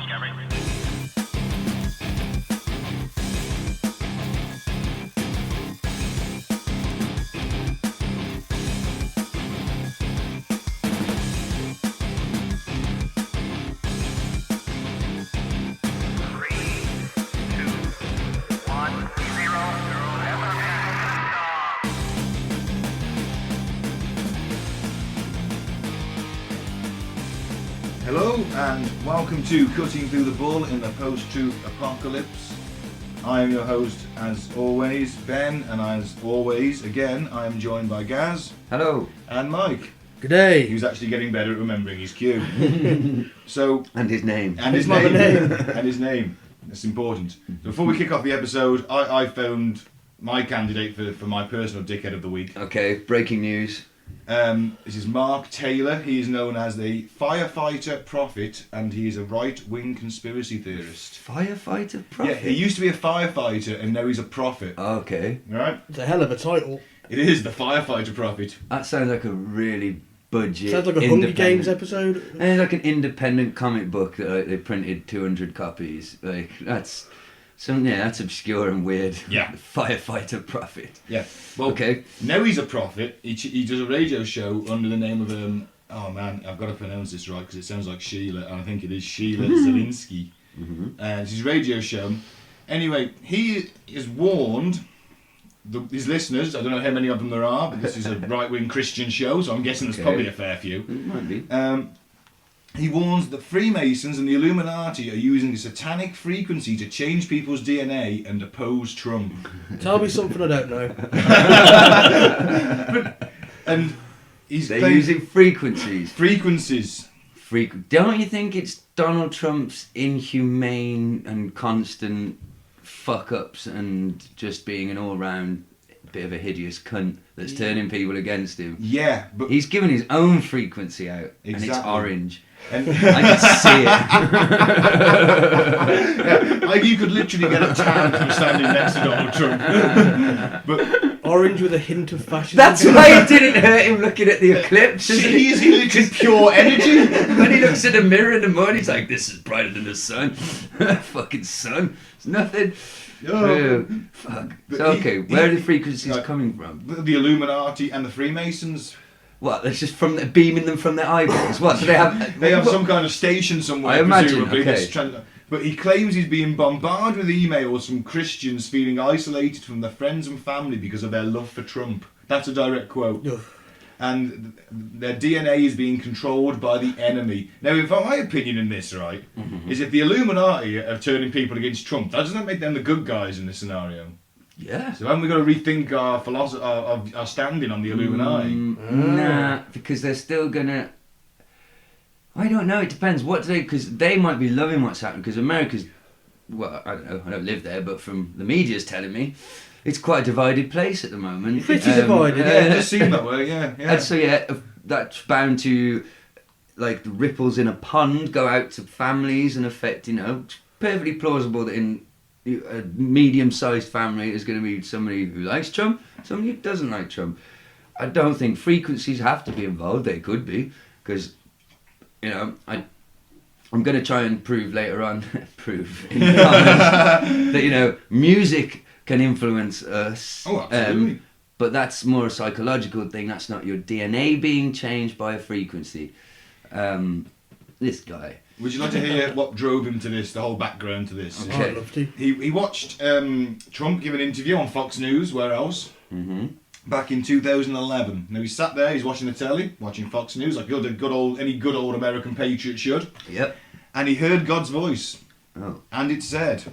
Discovery. Hello and welcome to Cutting Through the Bull in the Post-Truth Apocalypse. I am your host as always, Ben, and as always, again, I am joined by Gaz. Hello. And Mike. Good day. Who's actually getting better at remembering his cue. And his name. And his name. And his name. That's important. Before we kick off the episode, I found my candidate for my personal dickhead of the week. Okay, breaking news. This is Mark Taylor. He is known as the firefighter prophet, and he is a right-wing conspiracy theorist. Firefighter prophet? Yeah, he used to be a firefighter, and now he's a prophet. Okay. Right? It's a hell of a title. It is the firefighter prophet. That sounds like a really budget. Sounds like a Hunger Games episode. And it's like an independent comic book that they printed 200 copies. Like that's that's obscure and weird. Yeah. Firefighter prophet. Yeah. Well, okay. Now he's a prophet. He does a radio show under the name of oh man, I've got to pronounce this right because it sounds like Sheila, and I think it is Sheila Zelinsky. It's his radio show. Anyway, he is warned his listeners. I don't know how many of them there are, but this is a right-wing Christian show, so I'm guessing there's probably a fair few. It might be. He warns that Freemasons and the Illuminati are using a satanic frequency to change people's DNA and oppose Trump. Tell me something I don't know. And they're using frequencies. Don't you think it's Donald Trump's inhumane and constant fuck-ups and just being an all-round bit of a hideous cunt that's turning people against him? Yeah, but he's given his own frequency out, exactly. And it's orange. And I can see it. Yeah, like you could literally get a tan from standing next to Donald Trump. But orange with a hint of fascism. That's why it didn't hurt him looking at the eclipse. He's literally pure energy. When he looks in the mirror in the morning, he's like, "This is brighter than the sun." Fucking sun. It's nothing. Fuck. So okay, where are the frequencies coming from? The Illuminati and the Freemasons. What? They're just beaming them from their eyeballs. What do they have? They have some kind of station somewhere. I imagine. Okay. But he claims he's being bombarded with emails from Christians feeling isolated from their friends and family because of their love for Trump. That's a direct quote. And their DNA is being controlled by the enemy. Now, if my opinion in this, right, is if the Illuminati are turning people against Trump, that doesn't make them the good guys in this scenario. Yeah. So haven't we got to rethink our philosophy, our standing on the Illuminati? Nah, because they're still gonna. I don't know. It depends. Because they might be loving what's happening. Because America's, well, I don't know. I don't live there, but from the media's telling me, it's quite a divided place at the moment. Pretty divided. Yeah, it does seem that way. Yeah. And so that's bound to, like, the ripples in a pond go out to families and affect. It's perfectly plausible that in a medium-sized family is going to be somebody who likes Trump, somebody who doesn't like Trump. I don't think frequencies have to be involved. They could be, because I'm going to try and prove later on, in comments, that music can influence us. Oh, absolutely. But that's more a psychological thing. That's not your DNA being changed by a frequency. This guy. Would you like to hear what drove him to this, the whole background to this? Okay. I'd love to. He watched Trump give an interview on Fox News, where else? Back in 2011. Now he sat there, he's watching the telly, watching Fox News, like any good old American patriot should. Yep. And he heard God's voice. Oh. And it said,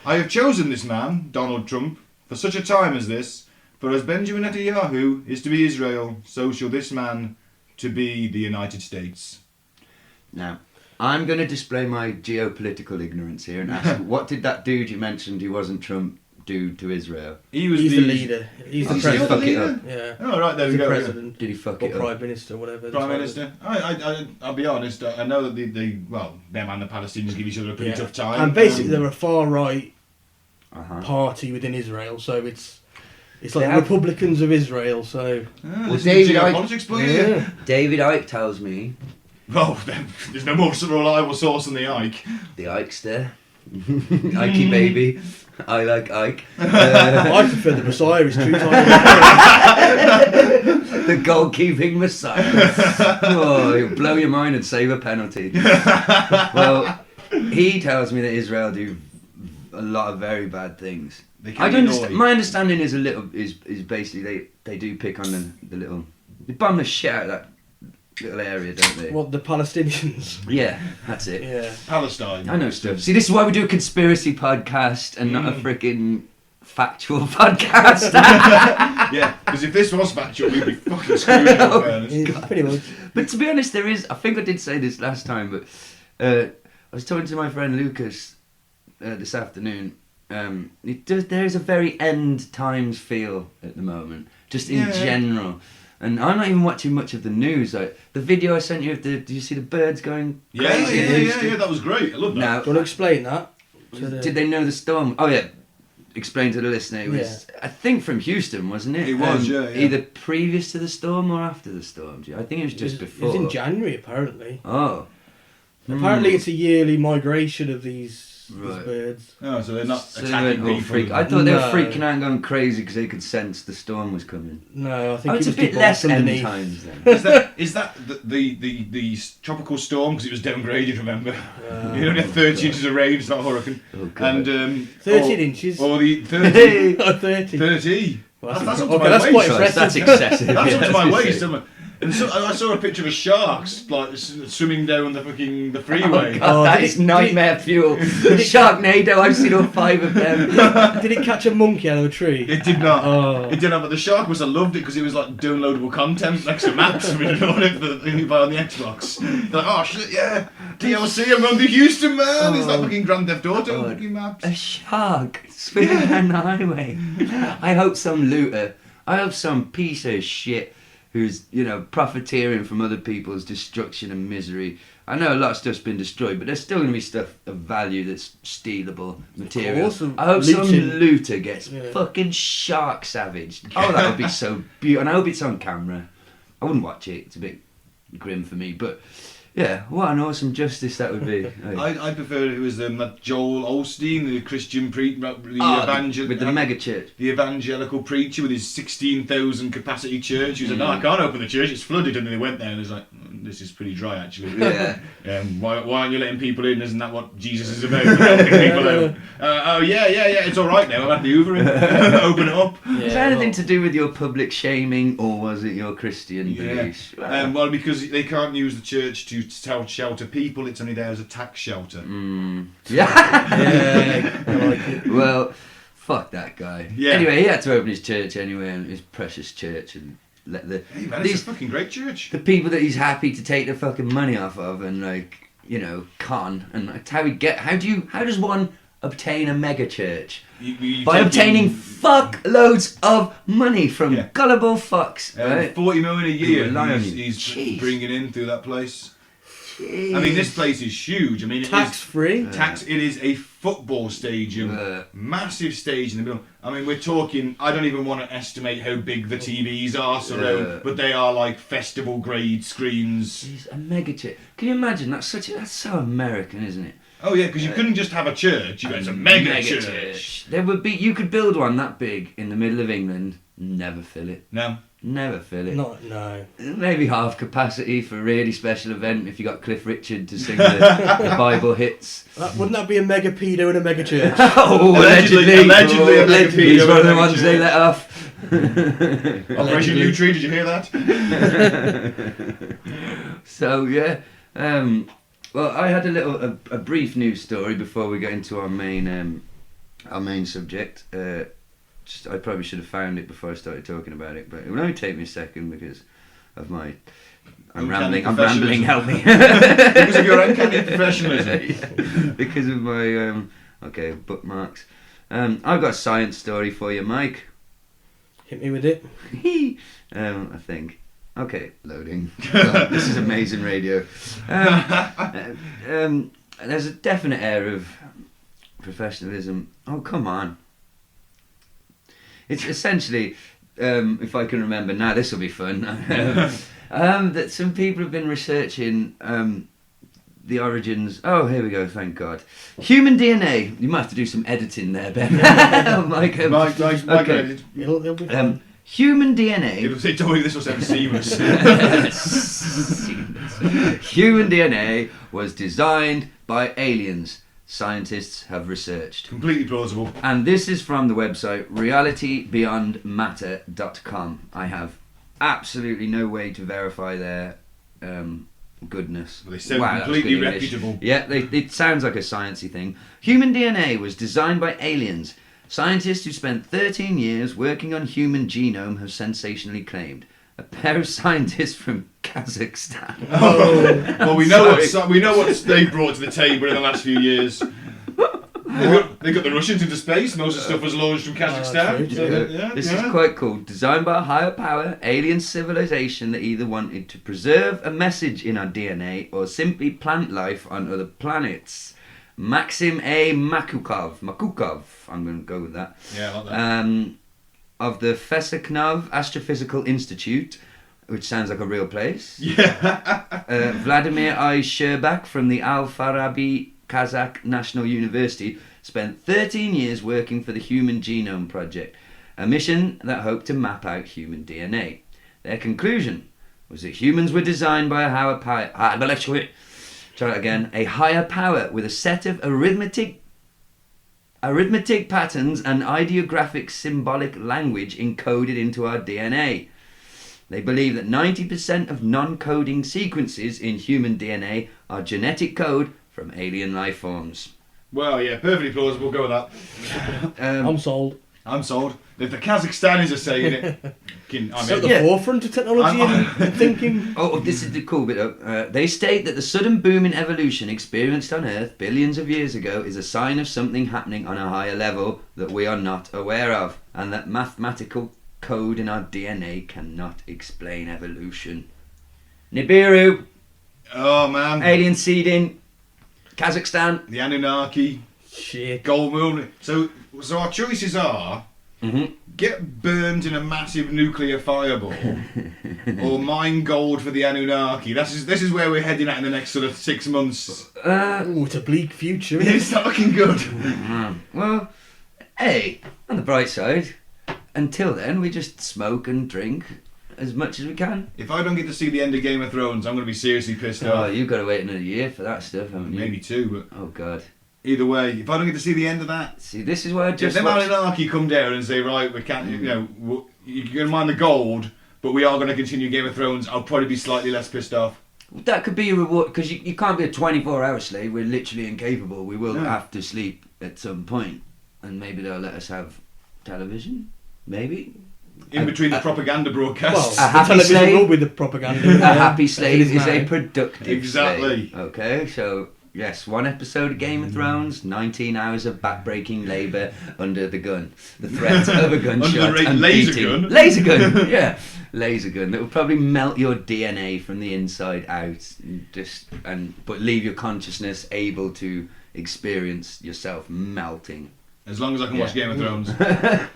"I have chosen this man, Donald Trump, for such a time as this, for as Benjamin Netanyahu is to be Israel, so shall this man to be the United States." Now, I'm going to display my geopolitical ignorance here and ask, what did that dude you mentioned who wasn't Trump do to Israel? He's the leader. He's the president. Fuck it up. Yeah. Oh, right, there we go. President. Did he fuck or it up? Prime Minister, whatever. Prime Minister. I'll be honest, I know that them and the Palestinians give each other a pretty tough time. And basically they're a far-right party within Israel, so it's like the Republicans of Israel, so... Well, David Icke, politics, please. David Icke tells me Well, there's no more reliable source than the Ike. The Ikester. Ikey baby. I like Ike. I prefer the Messiah. Is true. The goalkeeping Messiah. Oh, he'll blow your mind and save a penalty. Well, he tells me that Israel do a lot of very bad things. I don't understand. My understanding is basically they do pick on the little. They bomb the shit out of that little area, don't they? What, the Palestinians? Yeah, that's it. Yeah. Palestine. I know stuff. See, this is why we do a conspiracy podcast and not a freaking factual podcast. Yeah, because if this was factual, we'd be fucking screwed. Yeah, pretty much. But to be honest, there is. I think I did say this last time, but I was talking to my friend Lucas this afternoon. There is a very end times feel at the moment, just in general. And I'm not even watching much of the news. Like, the video I sent you of did you see the birds going crazy? Yeah, that was great. I love that. Now, Do you want to explain that? did they know the storm? Oh yeah, explain to the listener. It was, I think, from Houston, wasn't it? It was, yeah. Either previous to the storm or after the storm. I think it was just before. It was in January, apparently. Oh. Apparently it's a yearly migration of these birds. Oh, so they're not So they attacking weren't all people. I thought they were freaking out and going crazy because they could sense the storm was coming. No, I think It's it a was bit less end underneath. times then. Is that the tropical storm? Because it was downgraded, remember? You only had 30 inches of rain, it's not a hurricane. Oh, God. And 13 inches? Or the 30. 30. 30. Well, That's up to okay, my that's waist. quite impressive. That's excessive. That's yeah, up to my that's waist. And so I saw a picture of sharks like swimming down the freeway. Oh, God, that is nightmare fuel. Sharknado, I've seen all 5 of them. Did it catch a monkey out of a tree? It did not. Oh. It did not. But the shark must have loved it because it was like downloadable content next to maps. We didn't want it for the thing you buy on the Xbox. They're like, oh shit, yeah, DLC. I'm going to Houston, man. It's like fucking Grand Theft Auto fucking maps. A shark swimming down the highway. I hope some looter, I hope some piece of shit who's, profiteering from other people's destruction and misery. I know a lot of stuff's been destroyed, but there's still going to be stuff of value that's stealable material. I hope some looter gets fucking shark savaged. Oh, that would be so beautiful. And I hope it's on camera. I wouldn't watch it. It's a bit grim for me, but yeah, what an awesome justice that would be. I prefer it was that Joel Osteen, the Christian preacher, with the mega church. The evangelical preacher with his 16,000 capacity church. He was like, no, I can't open the church, it's flooded. And then they went there and it was like, this is pretty dry actually. Yeah. Why aren't you letting people in? Isn't that what Jesus is about? Helping people out. Oh yeah, it's all right now. I've had the Uber in. Open it up. Was that anything to do with your public shaming, or was it your Christian beliefs? Well, because they can't use the church to shelter people, it's only there as a tax shelter. Yeah. I like it. Well, fuck that guy. Yeah. Anyway, he had to open his church anyway, and his precious church, and let it's a fucking great church. the people that he's happy to take the fucking money off of, and con, and that's how how does one obtain a mega church? By obtaining fuckloads of money from gullible fucks. Right? 40 million a year He's he's bringing in through that place. Jeez. I mean, this place is huge. I mean, tax-free. It is a football stadium, massive stage in the middle. I mean, we're talking. I don't even want to estimate how big the TVs are surround, but they are like festival grade screens. Jeez, a mega church. Can you imagine? That's so American, isn't it? Oh yeah, because you couldn't just have a church. It's a mega church. There would be. You could build one that big in the middle of England. Never fill it. No. Never fill it. No. Maybe half capacity for a really special event if you got Cliff Richard to sing the Bible hits. Wouldn't that be a mega pedo in a mega church? Allegedly a mega pedo. He's one of the ones they let off. Operation New Tree, did you hear that? So yeah, well, I had a brief news story before we get into our main subject. I probably should have found it before I started talking about it, but it will only take me a second because of my. I'm rambling. Help me. Because of your uncanny professionalism. Yeah, because of my bookmarks. I've got a science story for you, Mike. Hit me with it. I think. Okay, loading. God, this is amazing radio. There's a definite air of professionalism. Oh, come on. It's essentially if I can remember now, this will be fun. That some people have been researching the origins. Oh, here we go. Thank God. Human DNA. You might have to do some editing there, Ben. Mike, okay. It'll be fun. Human DNA. Don't worry, this was ever seamless. Human DNA was designed by aliens. Scientists have researched. Completely plausible. And this is from the website realitybeyondmatter.com. I have absolutely no way to verify their goodness. Well, they sound Wow, completely that's good English. reputable. Yeah, it sounds like a sciencey thing. Human DNA was designed by aliens. Scientists who spent 13 years working on human genome have sensationally claimed. A pair of scientists from Kazakhstan. Oh, well, we know what they brought to the table in the last few years. They got the Russians into space. Most of the stuff was launched from Kazakhstan. This is quite cool. Designed by a higher power, alien civilization that either wanted to preserve a message in our DNA or simply plant life on other planets. Maxim A. Makukov, I'm going to go with that. Yeah, I like that. Of the Fesekhnov Astrophysical Institute, which sounds like a real place. Yeah. Vladimir I. Sherbak from the Al-Farabi Kazakh National University spent 13 years working for the Human Genome Project, a mission that hoped to map out human DNA. Their conclusion was that humans were designed by a higher power. Try it again. A higher power with a set of arithmetic patterns and ideographic symbolic language encoded into our DNA. They believe that 90% of non-coding sequences in human DNA are genetic code from alien life forms. Well, yeah, perfectly plausible. Go with that. I'm sold. I'm sold. If the Kazakhstanis are saying it, I'm At the forefront of technology and thinking. Oh, this is the cool bit. They state that the sudden boom in evolution experienced on Earth billions of years ago is a sign of something happening on a higher level that we are not aware of, and that mathematical code in our DNA cannot explain evolution. Nibiru. Oh man. Alien seeding. Kazakhstan. The Anunnaki. Shit. Gold moon. So our choices are get burned in a massive nuclear fireball or mine gold for the Anunnaki. This is where we're heading at in the next sort of 6 months. It's a bleak future. It's not looking good. Well, hey, on the bright side, until then we just smoke and drink as much as we can. If I don't get to see the end of Game of Thrones, I'm going to be seriously pissed Oh, off. you've got to wait another year for that stuff, haven't you? Maybe 2, but Oh God. either way, if I don't get to see the end of that, See, this is why I if just them watched... Anunnaki come down and say, right, we can't, you're going to mine the gold, but we are going to continue Game of Thrones, I'll probably be slightly less pissed off. That could be a reward, because you can't be a 24-hour slave. We're literally incapable. We will have to sleep at some point, and maybe they'll let us have television. Maybe. In between the propaganda broadcasts. Well, A happy the television slave? will be the propaganda. A happy slave is a now. productive Exactly. slave. Okay, so yes, 1 episode of Game of Thrones, 19 hours of backbreaking labour under the gun, the threat of a gunshot, Under the and laser beating. gun. Laser gun, yeah, laser gun that will probably melt your DNA from the inside out, but leave your consciousness able to experience yourself melting. As long as I can watch Game of Thrones. That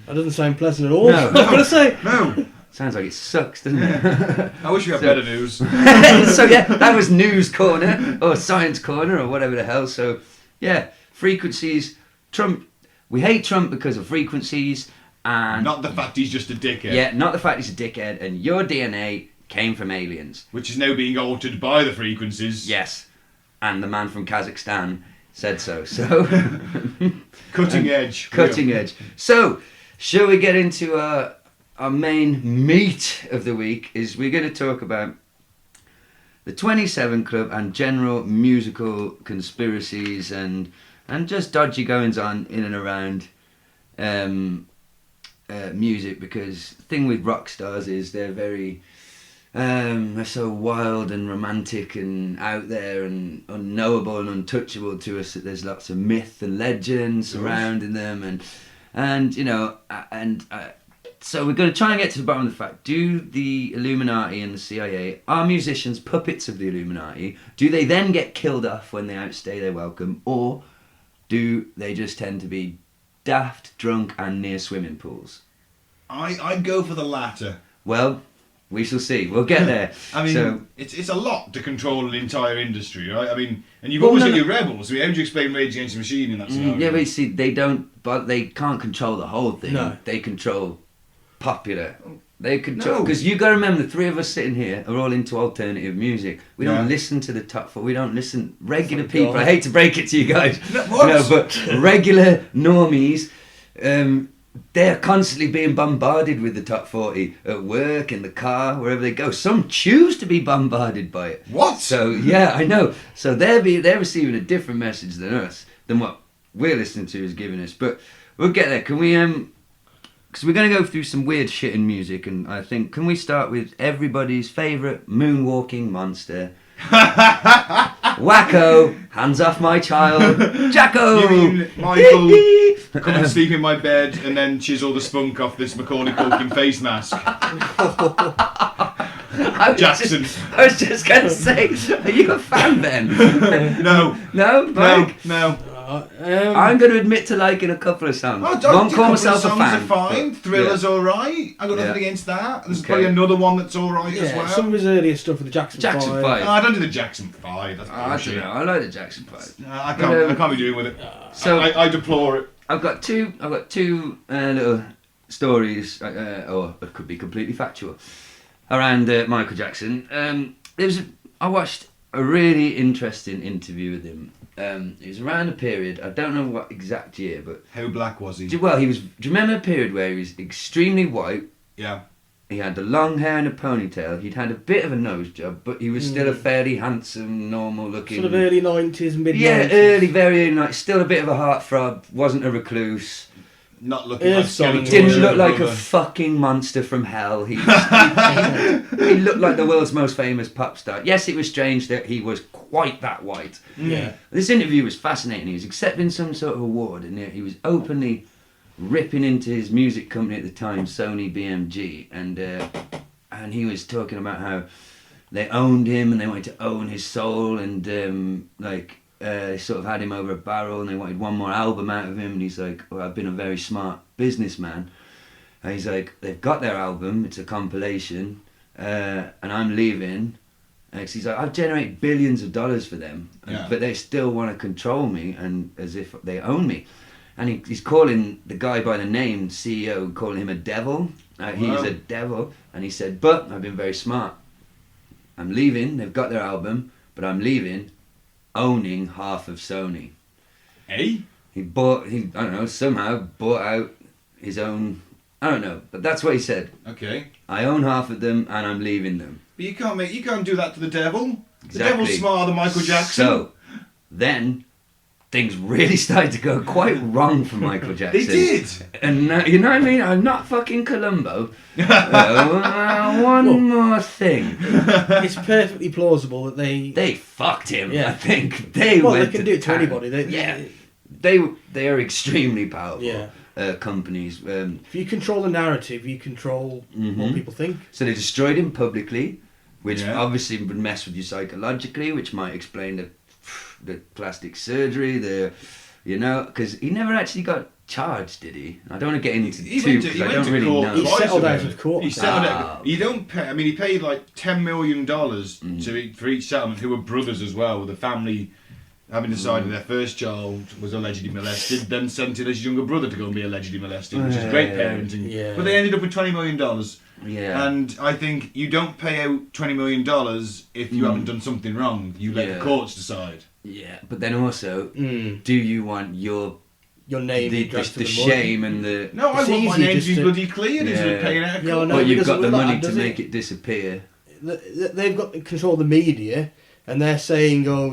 doesn't sound pleasant at all. No. I was going to say. No. Sounds like it sucks, doesn't it? I wish we had better news. So yeah, that was News Corner or Science Corner or whatever the hell. So yeah, frequencies. Trump. We hate Trump because of frequencies and Not the fact he's just a dickhead. yeah, not the fact he's a dickhead. And your DNA came from aliens. Which is now being altered by the frequencies. Yes, and the man from Kazakhstan said so. So Cutting edge. cutting edge. So shall we get into our main meat of the week? Is we're going to talk about the 27 Club and general musical conspiracies and just dodgy goings on in and around music, because the thing with rock stars is they're very they're so wild and romantic and out there and unknowable and untouchable to us that there's lots of myth and legend surrounding them and you know so we're going to try and get to the bottom of the fact. Do the Illuminati and the CIA, are musicians puppets of the Illuminati? Do they then get killed off when they outstay their welcome, or do they just tend to be daft, drunk and near swimming pools? I'd go for the latter. Well, we shall see. We'll get there. I mean, so, it's a lot to control an entire industry, right? I mean, and you've Well, always no, got no. your rebels. I mean, how do you explain Rage Against the Machine in that scenario? yeah, but you see, they can't control the whole thing. No. They control popular. They control, No. because you got to remember, the three of us sitting here are all into alternative music. We don't Yeah. listen to the top four. We don't listen. Regular Thank people. God. I hate to break it to you guys. What? No, but regular normies. They're constantly being bombarded with the top 40 at work, in the car, wherever they go. Some choose to be bombarded by it. What? So yeah, I know. So they're receiving a different message than us, than what we're listening to is giving us. But we'll get there. Can we? Because we're going to go through some weird shit in music, and I think, can we start with everybody's favourite moonwalking monster? Wacko, hands off my child, Jacko. You mean Michael come and sleep in my bed and then chisel the spunk off this Macaulay Culkin face mask? I Jackson. was just going to say, are you a fan, Ben? No. No, Mike? No. I'm going to admit to liking a couple of songs. Oh, Won't call myself a songs fan. are fine. but- Thriller's yeah. alright. I've got nothing Yeah. against that. There's Okay. probably another one that's alright as Yeah, well. some of his earlier stuff with the Jackson 5. Jackson 5. No, I don't do the Jackson 5. That's I don't bullshit. know. I like the Jackson 5. I But, can't be doing with it. So I deplore it. I've got two little stories, or it could be completely factual, around Michael Jackson. I watched a really interesting interview with him. It was around a period, I don't know what exact year, but How black was he? well, do you remember a period where he was extremely white? Yeah. He had the long hair and a ponytail. He'd had a bit of a nose job, but he was still a fairly handsome, normal-looking. Sort of early 90s, mid 90s. Yeah, very early, like still a bit of a heartthrob. Wasn't a recluse. Not looking Yeah, like sorry. Skeletor. Didn't or look like a brother. fucking monster from hell. He looked like the world's most famous pop star. Yes, it was strange that he was quite that white. Yeah. This interview was fascinating. He was accepting some sort of award, and he was openly ripping into his music company at the time, Sony BMG, and he was talking about how they owned him and they wanted to own his soul, and they sort of had him over a barrel and they wanted one more album out of him, and he's like, well, I've been a very smart businessman. And he's like, they've got their album, it's a compilation, and I'm leaving. And he's like, I've generated billions of dollars for them, Yeah. but they still want to control me and as if they own me. And he's calling the guy by the name, CEO, calling him a devil. He's Wow. a devil. And he said, but I've been very smart. I'm leaving, they've got their album, but I'm leaving owning half of Sony. Hey? Somehow bought out his own, I don't know, but that's what he said. Okay. I own half of them and I'm leaving them. But you can't do that to the devil. The Exactly. devil's smarter than Michael Jackson. So, then, things really started to go quite wrong for Michael Jackson. They did. And you know what I mean? I'm not fucking Columbo. One more thing. It's perfectly plausible that They fucked him. Yeah. I think they Well, they went can to do it to town. anybody. They are extremely powerful. Yeah. Companies. If you control the narrative, you control what people think. So they destroyed him publicly, which Yeah. obviously would mess with you psychologically, which might explain the plastic surgery, because he never actually got charged, did he? I don't want to get into He too went to- because he I went don't to really court know. He twice settled about out of it. court. He settled Ah. out. You don't pay. I mean, he paid like $10 million for each settlement, who were brothers as well, with the family having decided their first child was allegedly molested, then sent in his younger brother to go and be allegedly molested, which is great parenting. Yeah. But they ended up with $20 million. Yeah. And I think you don't pay out $20 million if you haven't done something wrong. You let Yeah. the courts decide. Yeah, but then also, Mm. do you want your Your name the dragged to the the mud. shame and the No, I It's want my easier name to just be to- bloody cleared instead Yeah. of paying out of Yeah, I court. know. but it you've doesn't got the look like money that, to does make it? it disappear. They've got control of the media, and they're saying, oh,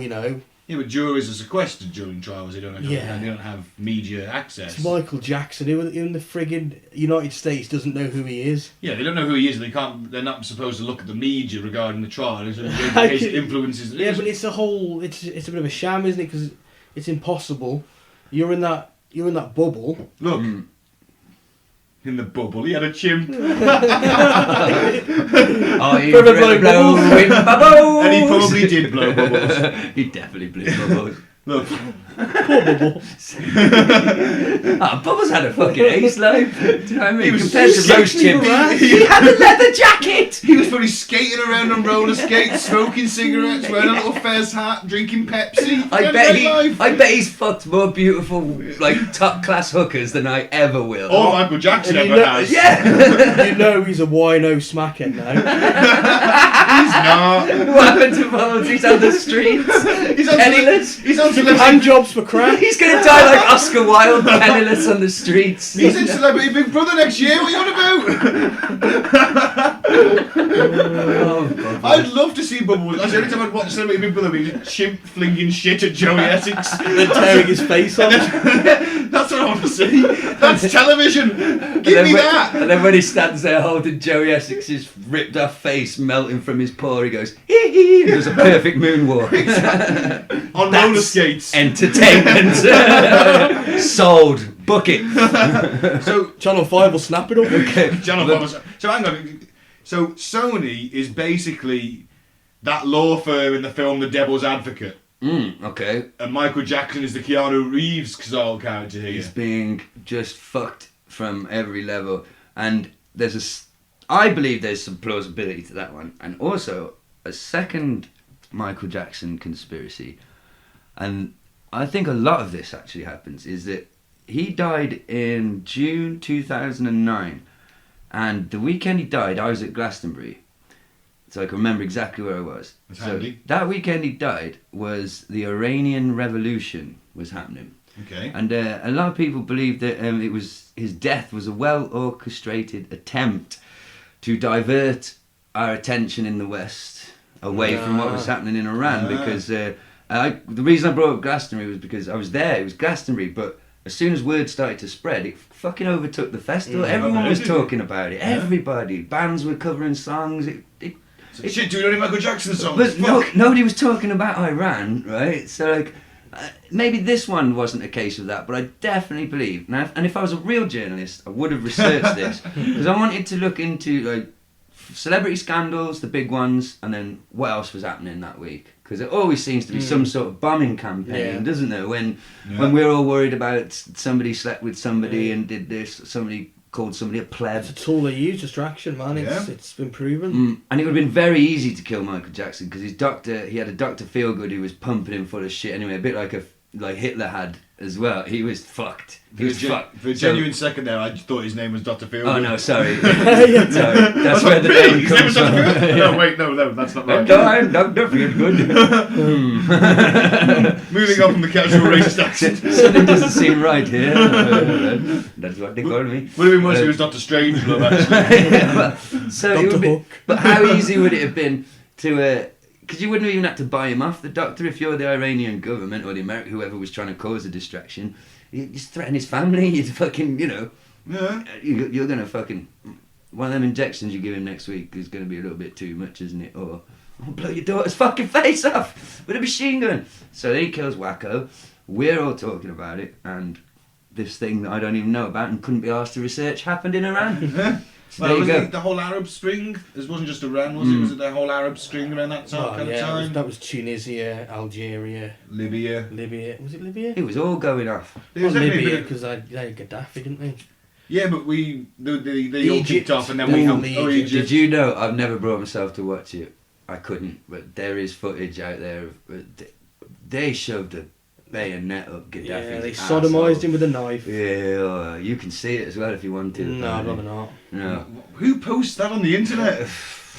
Yeah, but juries are sequestered during trials. They don't have media access. it's Michael Jackson, who in the friggin' United States doesn't know who he is. Yeah, they don't know who he is. They're not supposed to look at the media regarding the trial. It's in case it influences. Yeah, but it's a bit of a sham, isn't it? Because it's impossible. You're in that bubble. Look, in the bubble, he had a chimp, Oh, he Blowing blowing bubbles. bubbles. and he probably did blow bubbles. He definitely blew bubbles. Look, Poor Bubble. Bubbles had a fucking ace life. Do you know what I mean? He was Compared to so roast chip, harassed. he had a leather jacket. he was probably skating around on roller skates, smoking cigarettes, wearing a little fez hat, drinking Pepsi. I He had a bet great life. I bet he's fucked more beautiful, like top class hookers than I ever will. Or Michael Jackson And you ever know- has. Yeah. You know he's a wino smackhead now. He's not. What happened to Bubbles? He's on the streets, He's on penniless. He's on Hand celebrity. jobs for crack. He's gonna die like Oscar Wilde, penniless on the streets. He's in Celebrity Big Brother next year. What are you on about? Oh, Bubbles. I'd love to see Bubbles. Actually, every time I'd watch Celebrity Big Brother, he'd just chimp flinging shit at Joey Essex. And tearing his face off. That's what I want to see. That's television. Give me that. And then when he stands there holding Joey Essex's ripped off face melting from his paw, he goes, hee hee, and does a perfect moonwalk. On That's roller skates. Entertainment. Sold. Book it. So, Channel 5 will snap it up. Okay. Channel 5. So hang on. So Sony is basically that law firm in the film The Devil's Advocate. Okay. And Michael Jackson is the Keanu Reeves style character here. He's being just fucked from every level. And I believe there's some plausibility to that one. And also, a second Michael Jackson conspiracy, and I think a lot of this actually happens, is that he died in June 2009. And the weekend he died, I was at Glastonbury. So I can remember exactly where I was. That's So handy. that weekend he died was the Iranian Revolution was happening. Okay. And a lot of people believe that his death was a well-orchestrated attempt to divert our attention in the West away from what was happening in Iran. Because the reason I brought up Glastonbury was because I was there. It was Glastonbury, but as soon as word started to spread, it fucking overtook the festival. Everyone was talking about it. Everybody. Bands were covering songs. Shit, do we know any Michael Jackson songs? But nobody was talking about Iran, right? So like, maybe this one wasn't a case of that, but I definitely believe. Now, and if I was a real journalist, I would have researched this because I wanted to look into like celebrity scandals, the big ones, and then what else was happening that week. Because it always seems to be some sort of bombing campaign, doesn't there? When we're all worried about somebody slept with somebody and did this, somebody called somebody a pleb. It's a tool they use, distraction, man. It's been proven. And it would have been very easy to kill Michael Jackson because he had a Dr. Feelgood who was pumping him full of shit anyway, a bit like Hitler had as well. He was fucked. He was fucked. For a genuine second there, I thought his name was Dr. Feelgood. Oh no, sorry. Sorry. That's where the name His name comes was Dr. from. Feelgood? No, wait, no, that's not right. No, I'm Dr. Feelgood. Moving on from the casual racist accent. Something doesn't seem right here. That's what they call me. Would have been worse if it was Dr. Strangelove, actually. So Dr. it would be, Hook. but how easy would it have been to because you wouldn't even have to buy him off the doctor if you're the Iranian government or the American, whoever was trying to cause a distraction. You just threaten his family. You'd fucking, Yeah. you're gonna fucking one of them injections you give him next week is gonna be a little bit too much, isn't it? Or I'll blow your daughter's fucking face off with a machine gun. So then he kills Wacko. We're all talking about it, and this thing that I don't even know about and couldn't be asked to research happened in Iran. Yeah. So Well, there you was go. it the whole Arab Spring? It wasn't just Iran, was it? Was it the whole Arab Spring around that time? Kind of time? That was Tunisia, Algeria, Libya. Libya. Was it Libya? It was all going off. There was definitely a Libya, bit of- because they had Gaddafi, didn't they? Yeah, but they all Egypt. kicked off and then we helped. Only Oh, Egypt. Did you know I've never brought myself to watch it? I couldn't, but there is footage out there. They shoved a bayonet up Gaddafi's Yeah, they asshole. sodomised him with a knife. Yeah, you can see it as well if you want to. No, I'd rather not. No. Who posts that on the internet?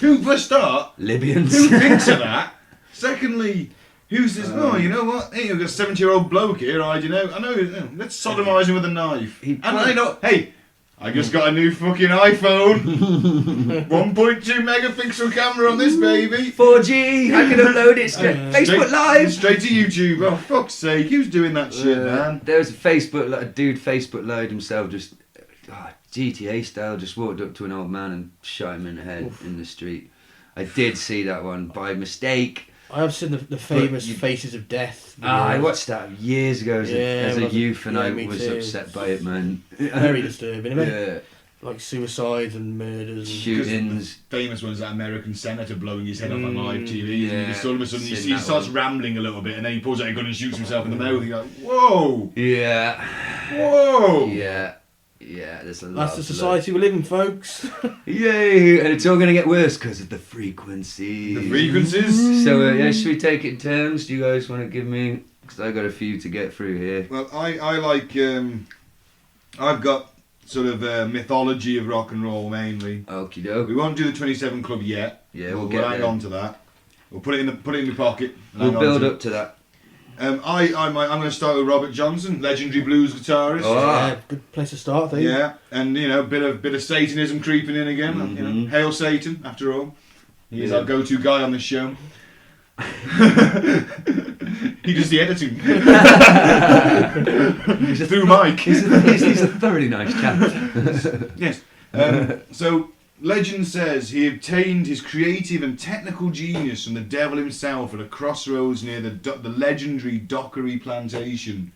Who, for a start, Libyans. who thinks of that? Secondly, who says, oh, you know what? Hey, you've got a 70-year-old bloke here, I know, let's sodomise him with a knife. He- And I know, hey, I just got a new fucking iPhone. 1.2 megapixel camera on this baby. 4G, I can upload it straight. Facebook Live. Straight to YouTube. Oh, fuck's sake, who's doing that shit, man? There was a dude Facebook Live himself, just GTA style, just walked up to an old man and shot him in the head in the street. I did see that one by mistake. I have seen the famous you- Faces of Death. I watched that years ago as a Yeah, youth, and yeah, I me was too. upset by it, man. Very disturbing, isn't it? Yeah. like suicides and murders and shootings. Famous one is that American senator blowing his head off on live TV. Yeah. And just all of a sudden Seen he that starts one. rambling a little bit, and then he pulls out a gun and shoots himself in the mouth. You're like, whoa, Yeah. whoa. Yeah. Yeah, there's a lot. that's the society we live in, folks. Yay! And it's all going to get worse because of the frequencies. The frequencies. So, yeah, should we take it in turns? Do you guys want to give me... Because I got a few to get through here. Well, I like. I've got sort of mythology of rock and roll mainly. Okie doke. We won't do the 27 Club yet. Yeah, we'll we'll get hang there. on to that. We'll put it in my pocket. and We'll hang on build to it. up to that. I'm going to start with Robert Johnson, legendary blues guitarist. Oh. Yeah, good place to start, I think. Yeah, and bit of Satanism creeping in again. Mhm. Hail Satan, after all. He's Yeah. our go-to guy on this show. He does the editing. Through Mike. He's a thoroughly nice chap. Yes. So, legend says he obtained his creative and technical genius from the devil himself at a crossroads near the legendary Dockery Plantation.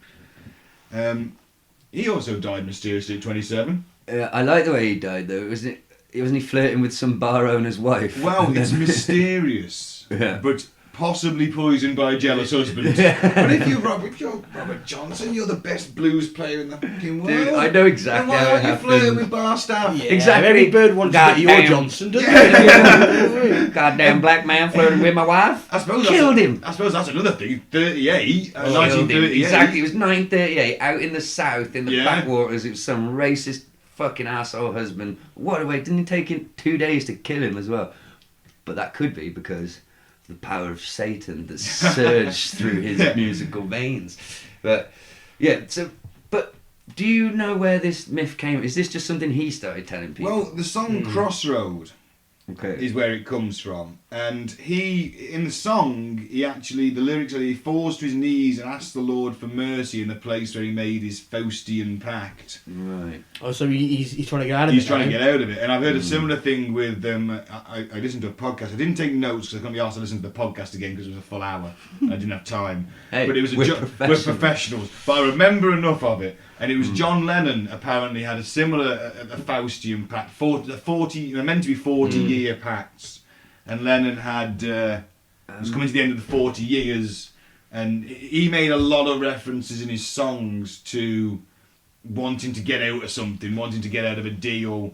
He also died mysteriously at 27. I like the way he died, though. Wasn't he flirting with some bar owner's wife? Well, it's mysterious, Yeah. but possibly poisoned by a jealous husband. But if you're Robert Johnson, you're the best blues player in the fucking world. Dude, I know exactly Then why how it aren't you flirting happened. with bar staff? Yeah, Exactly. Every bird wants to get your Goddamn. Johnson, doesn't it? Goddamn black man flirting with my wife. I suppose Killed him. I suppose that's another thing. 38, Killed him. 1938. Exactly, it was 9:38 out in the south, in the Yeah. backwaters. It was some racist fucking asshole husband. What a way! Didn't it take him 2 days to kill him as well? But that could be because the power of Satan that surged through his musical veins. But yeah, but do you know where this myth came? Is this just something he started telling people? Well, the song Crossroad okay. is where it comes from. And in the song, the lyrics are he falls to his knees and asks the Lord for mercy in the place where he made his Faustian pact. Right. Oh, so he's trying to get out of it. He's trying to now. get out of it. And I've heard a similar thing with, I listened to a podcast. I didn't take notes because I couldn't be asked to listen to the podcast again because it was a full hour. I didn't have time. Hey, but it was we're we're professionals. But I remember enough of it. And it was John Lennon apparently had a similar a Faustian pact. They're meant to be 40-year pacts. And Lennon was coming to the end of the 40 years. And he made a lot of references in his songs to wanting to get out of something, wanting to get out of a deal.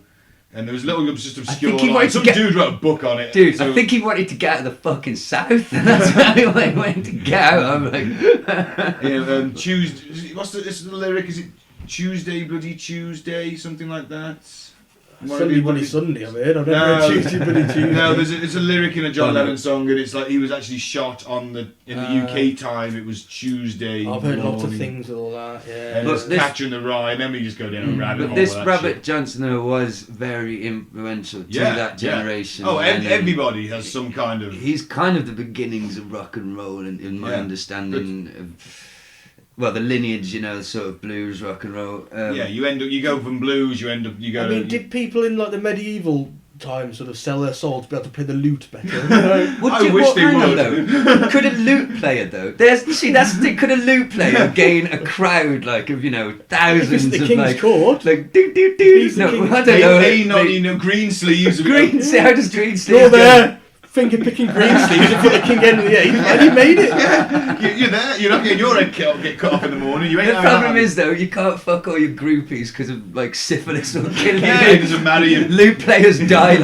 And there was little just obscure think he lines. wanted to Some get- dude wrote a book on it. Dude, So- I think he wanted to get out of the fucking south, and that's why he went to get out. I'm like, Yeah, Tuesday. What's the lyric? Is it Tuesday, bloody Tuesday, something like that? Sunday Bloody Sunday, I've heard. I've never No. heard Tuesday Bloody Tuesday. No, it's a lyric in a John Oh, no. Lennon song, and it's like he was actually shot in the UK time. It was Tuesday. I've heard lots of morning. things with all that, yeah. And Look, it's this- Catcher in the Rye, and then we just go down a rabbit but hole. this with that Robert shit. Johnson though was very influential to that generation. Oh, and everybody has some kind of. he's kind of the beginnings of rock and roll, in my Yeah. understanding of. Well, the lineage, sort of blues, rock and roll. You go from blues, you go. I mean, did people in like the medieval times sort of sell their soul to be able to play the lute better? I wish they hang on, would. though. Could a lute player though? That's the thing. Could a lute player gain a crowd of If it's thousands the of King's like Court. do do do? He's the No, King's I don't know. Hey, noddy, no green sleeves. Green. How does green You're sleeves go? there, finger picking green sleeves in front of King Henry VIII, and you made it. You're there. You're not getting your head get cut off in the morning. You ain't. The having problem that. is though, you can't fuck all your groupies because of syphilis or killing Yeah, you. it doesn't matter. You. Lute players die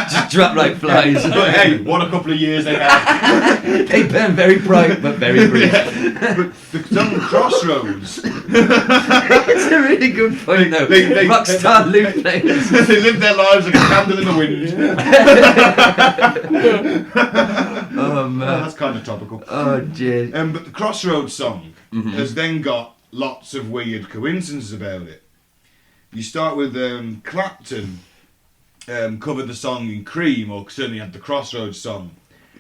just drop like flies. But hey, what a couple of years they had. They burn very bright but very brief. But the song Crossroads, It's a really good point though. They- Rockstar lute players. they live their lives like a candle in the wind. Oh man. That's kind of topical. Oh jeez. But the Crossroads song has then got lots of weird coincidences about it. You start with Clapton covered the song in Cream, or certainly had the Crossroads song,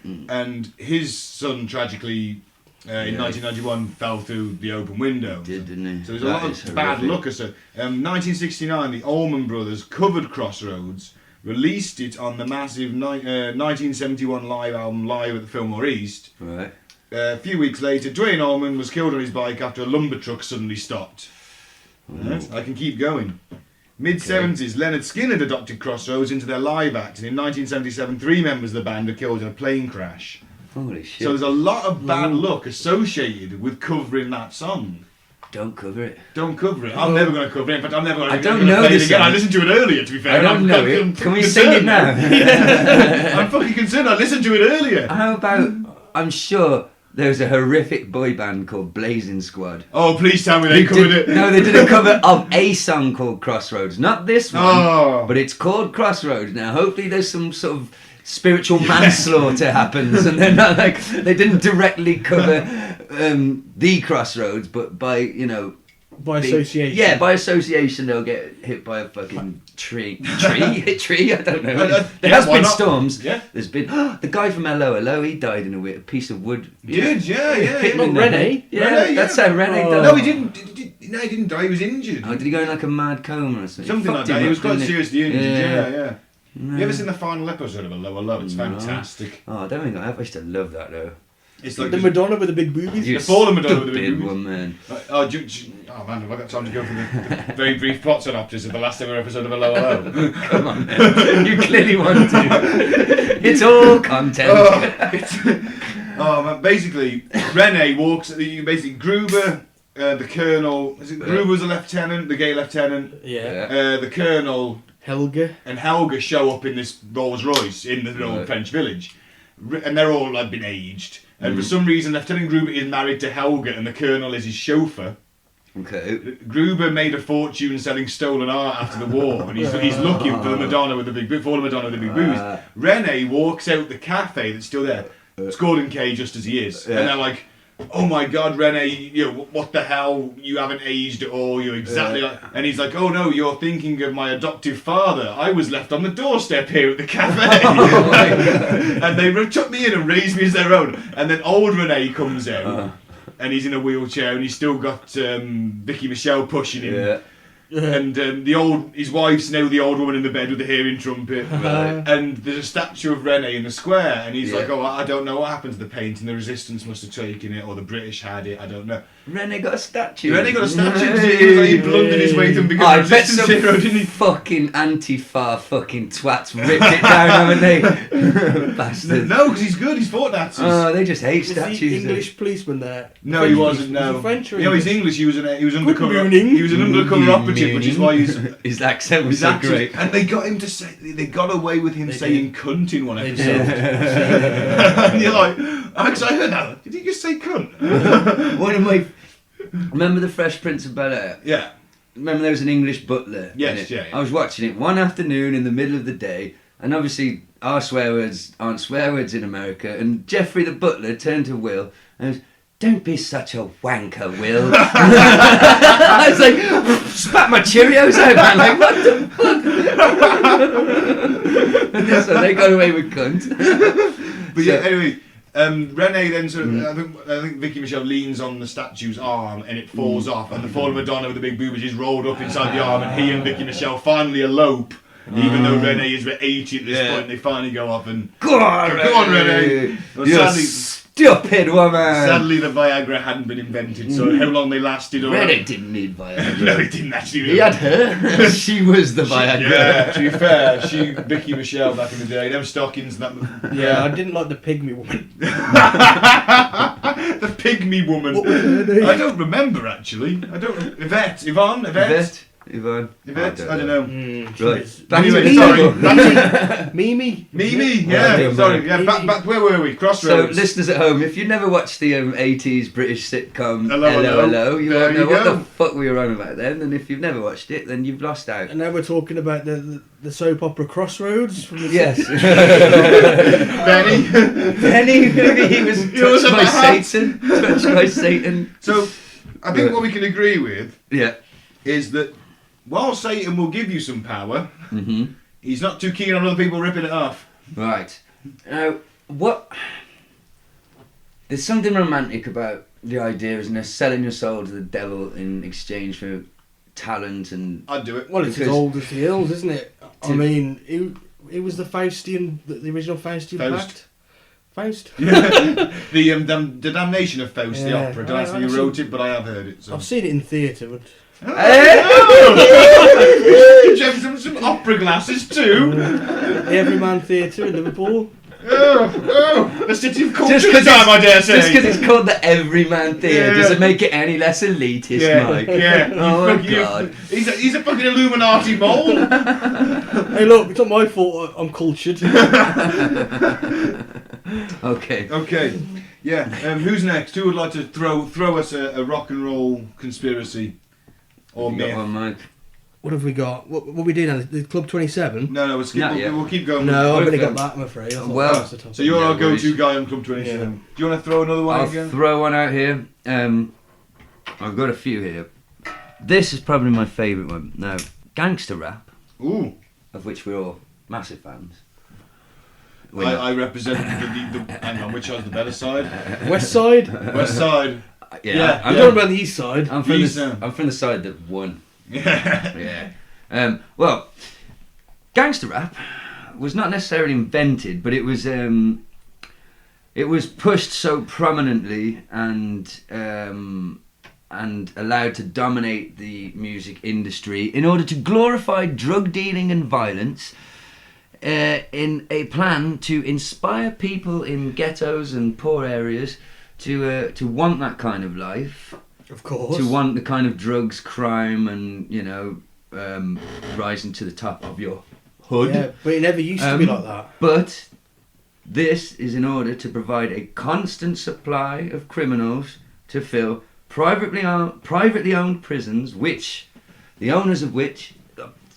and his son tragically in 1991 fell through the open window. Didn't he? So there's a lot of bad luck. 1969, the Allman Brothers covered Crossroads, released it on the massive 1971 live album Live at the Fillmore East. Right. A few weeks later, Duane Allman was killed on his bike after a lumber truck suddenly stopped. Right? I can keep going. Mid-70s, Leonard Skinner adopted Crossroads into their live act, and in 1977, 3 members of the band were killed in a plane crash. Holy shit. So there's a lot of bad luck associated with covering that song. Don't cover it. Don't cover it. I'm never going to cover it. In fact, I'm never going to I don't play know it this again. song. I listened to it earlier, to be fair. I don't know it. Can we sing it now? I'm fucking concerned. I listened to it earlier. How about, I'm sure there's a horrific boy band called Blazing Squad. Oh, please tell me they covered it. No, they did a cover of a song called Crossroads. Not this one, Oh. but it's called Crossroads. Now, hopefully there's some sort of spiritual manslaughter happens, and they're not like, they didn't directly cover the Crossroads, but by, you know... By association. Yeah, by association they'll get hit by a fucking tree. A tree? I don't know. There has been storms. Yeah. There's been... the guy from Hello, he died in a piece of wood. Did, yeah. Hit him in the Rene? head. Yeah, Rene, yeah. that's how Rene Oh. died. No, he didn't. No, he didn't die. He was injured. Oh, did he go in like a mad coma or something? Something like Fucked that. him He up, was quite didn't it? seriously injured. Yeah. No. You ever seen the final episode of Hello, Hello? It's No. fantastic. Oh, I don't think I have. I used to love that though. It's like The Madonna with the big boobies. You The fallen Madonna with the stupid boobies. woman. Oh man, have I got time to go for the very brief plot synopsis of the last ever episode of Hello, Hello? Come on, man. You clearly want to. It's all content. Oh man, basically, Rene walks. Basically, Gruber, the colonel. Is it Gruber's a lieutenant, the gay lieutenant? Yeah. The colonel Helga. and Helga show up in this Rolls Royce in the little Right. French village, and they're all like been aged. And for some reason, Lieutenant Gruber is married to Helga, and the colonel is his chauffeur. Okay. Gruber made a fortune selling stolen art after the war, and he's looking for the Madonna with the big boobies. Rene walks out the cafe that's still there. It's Gordon Kay just as he is, and they're like, "Oh my God, Rene, you know, what the hell? You haven't aged at all. You're exactly like." And he's like, "Oh no, you're thinking of my adoptive father. I was left on the doorstep here at the cafe." And they took me in and raised me as their own. And then old Rene comes out, and he's in a wheelchair, and he's still got Vicky Michelle pushing him. Yeah. And his wife's now the old woman in the bed with the hearing trumpet. And there's a statue of Rene in the square, and he's like, "Oh, I don't know what happened to the painting. The Resistance must have taken it, or the British had it. I don't know." Rene got a statue. Rene got a statue. He blundered his way through and became I a bet Resistance some hero, didn't he? fucking Antifa fucking twats ripped it down, haven't they? Bastards. No, because he's good. He's fought Nazis. Oh, they just hate Was statues. the English policeman there? No, French he wasn't. policeman? No, Was he French or no, he's English? English. He was undercover. morning. He was an undercover operative, which is why he's. His accent was His so accent, great. and they got him to say. They got away with him They saying "cunt" in one They episode. did. And you're like, Alex, I heard that. Did he just say "cunt"? One of my... Remember the Fresh Prince of Bel-Air? Yeah. Remember there was an English butler? Yes, in it? yeah. I was watching it one afternoon in the middle of the day, and obviously our swear words aren't swear words in America, and Jeffrey the butler turned to Will and was, "Don't be such a wanker, Will." I was like, spat my Cheerios out, man, like, what the fuck? And so they got away with cunt. But yeah, anyway, Rene then sort of, I think Vicky Michelle leans on the statue's arm and it falls off, and the fallen Madonna with the big boobies is rolled up inside the arm, and he and Vicky Michelle finally elope, even though Rene is 80 at this point. They finally go off and Go on, Rene. Well, You sadly, stupid woman. sadly, the Viagra hadn't been invented, so how long they lasted? Rene didn't need Viagra. No, he didn't actually. He had her. She was the Viagra. Yeah, to be fair, Vicky Michelle back in the day, them stockings, that. Yeah, I didn't like the pygmy woman. The pygmy woman. What was her name? I don't remember actually. Yvette. I don't know. Right. Back Anyway, to sorry. Mimi. Mimi. Yeah, Yeah. Sorry. man. Yeah. Back. Where were we? So, Crossroads. listeners at home, if you never watched the 80s British sitcom Hello, Hello, you there won't know you what go. the fuck we were on about then. And if you've never watched it, then you've lost out. And now we're talking about the soap opera Crossroads. From the Yes. Benny. Penny, maybe he was He was touched a by bat. Satan. Touched by Satan. So, I think what we can agree with Yeah. is that while Satan will give you some power, Mm-hmm. he's not too keen on other people ripping it off. Right. Now, what... There's something romantic about the idea, isn't there? Selling your soul to the devil in exchange for talent and... I'd do it. Well, it's as Because- old as the hills, isn't it? I To- mean, it was the Faustian, the original Faustian Faust. pact. Faust. The damnation of Faust, the Yeah. opera. Don't ask me I've who wrote it, but I have heard it. So. I've seen it in theatre, but Did you have some opera glasses too? The Everyman Theatre in Liverpool. The city of culture Just 'cause time, I dare say. Just because it's called the Everyman Theatre, Yeah. does it make it any less elitist, Mike? Yeah. Oh my God. He's a fucking Illuminati mole. Hey, look, it's not my fault. I'm cultured. Okay. Okay. Yeah. Who's next? Who would like to throw us a rock and roll conspiracy or You got myth? one, Mike? What have we got? What we do now? The Club 27? No, we'll keep going. No, I've with only them. got that, I'm afraid. I thought Well, that was the topic. So you're No our go-to worries. guy on Club 27. Do you want to throw another one I'll again? throw one out here. I've got a few here. This is probably my favourite one. Now, gangster rap, Ooh. of which we're all massive fans. I represent the hang on, which side's the better side? West Side? West side. Yeah, I'm talking about the East Side. I'm from East the End. I'm from the side that won. Yeah. Yeah. Well, gangster rap was not necessarily invented, but it was pushed so prominently and allowed to dominate the music industry in order to glorify drug dealing and violence. In a plan to inspire people in ghettos and poor areas to want that kind of life, Of course. to want the kind of drugs, crime, and rising to the top of your hood. Yeah, but it never used to be like that. But this is in order to provide a constant supply of criminals to fill privately owned prisons, which the owners of which.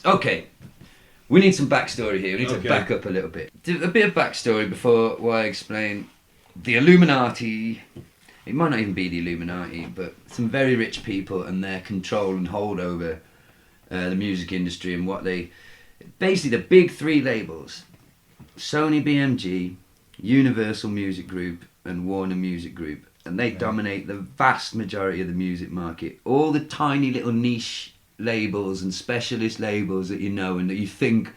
Okay. We need some backstory here. We need to back up a little bit. A bit of backstory before I explain the Illuminati. It might not even be the Illuminati, but some very rich people and their control and hold over the music industry and what they... Basically, the big three labels, Sony BMG, Universal Music Group and Warner Music Group. And they dominate the vast majority of the music market. All the tiny little niche labels and specialist labels that you know and that you think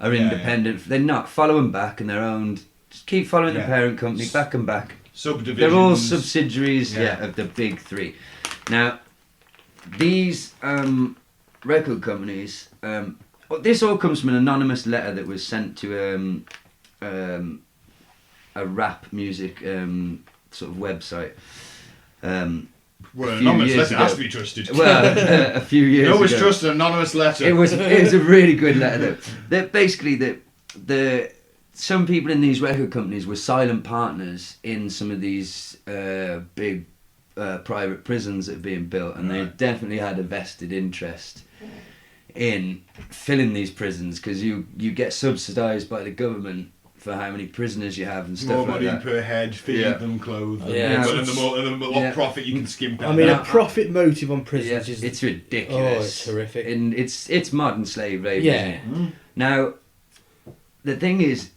are independent, they're not. Follow them back and they're owned. Just keep following the parent company, back and back. Subdivisions. They're all subsidiaries of the big three. Now, these record companies, this all comes from an anonymous letter that was sent to a rap music sort of website. Well, an few anonymous years letter ago. has to be trusted. Well, a few years You always ago. trust an anonymous letter. It was a really good letter. That basically some people in these record companies were silent partners in some of these big private prisons that are being built, and they definitely had a vested interest in filling these prisons because you get subsidised by the government for how many prisoners you have and stuff more like money that. per head, feed them, clothe them, Yeah. and the more profit you can skimp out. I mean, Yeah. a profit motive on prisons is... It's ridiculous. Oh, it's horrific. And it's modern slave labour. Yeah. Isn't it? Now, the thing is,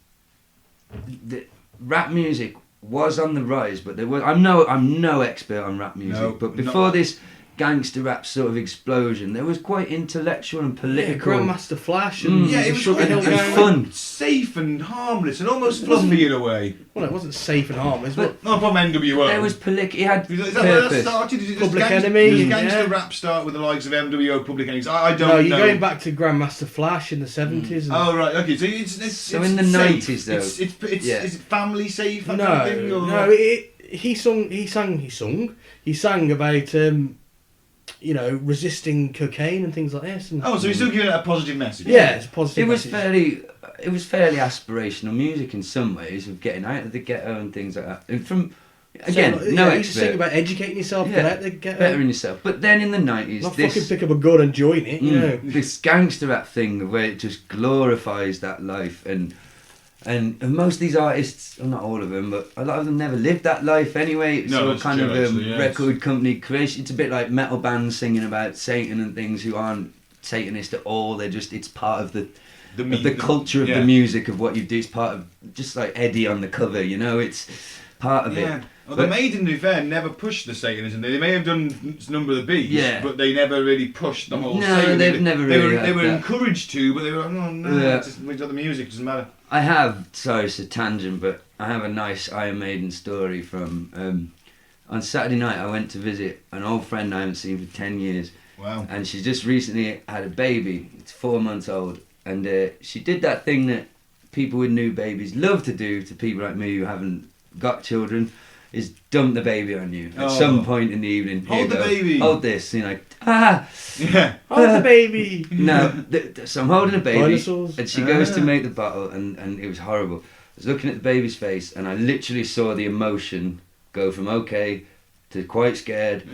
the rap music was on the rise, but there was. I'm no expert on rap music, No, but before this gangster rap sort of explosion, there was quite intellectual and political. Grandmaster Flash and Yeah, it was Sugar quite Hill and Gang. fun. safe and harmless and almost fluffy in a way. Well, it wasn't safe and harmless, but Not from NWO. There was it had Is that where that purpose. started? Is it Public just Enemy, Does gangster yeah. rap start with the likes of NWO, Public Enemies? I don't no, know. you're going back to Grandmaster Flash in the 70s. Oh right, okay. So it's So it's in the safe. 90s though. It's Yeah. is it family safe? That no, kind of thing, or? no, he sang about resisting cocaine and things like this. And, Oh, so he's still giving it a positive message. yeah, it's a positive. It was message. fairly aspirational music in some ways of getting out of the ghetto and things like that. And from again, So, no you just think expert, about educating yourself, Yeah, get out there, get bettering yourself. But then in the 90s, not this fucking pick up a gun and join it. You know. this gangster rap thing where it just glorifies that life and most of these artists, well, not all of them, but a lot of them never lived that life anyway. It's No, all it's kind true, of actually, yeah. record company creation. It's a bit like metal bands singing about Satan and things who aren't Satanist at all. They're just, it's part of the culture of the music of what you do. It's part of, just like Eddie on the cover, it's part of it. Well, the Maiden, to be fair, never pushed the Satanism. They may have done Number of the Beast, Yeah. but they never really pushed the whole No, Satanism. they've never really They had were that. encouraged to, but they were like, no, Yeah. we've got the music, doesn't matter. I have, sorry it's a tangent, but I have a nice Iron Maiden story from, on Saturday night I went to visit an old friend I haven't seen for 10 years, Wow. And she just recently had a baby. It's 4 months old. And she did that thing that people with new babies love to do to people like me who haven't got children, is dump the baby on you at some point in the evening. Hold the baby. Hold this. And you're like, ah. Yeah. Hold the baby. No, so I'm holding a baby. Dinosaurs. And she goes to make the bottle, and it was horrible. I was looking at the baby's face, and I literally saw the emotion go from okay to quite scared.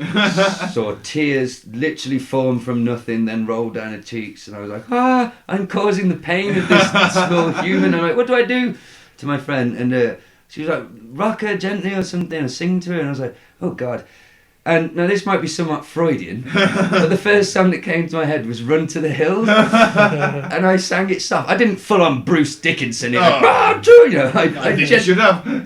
Saw tears literally form from nothing, then roll down her cheeks, and I was like, I'm causing the pain of this small human. I'm like, what do I do to my friend? And she was like, rock her gently or something, or sing to her, and I was like, oh God. And now this might be somewhat Freudian, but the first song that came to my head was Run to the Hills, and I sang it soft. I didn't full on Bruce Dickinson it, I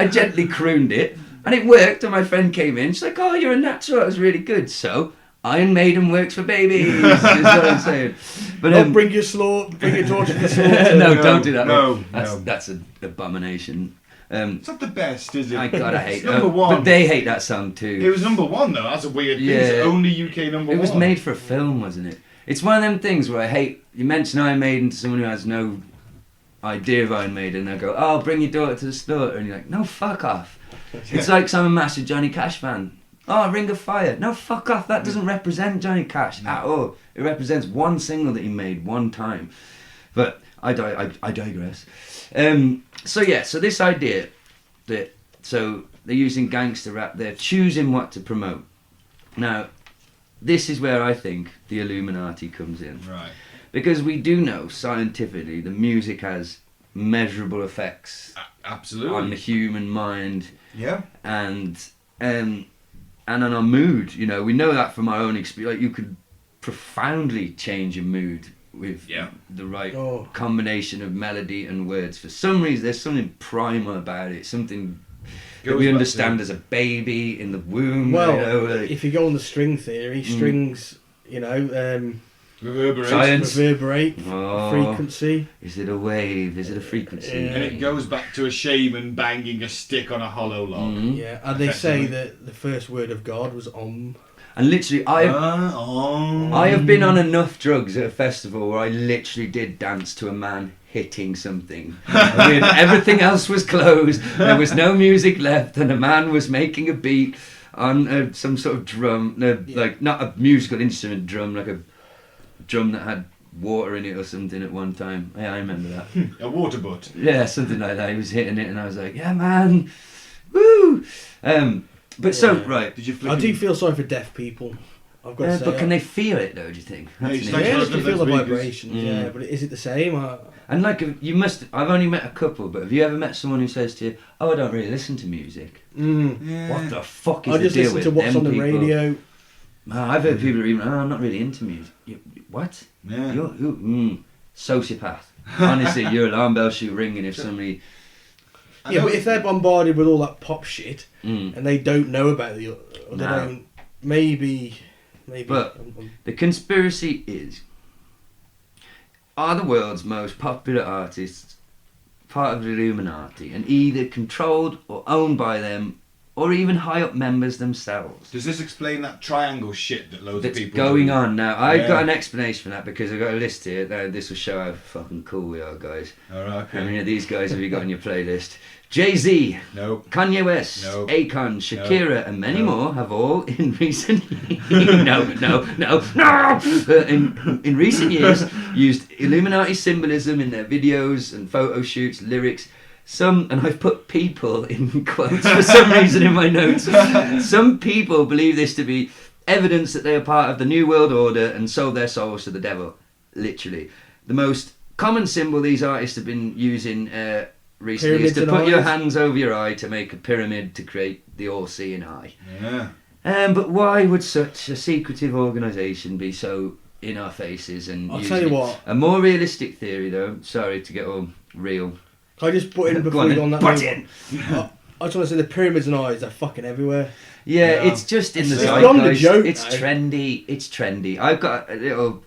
gently crooned it, and it worked, and my friend came in, she's like, oh, you're a natural, that was really good. So, Iron Maiden works for babies, is what I'm saying. But bring your torch to the slaughter. no, don't do that. No, that's an abomination. It's not the best, is it? I gotta hate number one. But they hate that song too. It was number one though. That's a weird thing. It's only UK number one. It was made for a film, wasn't it? It's one of them things where I hate. You mention Iron Maiden to someone who has no idea of Iron Maiden, and they go, "Oh, bring your daughter to the slaughter," and you're like, "No, fuck off." It's like I'm a massive Johnny Cash fan. Oh, Ring of Fire. No, fuck off. That doesn't represent Johnny Cash at all. It represents one single that he made one time. But I digress. So this idea that they're using gangster rap, they're choosing what to promote. Now, this is where I think the Illuminati comes in. Right. Because we do know scientifically the music has measurable effects Absolutely. on the human mind. Yeah. And on our mood. You know, we know that from our own experience. Like, you could profoundly change your mood with the right combination of melody and words. For some reason, there's something primal about it, something that we understand as a baby in the womb. Well, you know, like, if you go on the string theory, strings, reverberate frequency. Is it a wave? Is it a frequency? And it goes back to a shaman banging a stick on a hollow log. Yeah, and they say that the first word of God was Om. And literally, I have been on enough drugs at a festival where I literally did dance to a man hitting something. Everything else was closed. There was no music left, and a man was making a beat on some sort of drum, like not a musical instrument drum, like a drum that had water in it or something at one time. Yeah, I remember that. A water butt. Yeah, something like that. He was hitting it, and I was like, "Yeah, man, woo!" Right. Did you? I do feel sorry for deaf people. I've got to say. But can they feel it though? Do you think? They feel the vibrations. Yeah, but is it the same? And like, you must. I've only met a couple, but have you ever met someone who says to you, "Oh, I don't really listen to music"? Yeah. What the fuck is I the just deal listen with to what's them on the people? radio. I've heard people who are even, I'm not really into music. What? Yeah. You're sociopath. Honestly, your alarm bell should ringing if somebody. Yeah, but if they're bombarded with all that pop shit and they don't know about the, or they No. don't, maybe. But the conspiracy is: are the world's most popular artists part of the Illuminati and either controlled or owned by them, or even high up members themselves? Does this explain that triangle shit that loads of That's people going do? on now. I've got an explanation for that because I've got a list here. This will show how fucking cool we are, guys. Alright, okay. How many of these guys have you got on your playlist? Jay-Z, No. Kanye West, No. Akon, Shakira, and many No. more have all in recent in recent years used Illuminati symbolism in their videos and photo shoots, lyrics. Some, and I've put people in quotes for some reason in my notes. Some people believe this to be evidence that they are part of the New World Order and sold their souls to the devil. Literally, the most common symbol these artists have been using recently Pyramids is to and put your eyes. hands over your eye to make a pyramid to create the all-seeing eye. Yeah. But why would such a secretive organisation be so in our faces? And I'll using tell you it? what. A more realistic theory, though. Sorry to get all real. Can I just put in Go before on you then, go on that? butt main in. one? I just want to say the pyramids and eyes are fucking everywhere. Yeah, Yeah. it's just in the It's beyond a zeitgeist. joke, It's though. trendy. It's trendy. I've got a little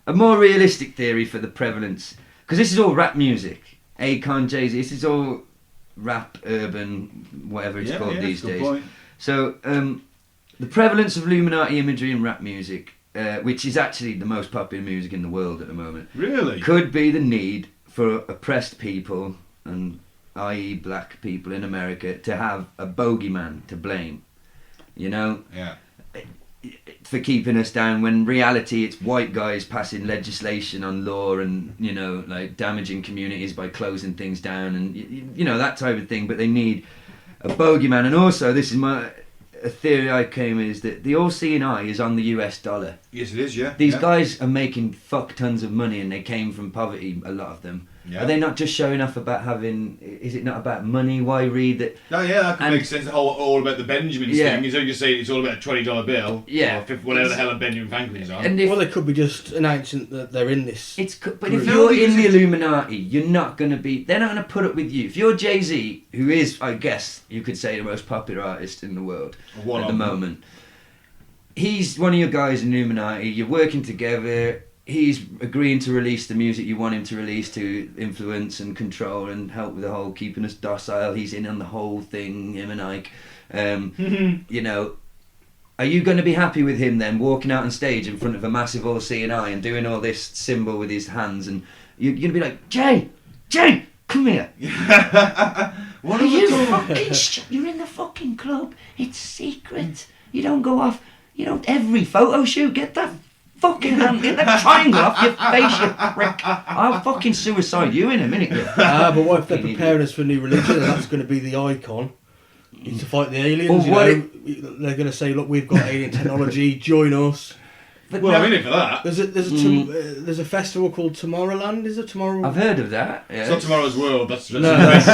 a more realistic theory for the prevalence, because this is all rap music. Akon, Jay-Z. This is all rap, urban, whatever it's called these good days. point. So the prevalence of Illuminati imagery in rap music which is actually the most popular music in the world at the moment. Really? Could be the need for oppressed people, and i.e. black people in America, to have a bogeyman to blame. You know? Yeah. For keeping us down, when reality it's white guys passing legislation on law and, you know, like damaging communities by closing things down and, you know, that type of thing. But they need a bogeyman. And also, this is a theory I came is that the all-seeing eye is on the US dollar. Yes, it is, yeah. These yeah. guys are making fuck tons of money, and they came from poverty, a lot of them. Yeah. Are they not just showing off about having... Is it not about money? Why read that? No, yeah, that could make sense. The whole all about the Benjamins Yeah. thing. Is like you say, it's all about a $20 bill. Yeah. Or whatever the hell a Benjamin Franklin's on. And if, Well, they could be just announcing that they're in this. but if No, you're because in the it's- Illuminati, you're not going to be... They're not going to put up with you. If you're Jay-Z, who is, I guess, you could say the most popular artist in the world One at the of them. moment. He's one of your guys in Illuminati. You're working together. He's agreeing to release the music you want him to release to influence and control and help with the whole keeping us docile. He's in on the whole thing, him and Ike. You know, are you going to be happy with him then walking out on stage in front of a massive all-seeing eye and doing all this symbol with his hands, and you're going to be like, Jay, come here. What Are are we you doing? fucking you're in the fucking club. It's secret. You don't go off. You don't every photo shoot. Get that fucking hand, get that triangle off your face, you prick. I'll fucking suicide you in a minute. You But what if they're fucking preparing us for a new religion and that's going to be the icon? It's to fight the aliens, Well, you what know. They're going to say, look, we've got alien technology, join us. But Well, no, I'm in it for that. There's a festival called Tomorrowland, is it? I've heard of that. Yeah. It's not Tomorrow's World, that's No, that's,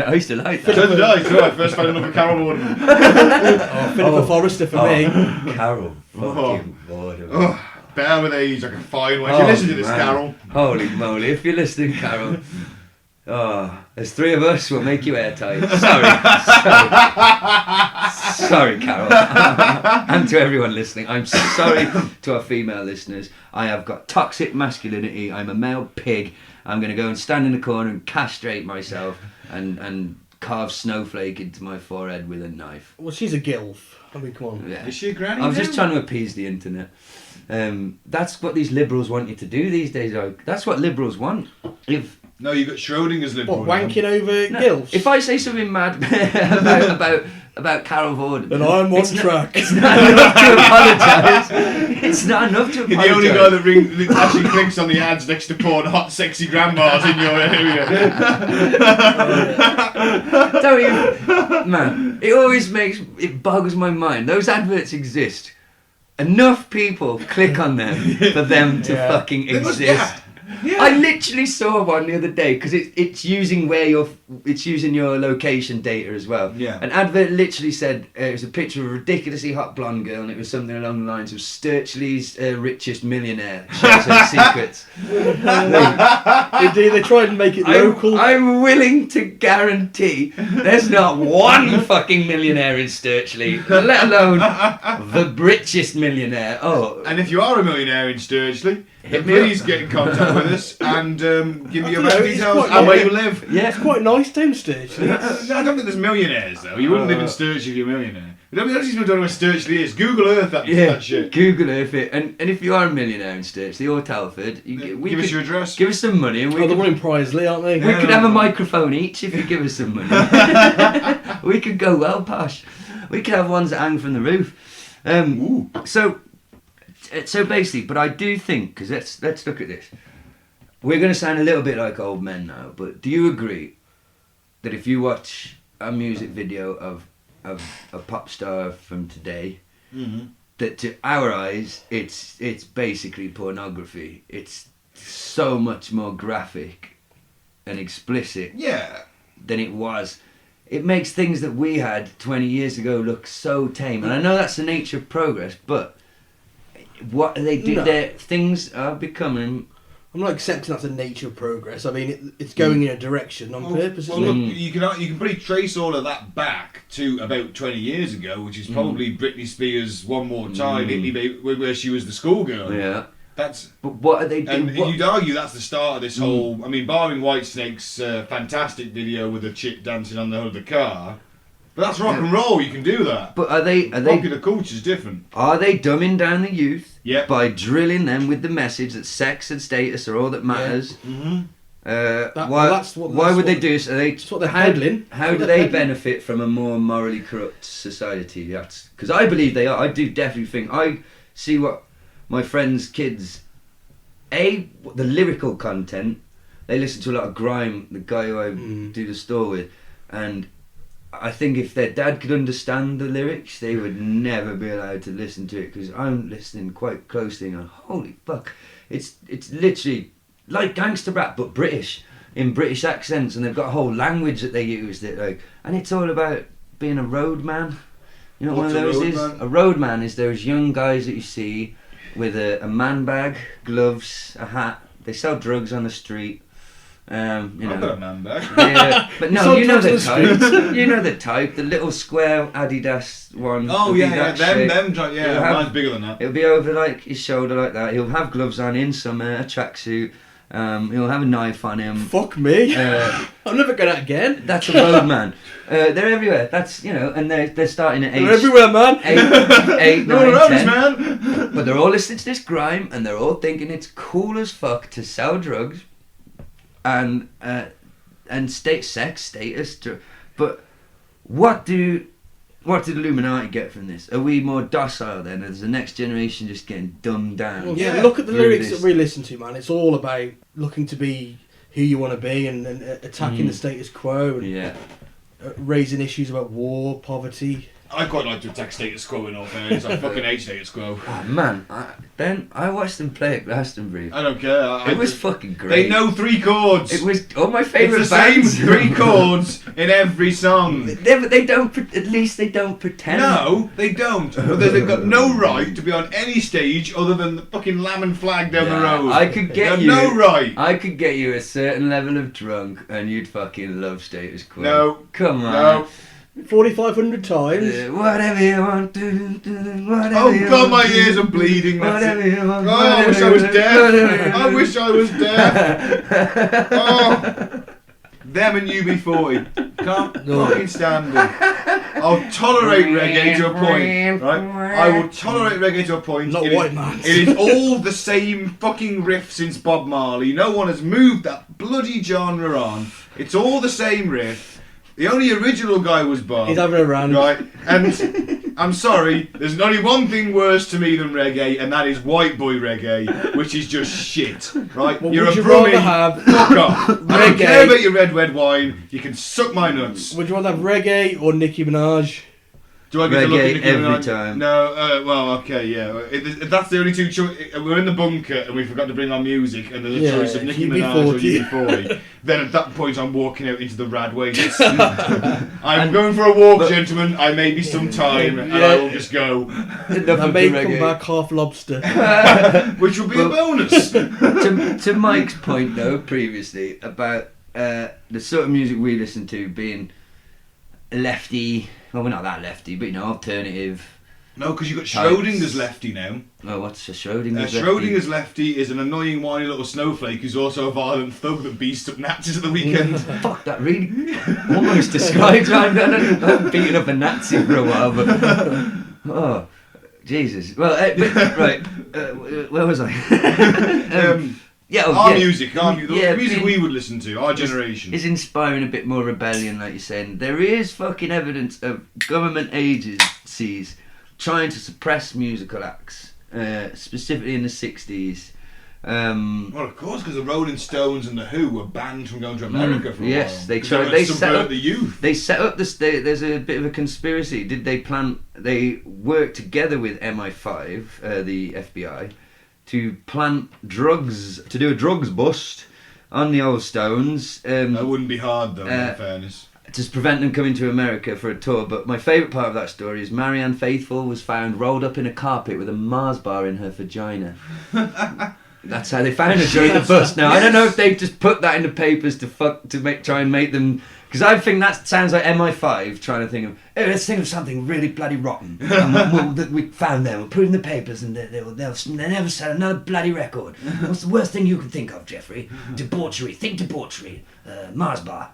I used to like that. So did I, so I first fell in love with Carol Warden. Philippa Forrester for me. Carol, Oh. fucking boredom. Oh, bear with age, like a fine one. Oh, You listen to this, man. Carol. Holy moly, if you're listening, Carol. Oh, there's three of us, we'll make you airtight. Sorry, Carol. And to everyone listening, I'm sorry to our female listeners. I have got toxic masculinity. I'm a male pig. I'm going to go and stand in the corner and castrate myself and carve snowflake into my forehead with a knife. Well, she's a gilf. I mean, come on. Yeah. Is she a granny I was just now? trying to appease the internet. That's what these liberals want you to do these days. That's what liberals want. No, you got Schrodinger's liberal. What, wanking over No, gilfs? if I say something mad about Carol Vorderman, then I'm on it's track. It's not enough to apologise. It's not enough to You're apologise. the only guy that actually clicks on the ads next to porn hot sexy grandmas in your area. Don't you, man? It boggles my mind. Those adverts exist. Enough people click on them for them to Yeah. fucking exist. Yeah. I literally saw one the other day because it's using it's using your location data as well. Yeah. An advert literally said it was a picture of a ridiculously hot blonde girl, and it was something along the lines of Sturchley's richest millionaire shares her secrets. Indeed, they tried and make it local. I'm willing to guarantee there's not one fucking millionaire in Sturchley, let alone the richest millionaire. Oh, And if you are a millionaire in Sturgely, Hit then me up. please get in contact with us and give me your I don't bank know, it's details quite- and where yeah. you live. yeah. It's quite nice downstairs. I don't think there's millionaires though. You wouldn't live in Sturgely if you're a millionaire. I don't think people don't know where Sturgely is. Google Earth that shit. Google Earth it, and if you are a millionaire in Sturgely or Telford, Give us your address. give us some money, and we Oh, the could, one in Prisley, aren't they? we could have a microphone each if you give us some money. We could go well posh. We could have ones that hang from the roof. Ooh. So basically, but I do think, because let's look at this. We're going to sound a little bit like old men now, but do you agree that if you watch a music video of a pop star from today, Mm-hmm. that to our eyes it's basically pornography? It's so much more graphic and explicit Yeah. than it was. It makes things that we had 20 years ago look so tame, and I know that's the nature of progress, but what they do No. there, things are becoming. I'm not accepting that's the nature of progress. I mean, it's going in a direction on purpose. Well, Isn't it? look, you can pretty trace all of that back to about 20 years ago, which is probably Britney Spears' "One More Time," Hit Me Baby, where she was the schoolgirl. Yeah. That's. But what are they And doing? What- you'd argue that's the start of this whole. I mean, barring Whitesnake's fantastic video with a chick dancing on the hood of the car, But that's rock and roll. You can do that. But are they Popular culture's different. Are they dumbing down the youth Yeah. by drilling them with the message that sex and status are all that matters? Mm-hmm. Why would they do this? That's what they're peddling. How do they benefit from a more morally corrupt society? That's because I believe they are. I do definitely think. I see what my friends' kids. The lyrical content. They listen to a lot of grime. The guy who I do the store with, and I think if their dad could understand the lyrics, they would never be allowed to listen to it. Because I'm listening quite closely and going, holy fuck! It's literally like gangster rap, but British, in British accents, and they've got a whole language that they use that and it's all about being a roadman. You know what one of those is? A roadman is those young guys that you see with a man bag, gloves, a hat. They sell drugs on the street. I've got a man bag. Yeah, but no, you know the type. You know the type. The little square Adidas one. Oh yeah, mine's bigger than that. It'll be over like his shoulder like that. He'll have gloves on in summer, a tracksuit. He'll have a knife on him. Fuck me. I'm never going out again. That's a roadman. They're everywhere. That's and they're starting at age. They're everywhere, man. 8, 9, 10. Man. But they're all listening to this grime, and they're all thinking it's cool as fuck to sell drugs, and sex status. But what do the Illuminati get from this? Are we more docile then? Is the next generation just getting dumbed down? Well, yeah, look at the lyrics that we listen to, man. It's all about looking to be who you want to be and attacking the status quo and raising issues about war, poverty. I quite like to attack status quo in all fairness. I fucking hate status quo. Oh man, I watched them play at Glastonbury. I don't care. It was fucking great. They know 3 chords. It was all my favourite It's the bands. same 3 chords in every song. They don't. At least they don't pretend. No, they don't. But they've got no right to be on any stage other than the fucking lamb and flag down the road. I could get They you. have no right. I could get you a certain level of drunk, and you'd fucking love status quo. No. Come on. No. 4,500 times. Whatever you want to do, whatever Oh you God, want my to ears do, are bleeding. Whatever you want. Oh, I wish I was deaf. I wish I was deaf. Oh, them and UB40. Can't fucking stand them. I'll tolerate reggae to a point, right? I will tolerate reggae to a point. Not white man. It is all the same fucking riff since Bob Marley. No one has moved that bloody genre on. It's all the same riff. The only original guy was Bob. He's having a rant. Right, and I'm sorry, there's only one thing worse to me than reggae, and that is white boy reggae, which is just shit, right? Well, You're would a you brummie, rather have fuck off. I don't reggae? care about your red wine, you can suck my nuts. Would you want to have reggae or Nicki Minaj? Do I get to look at Reggae Nicki every Minaj? time. No, well, okay, yeah. If that's the only two choices, we're in the bunker and we forgot to bring our music, and there's a choice of Nicki Minaj or UB40. Then at that point, I'm walking out into the rad wastes. I'm going for a walk, gentlemen. I may be some time, and I will just go. I may come back half lobster. Which will be a bonus. to Mike's point though previously about the sort of music we listen to being lefty. Well, we're not that lefty, but alternative. No, because you've got Schrodinger's lefty now. Oh, what's a Schrodinger's lefty? Schrodinger's lefty is an annoying, whiny little snowflake who's also a violent thug that beats up Nazis at the weekend. Fuck, that really almost describes. I'm beating up a Nazi for a while, but oh, Jesus. Well, right. Where was I? Our music, the music we would listen to, our generation. Is inspiring a bit more rebellion, like you're saying. There is fucking evidence of government agencies trying to suppress musical acts, specifically in the 60s. Well, of course, because the Rolling Stones and the Who were banned from going to America for a while. Yes, they tried. They set up the youth. They set up this. There's a bit of a conspiracy. Did they plan? They worked together with MI5, the FBI, to plant drugs, to do a drugs bust on the old Stones. That wouldn't be hard though, in fairness. To prevent them coming to America for a tour. But my favourite part of that story is Marianne Faithfull was found rolled up in a carpet with a Mars bar in her vagina. That's how they found her during the bust. Now, I don't know if they just put that in the papers to try and make them... Because I think that sounds like MI5 trying to think of... hey, let's think of something really bloody rotten. And we found them, we'll put it in the papers, and they'll never sell another bloody record. What's the worst thing you can think of, Jeffrey? Debauchery, think debauchery. Mars bar,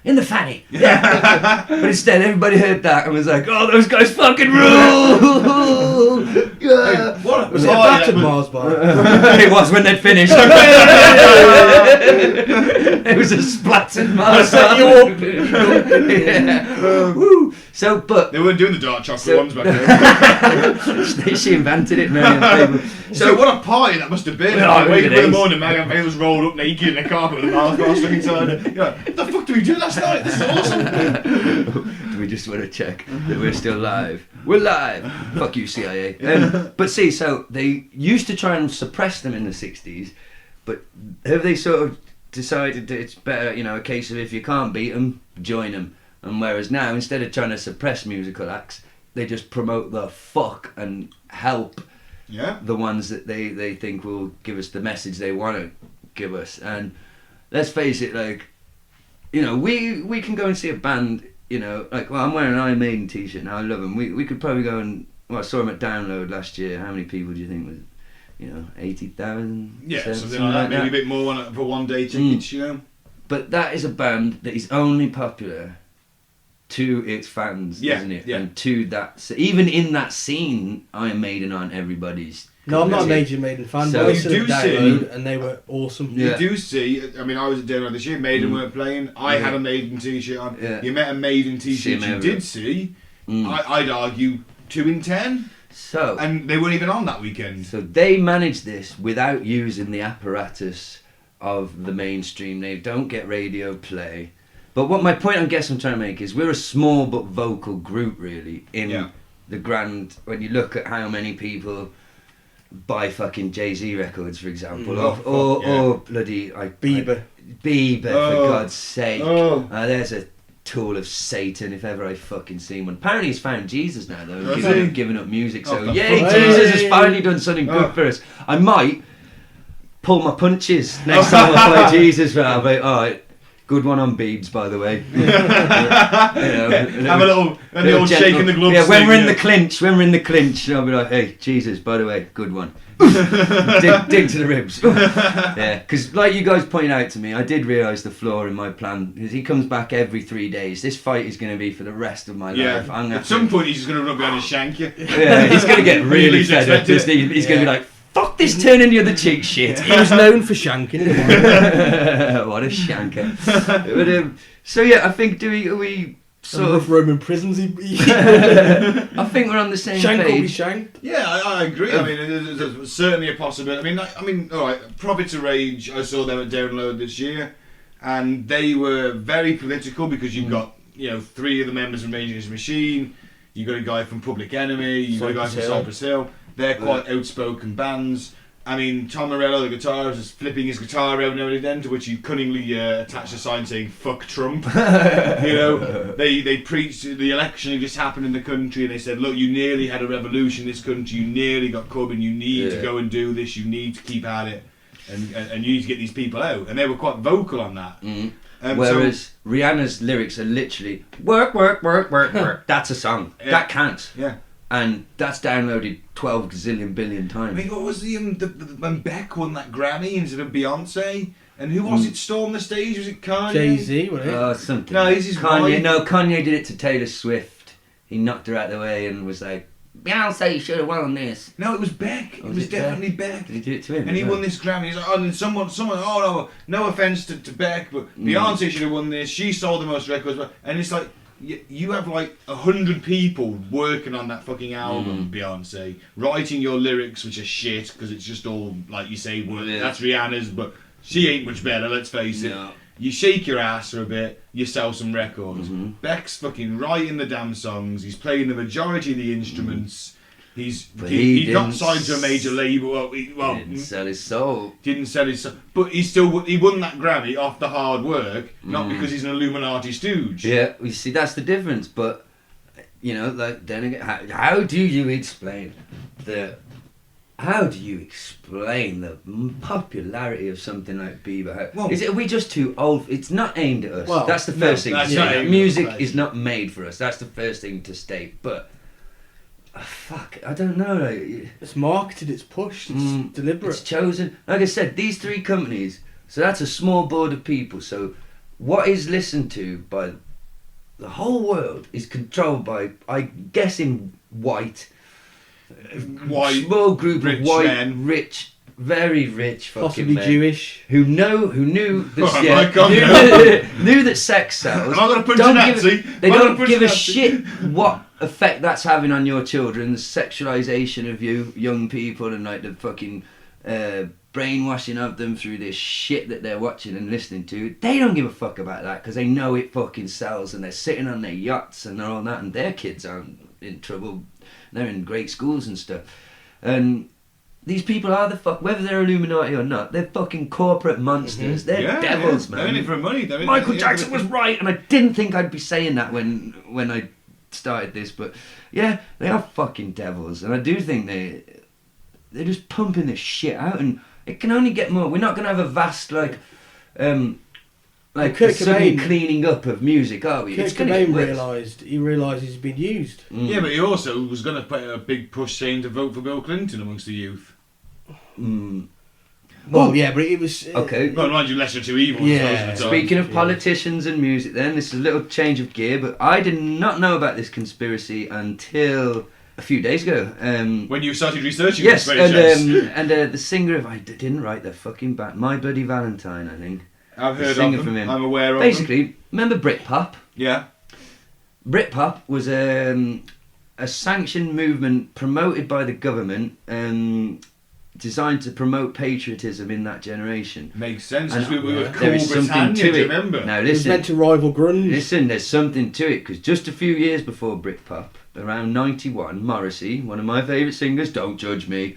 in the fanny. Yeah. But instead, everybody heard that and was like, oh, those guys fucking rule! Yeah. Hey, what? Was it a battered Mars bar? It was when they'd finished. It was a splattered Mars bar. Yeah. Woo. So, but they weren't doing the dark chocolate ones back then. She invented it, man. So what a party that must have been. Oh, Wake up in the morning, Megan Vale's rolled up naked in a carpet with a Mars bar stuck inside. You're like, what the fuck did we do last night? This is awesome. Do we just want to check that we're still live? We're live. Fuck you, CIA. But see, so they used to try and suppress them in the 60s, but have they sort of decided that it's better, you know, a case of if you can't beat them, join them? And whereas now, instead of trying to suppress musical acts, they just promote the fuck and help the ones that they think will give us the message they want to give us. And let's face it, like, you know, we can go and see a band, you know, like, well, I'm wearing an Iron Maiden t-shirt now, I love them. We could probably go and, well, I saw them at Download last year. How many people do you think was, you know, 80,000? Yeah, something like that, maybe a bit more for one day tickets, you know. But that is a band that is only popular to its fans, isn't it? And to that, so even in that scene, Iron Maiden aren't everybody's. No, I'm not a major Maiden fan, so but I do see, and they were awesome. You do see, I mean, I was at Download this year, Maiden weren't playing, I had a Maiden t-shirt on, you met a Maiden t-shirt you did see, I'd argue 2 in 10, so, and they weren't even on that weekend. So they managed this without using the apparatus of the mainstream. They don't get radio play. But what my point, I guess I'm trying to make is we're a small but vocal group, really, in the grand, when you look at how many people buy fucking Jay-Z records, for example, or bloody Bieber, for God's sake. There's a tool of Satan, if ever I fucking seen one. Apparently he's found Jesus now, though, giving up music, so yay, Jesus has finally done something good for us. I might pull my punches next time I play Jesus, but I'll be, alright, good one on Beebs, by the way. Have a little shake in the gloves. Yeah, when we're in the clinch, I'll be like, hey, Jesus, by the way, good one. dig to the ribs. Yeah, because like you guys pointed out to me, I did realise the flaw in my plan. Because he comes back every 3 days. This fight is going to be for the rest of my life. At some point, he's just going to run behind and shank you. Yeah, he's going to get really fed up. He's going to be like, fuck this turning the other cheek shit. He was known for shanking. What a shanker. But, so yeah, I think are we sort of Roman prisons? I think we're on the same Shank page. will be shanked. Yeah, I agree. I mean, there's certainly a possibility. I mean, all right. Profits of Rage. I saw them at Download this year, and they were very political because you've got 3 of the members of Rage Against the Machine. You got a guy from Public Enemy. You got a guy from Cypress Hill. They're quite outspoken bands. I mean, Tom Morello, the guitarist, is flipping his guitar around now and then, to which he cunningly attached a sign saying "fuck Trump." They preached the election that just happened in the country, and they said, "Look, you nearly had a revolution in this country. You nearly got Corbyn. You need to go and do this. You need to keep at it, and you need to get these people out." And they were quite vocal on that. Whereas Rihanna's lyrics are literally work, work, work, work, work. That's a song. That counts. Yeah. And that's downloaded 12 gazillion billion times. I mean, what was when Beck won that Grammy instead of Beyonce? And who was it stormed the stage? Was it Kanye? Jay-Z, wasn't it? Something. No, this is Kanye. No, Kanye did it to Taylor Swift. He knocked her out of the way and was like, Beyonce should have won this. No, it was Beck. It was definitely Beck. Did he do it to him? And he won this Grammy. He's like, and someone, no offense to Beck, but Beyonce should have won this. She sold the most records. And it's like, you have like 100 people working on that fucking album, Beyonce, writing your lyrics, which are shit because it's just all like you say. That's Rihanna's, but she ain't much better. Let's face it. You shake your ass for a bit, you sell some records. Beck's fucking writing the damn songs. He's playing the majority of the instruments. He's not signed to a major label. He didn't sell his soul. But he won that Grammy off the hard work, not because he's an Illuminati stooge. Yeah, you see, that's the difference. But like then again, how do you explain the how do you explain the popularity of something like Bieber? Well, Are we just too old? It's not aimed at us. Well, that's the first thing to that's not say. aimed Music at us. is not made for us. That's the first thing to state. But fuck, I don't know. Like, It's marketed, it's pushed, it's deliberate. it's chosen. Like I said, these 3 companies. So that's a small board of people. So what is listened to by the whole world is controlled by, I'm guessing, white, small group rich of white, men. rich, very rich fucking Possibly men Jewish. who knew that Oh my God, knew that sex sells. Am I gonna punch Don't a give Nazi? They Am I gonna don't punch give a a Nazi? shit what effect that's having on your children. The sexualization of you young people and like the fucking brainwashing of them through this shit that they're watching and listening to. They don't give a fuck about that because they know it fucking sells, and they're sitting on their yachts and all that, and their kids aren't in trouble. They're in great schools and stuff. And these people are whether they're Illuminati or not, they're fucking corporate monsters. They're devils, man. They're in it for money. Michael Jackson was right, and I didn't think I'd be saying that when I started this, but yeah, they are fucking devils, and I do think they're just pumping this shit out, and it can only get more. We're not gonna have a vast Kurt sudden Cobain- cleaning up of music, are we? Kurt It's gonna get Cobain worse. realised he's been used. Yeah, but he also was going to put a big push saying to vote for Bill Clinton amongst the youth. Well, yeah, but it was... Okay. Well, mind you, lesser two evils. Yeah. most of the time. Speaking of politicians and music, then this is a little change of gear, but I did not know about this conspiracy until a few days ago. When you started researching Yes, conspiracies. and the singer of I didn't write the fucking band, My Bloody Valentine, I think. I've the heard singer of them. from him. I'm aware of them. Basically, remember Britpop? Yeah. Britpop was a sanctioned movement promoted by the government, designed to promote patriotism in that generation. Makes sense, And because we were there is cool something Britannia, to do you it. remember? Now It was listen, meant to rival grunge. Listen, there's something to it, because just a few years before Britpop, around 91, Morrissey, one of my favourite singers, don't judge me,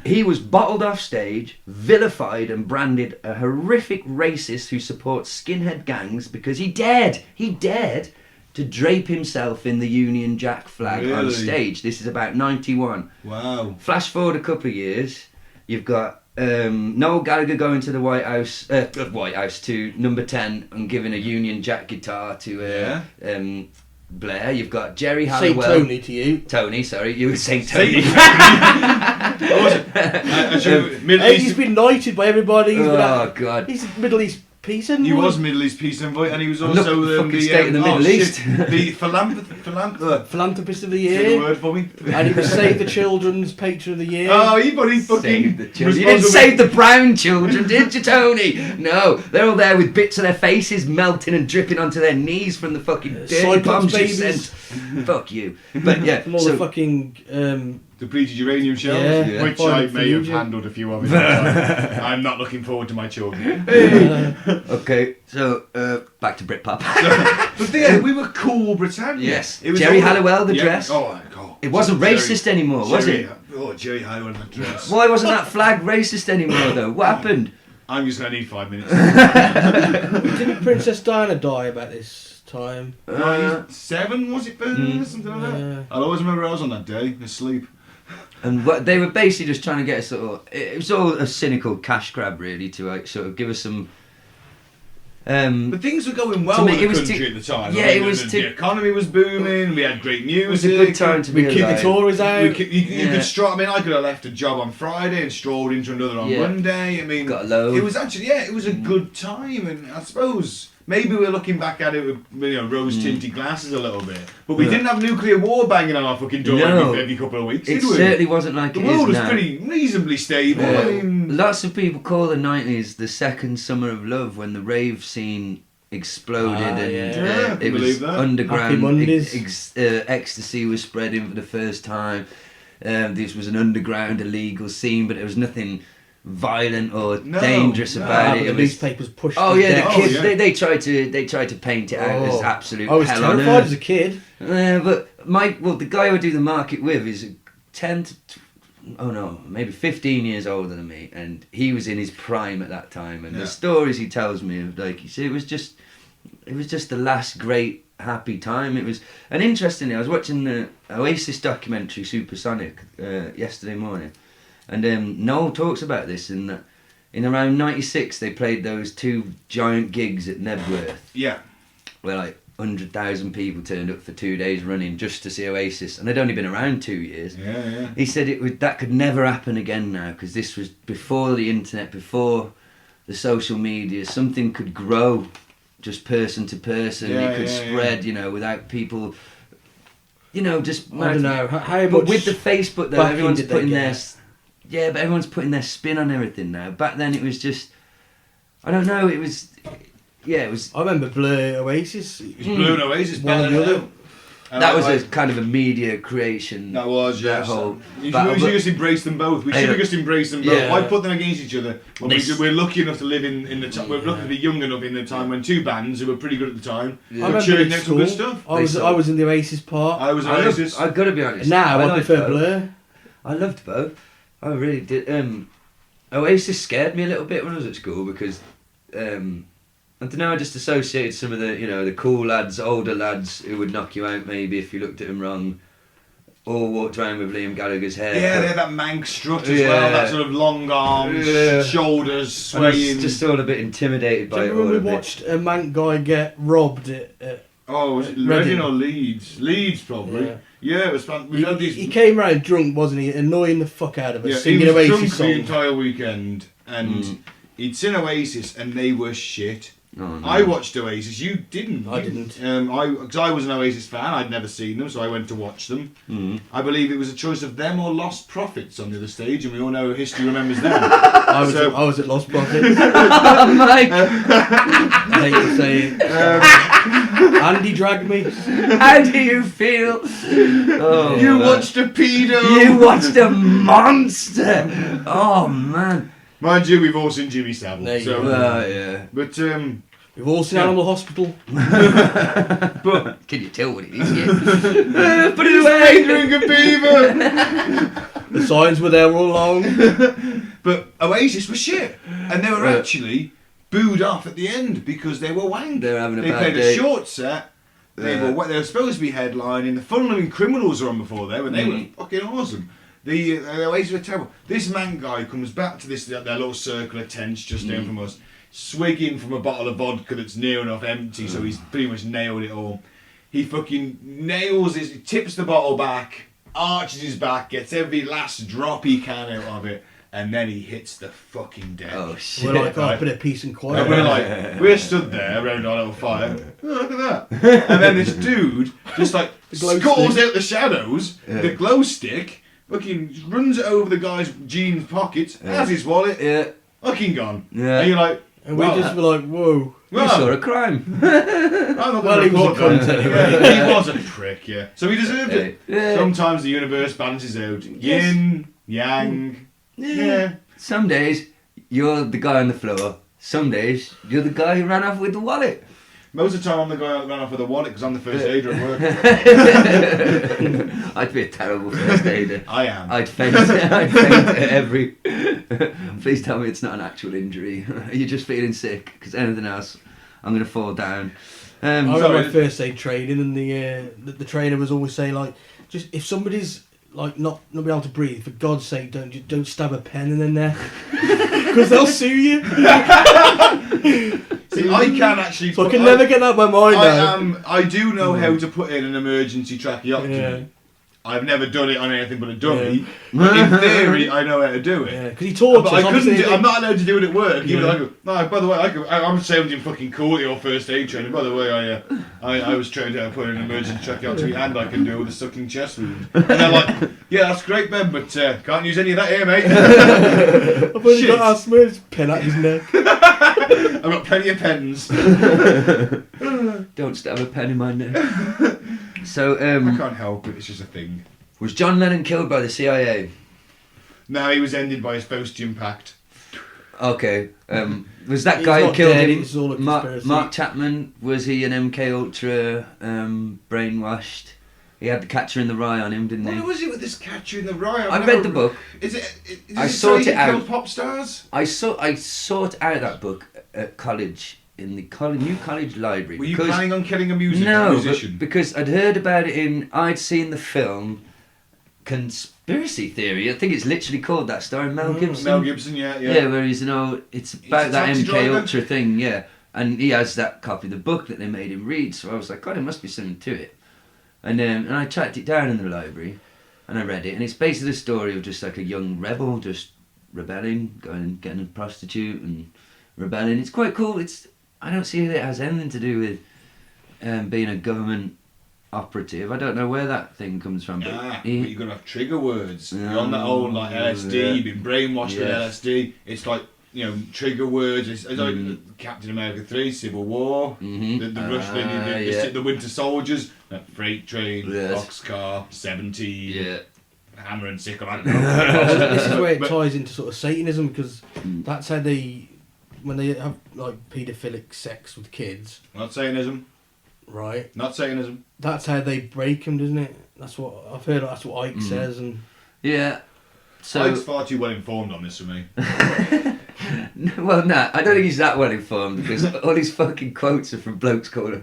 he was bottled off stage, vilified and branded a horrific racist who supports skinhead gangs because he dared to drape himself in the Union Jack flag on Really? stage. This is about 91. Wow. Flash forward a couple of years, you've got Noel Gallagher going to the White House to Number 10 and giving a Union Jack guitar to Blair. You've got Jerry Say Halliwell. Tony to you. Tony, sorry, you were saying Tony. He's been knighted by everybody. God. He's Middle East peace envoy. He was Middle East Peace Envoy, and he was Look, also the fucking state of the Middle East. the Philanthropist of the Say the Year. word for me. And he was Save the Children's Patron of the Year. Oh, he fucking Save the children. You didn't save the brown children, did you, Tony? No, they're all there with bits of their faces melting and dripping onto their knees from the fucking dirty Cyclops bombs you babies. sent. Fuck you. But yeah, From all the fucking... depleted uranium shells, Yeah. which Yeah. I may have Fusion. handled a few of. I'm not looking forward to my children. okay, so back to Britpop. But yeah, we were cool Britannia. Yes. It was Jerry all- Halliwell, the dress. Oh my god. It wasn't racist anymore, was it? Oh, Jerry Halliwell in the dress. Why wasn't that flag racist anymore, though? What happened? I'm just gonna need 5 minutes. Didn't Princess Diana die about this time? 7 was it? Something like that. Yeah. I'll always remember I was on that day asleep. And what they were basically just trying to get a sort of... It was all a cynical cash grab, really, to like sort of give us some... But things were going well To me, in it the was country to- at the time. yeah, I mean, it was the to- economy was booming. We had great music. It was a good time to be We kicked the alive. Tories out. You Yeah. could stroll. I mean, I could have left a job on Friday and strolled into another on Yeah. Monday. I mean, Got a load. it was actually it was a good time, and I suppose maybe we're looking back at it with rose-tinted glasses a little bit. But we Yeah. didn't have nuclear war banging on our fucking door No. every couple of weeks, It did we? certainly wasn't like The it world is was now. pretty reasonably stable. I mean, Lots of people call the 90s the second summer of love, when the rave scene exploded and yeah. Yeah, I can it was believe that. Happy underground Mondays. ecstasy was spreading for the first time. This was an underground illegal scene, but there was nothing violent or No, dangerous no. about it. The It was, newspapers pushed oh it yeah, down. the kids yeah. they tried to paint it out as absolute I was hell on terrified earth. as a kid. But the guy I do the market with is 10 to maybe 15 years older than me, and he was in his prime at that time. And the stories he tells me of, like, he said, it was just it was just the last great happy time. It was, and interestingly, I was watching the Oasis documentary Supersonic yesterday morning, and Noel talks about this in that in around '96 they played those 2 giant gigs at Nebworth. Yeah. Where like 100,000 people turned up for 2 days running just to see Oasis, and they'd only been around 2 years. Yeah. He said that could never happen again now, because this was before the internet, before the social media. Something could grow just person to person. It could spread, without people, just... I don't know. How much... But with the Facebook, though, everyone's putting their... Get? Yeah, but everyone's putting their spin on everything now. Back then it was just... I don't know, it was... Yeah, it was... I remember Blur Oasis. It was Blur and Oasis. One or the other. That was a kind of a media creation. That was, that yes. whole We should just embrace them both. We should have just embraced them both. Yeah. Why put them against each other? When we're lucky enough to live in the time. We're lucky to be young enough in the time when 2 bands who were pretty good at the time were churning out some good stuff. I was in the Oasis part. I was Oasis. I've got to be honest. Now I prefer Blur. I loved both. I really did. Oasis scared me a little bit when I was at school because I don't know. I just associated some of the the cool lads, older lads who would knock you out maybe if you looked at them wrong. All walked around with Liam Gallagher's hair. Yeah, they had that Manx strut as well. That sort of long arms, shoulders swaying. I was just all a bit intimidated by it all. We watched a Manc guy get robbed at was it Reading or Leeds? Leeds probably. Yeah, it was fun. He came round drunk, wasn't he? Annoying the fuck out of us, singing he was Oasis drunk songs. the entire weekend, and he'd seen Oasis, and they were shit. Oh, no. I watched Oasis. You didn't. I didn't. Because I was an Oasis fan. I'd never seen them, so I went to watch them. I believe it was a choice of them or Lost Prophets on the other stage, and we all know history remembers them. I was at Lost Prophets. Oh, Mike! I hate to say it. Andy dragged me. How do you feel? Oh, you watched a pedo. You watched a monster. Oh man. Mind you, we've all seen Jimmy Savile. There you So, go. Yeah. But We've all seen Animal Hospital. But can you tell what it is yet? Put it away. Drink a beaver. The signs were there all along. But Oasis was shit, and they were actually booed off at the end because they were wank. They were having a They bad played day. a short set. They were supposed to be headlining. The Fun Loving Criminals were on before there, and they were fucking awesome. The Oasis were terrible. This man guy comes back to their little circle of tents just down from us, swigging from a bottle of vodka that's near enough empty, so he's pretty much nailed it all. He fucking nails he tips the bottle back, arches his back, gets every last drop he can out of it, and then he hits the fucking deck. Oh shit! We're like, a bit of peace and quiet. And we're stood there around our little fire. Oh, look at that! And then this dude just like scuttles out the shadows, the glow stick. Fucking runs it over the guy's jeans pockets, has his wallet, fucking gone. Yeah. And you're like, and we just were like, whoa. We saw a crime. Well, he was a cunt anyway. He was a prick, yeah. So he deserved it. Yeah. Sometimes the universe balances out. Yin, yang. Yeah. Some days you're the guy on the floor. Some days you're the guy who ran off with the wallet. Most of the time I'm the guy that ran off with a wallet because I'm the first aider at work. I'd be a terrible first aider. I am. I'd faint at every... Please tell me it's not an actual injury. You're just feeling sick, because anything else, I'm going to fall down. I remember my first aid training, and the trainer was always saying, like, just if somebody's like not being able to breathe, for God's sake, don't stab a pen in their neck, because they'll sue you. See, I can actually. So I can never get that out of my mind. I do know how to put in an emergency tracheotomy. Yeah. I've never done it on anything but a dummy. But in theory, I know how to do it. Yeah, because he taught But us. I couldn't. I'm not allowed to do it at work. Yeah. Even though no, by the way, I'm sounding fucking cool at your first aid training. By the way, I was trained how to put in an emergency tracheotomy, and I can do it with a sucking chest wound. And they're like, yeah, that's great, Ben, but can't use any of that here, mate. I've only got asthma. Just pen at his neck. I've got plenty of pens. Don't stab a pen in my neck. So, I can't help it. It's just a thing. was John Lennon killed by the CIA? No, he was ended by his Faustian pact. Okay. Was that He's guy who not killed dead, him? it's all a conspiracy. Mark Chapman, was he an MK Ultra brainwashed? He had the Catcher in the Rye on him, didn't he? What was it with this Catcher in the Rye? I read the book. Is it? I sought it out. Killed pop stars. I sought out that book at college in the new college library. Were you planning on killing a musician? No, because I'd heard about it I'd seen the film Conspiracy Theory. I think it's literally called that, starring Mel Gibson. Mel Gibson, yeah. Yeah, where he's, it's about that taxi MK driver. Ultra thing, yeah. And he has that copy of the book that they made him read, so I was like, God, there must be something to it. And I tracked it down in the library, and I read it, and it's basically the story of just like a young rebel just rebelling, going and getting a prostitute and rebelling. It's quite cool. I don't see that it has anything to do with being a government operative. I don't know where that thing comes from. But you've got to have trigger words. You're on that old LSD, you've been brainwashed with LSD. It's like, trigger words. It's like Captain America 3, Civil War, the Rush, the Winter Soldiers, freight train, boxcar, 17, hammer and sickle, I don't know. This is where it ties into sort of Satanism, because that's how when they have like paedophilic sex with kids. Not Satanism. Right. Not Satanism. That's how they break them, doesn't it? That's what I've heard. That's what Ike says, and so Ike's far too well informed on this for me. Well, I don't think he's that well informed, because all his fucking quotes are from blokes called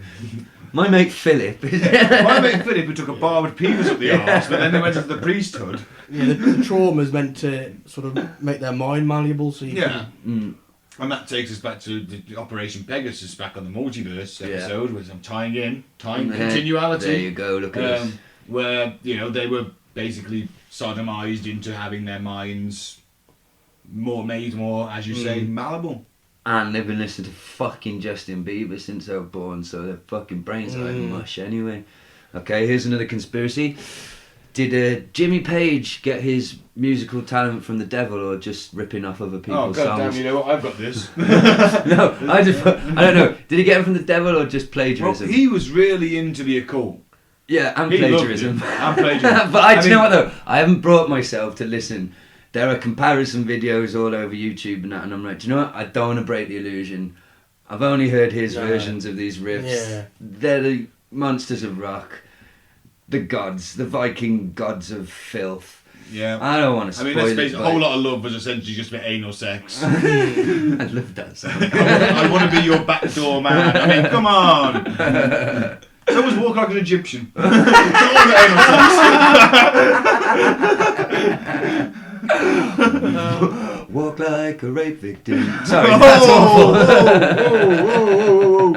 my mate Philip. My mate Philip, who took a barbed penis up the arse, but then they went into the priesthood. Yeah, the trauma's meant to sort of make their mind malleable, so you can... And that takes us back to the Operation Pegasus, back on the multiverse episode, which I'm tying in. Continuality. There you go, look at us. Where, they were basically sodomized into having their minds made more, as you say, malleable. And they've been listening to fucking Justin Bieber since they were born, so their fucking brains are like mush anyway. Okay, here's another conspiracy. Did Jimmy Page get his musical talent from the devil, or just ripping off other people's songs? Oh, God damn, you know what? I've got this. No, I don't know. Did he get it from the devil or just plagiarism? Well, he was really into the occult. Yeah, and plagiarism. But do you know what though? I haven't brought myself to listen. There are comparison videos all over YouTube and that, and I'm like, do you know what? I don't want to break the illusion. I've only heard his versions of these riffs. Yeah. They're the monsters of rock. The gods, the Viking gods of filth. Yeah. I don't want to spoil it. A whole lot of love was essentially just for anal sex. I love that song. I want to be your backdoor man. I mean, come on. So was Walk Like an Egyptian. Walk like a rape victim. Sorry, that's awful. Whoa.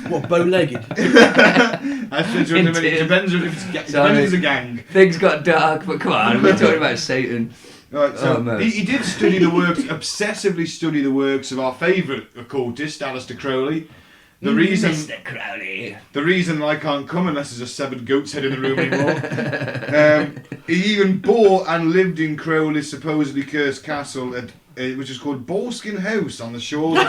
What, bow-legged? It depends if it's a gang. Things got dark, but come on, we're talking about Satan. Right, so he did study the works, obsessively study the works of our favourite occultist, Aleister Crowley. Mr. Crowley. The reason I can't come unless there's a severed goat's head in the room anymore. He even bought and lived in Crowley's supposedly cursed castle, which is called Boleskine House on the shores of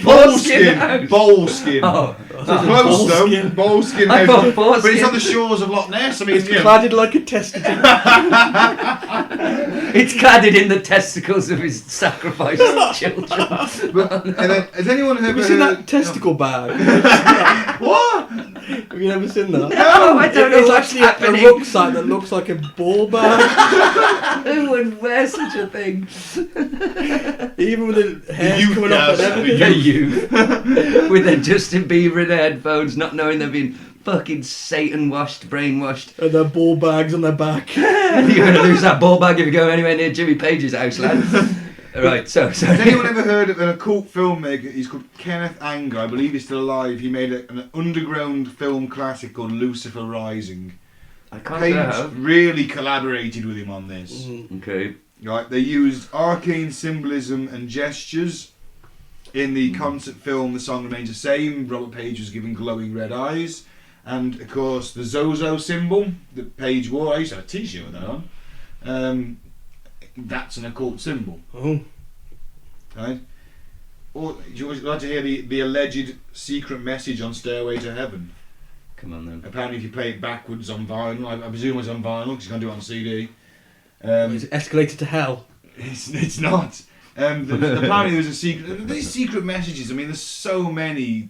Boleskine. Oh. Close though. Boleskine House. But it's on the shores of Loch Ness. I mean, it's cladded like a testicle. It's cladded in the testicles of his sacrificed children. Has anyone ever Have you seen that testicle bag? What? Have you never seen that? No, I don't know. It's actually a rucksack that looks like a ball bag. Who would wear such a thing? Even with the hair coming off and everything. With their Justin Bieber in their headphones, not knowing they've been fucking Satan-washed, brainwashed. And their ball bags on their back. You're going to lose that ball bag if you go anywhere near Jimmy Page's house, lad. Right, so... Has anyone ever heard of an occult filmmaker? He's called Kenneth Anger. I believe he's still alive. He made an underground film classic called Lucifer Rising. I can't say I have. Really collaborated with him on this. Okay. Right, they used arcane symbolism and gestures. In the concert film, the song remains the same. Robert Page was given glowing red eyes. And, of course, the Zozo symbol that Page wore, I used to have a t-shirt with that on. That's an occult symbol. Oh. Right? Or, do you like to hear the alleged secret message on Stairway to Heaven? Come on, then. Apparently, if you play it backwards on vinyl, I presume it's on vinyl, because you can't do it on CD. Is it escalated to hell? It's not. Apparently there's a secret... These secret messages, I mean, there's so many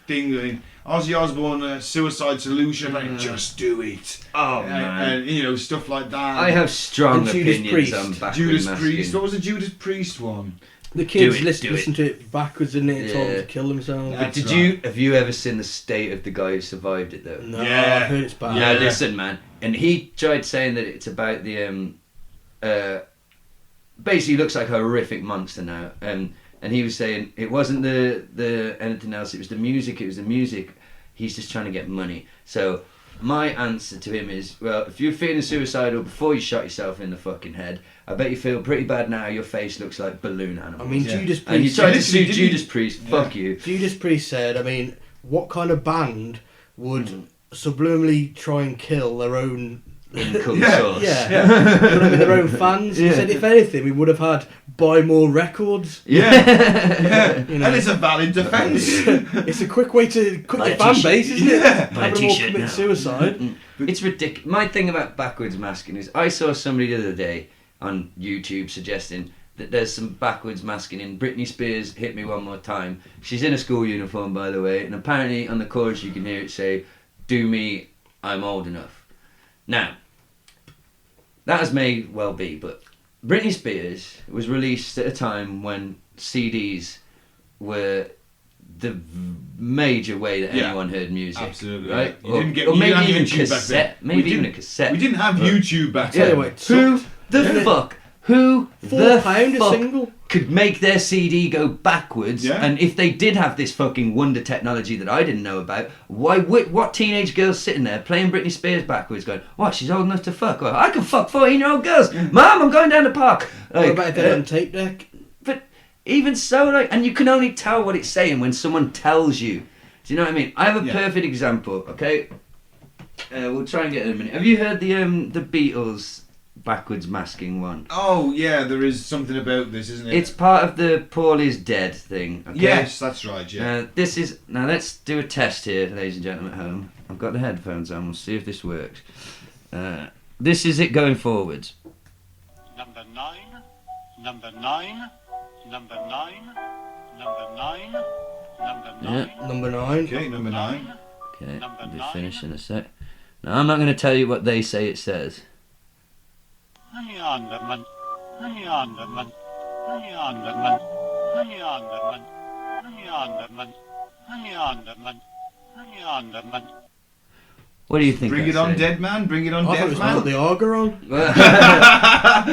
things. I mean, Ozzy Osbourne, Suicide Solution, like, just do it. Oh, man. And, stuff like that. I have strong opinions on backward Judas masking. Priest. What was the Judas Priest one? The kids Do it, listen to it backwards, and it told them to kill themselves. Yeah. But That's have you ever seen the state of the guy who survived it though? No, Yeah. I've heard it's bad. Now listen, man, and he tried saying that it's about the basically looks like a horrific monster now, and he was saying it wasn't the anything else, it was the music. He's just trying to get money. So my answer to him is, well, if you're feeling suicidal before you shot yourself in the fucking head, I bet you feel pretty bad now. Your face looks like balloon animals. I mean, Yeah. Judas And you Priest. tried to sue Literally, Judas Priest. Yeah. Fuck you. Judas Priest said, I mean, what kind of band would subliminally try and kill their own? Income Yeah. source. Yeah, would have been their own fans. He Yeah. said, if anything, we would have had buy more records. Yeah. Yeah. You know. And it's a valid defence. It's a quick way to cut Buy your a fan t-shirt. base, isn't Yeah. it? Buy a Having them all t-shirt commit now. suicide. It's ridiculous. My thing about backwards masking is I saw somebody the other day on YouTube suggesting that there's some backwards masking in Britney Spears' Hit Me One More Time. She's in a school uniform, by the way, and apparently on the chorus you can hear it say, "Do me, I'm old enough." Now, that as may well be, but Britney Spears was released at a time when CDs were the major way that Yeah. anyone heard music. Absolutely. Right? You didn't get or you maybe didn't have even YouTube back then. cassette. We Maybe even a didn't- cassette. We didn't have But- YouTube back Tell you then. what, it Who sucked. the Didn't it? fuck? Who the £4 a fuck single. could make their CD go backwards? Yeah. And if they did have this fucking wonder technology that I didn't know about, what teenage girl's sitting there playing Britney Spears backwards, going, "What? She's old enough to fuck? Well, I can fuck 14-year-old girls. Mom, I'm going down the park." What about if they had it on tape deck? But even so, like, and you can only tell what it's saying when someone tells you. Do you know what I mean? I have a Yeah. perfect example. Okay, we'll try and get it in a minute. Have you heard the Beatles backwards masking one? Oh yeah, there is something about this, isn't it? It's part of the Paul is dead thing. Okay? Yes, that's right. Yeah. Now let's do a test here, ladies and gentlemen at home. I've got the headphones on. We'll see if this works. This is it going forwards. Number 9, number 9, number 9, number 9, number 9. Number 9. Okay, number 9. Okay, Number we'll be 9. finished in a sec. Now I'm not going to tell you what they say it says. Honeyonderman, honeyonderman, honeyonderman, honeyonderman, honeyonderman, honeyonderman, honeyonderman. What do you think? Bring that it on, says? dead man. Bring it on, I thought it dead was man. put the Arga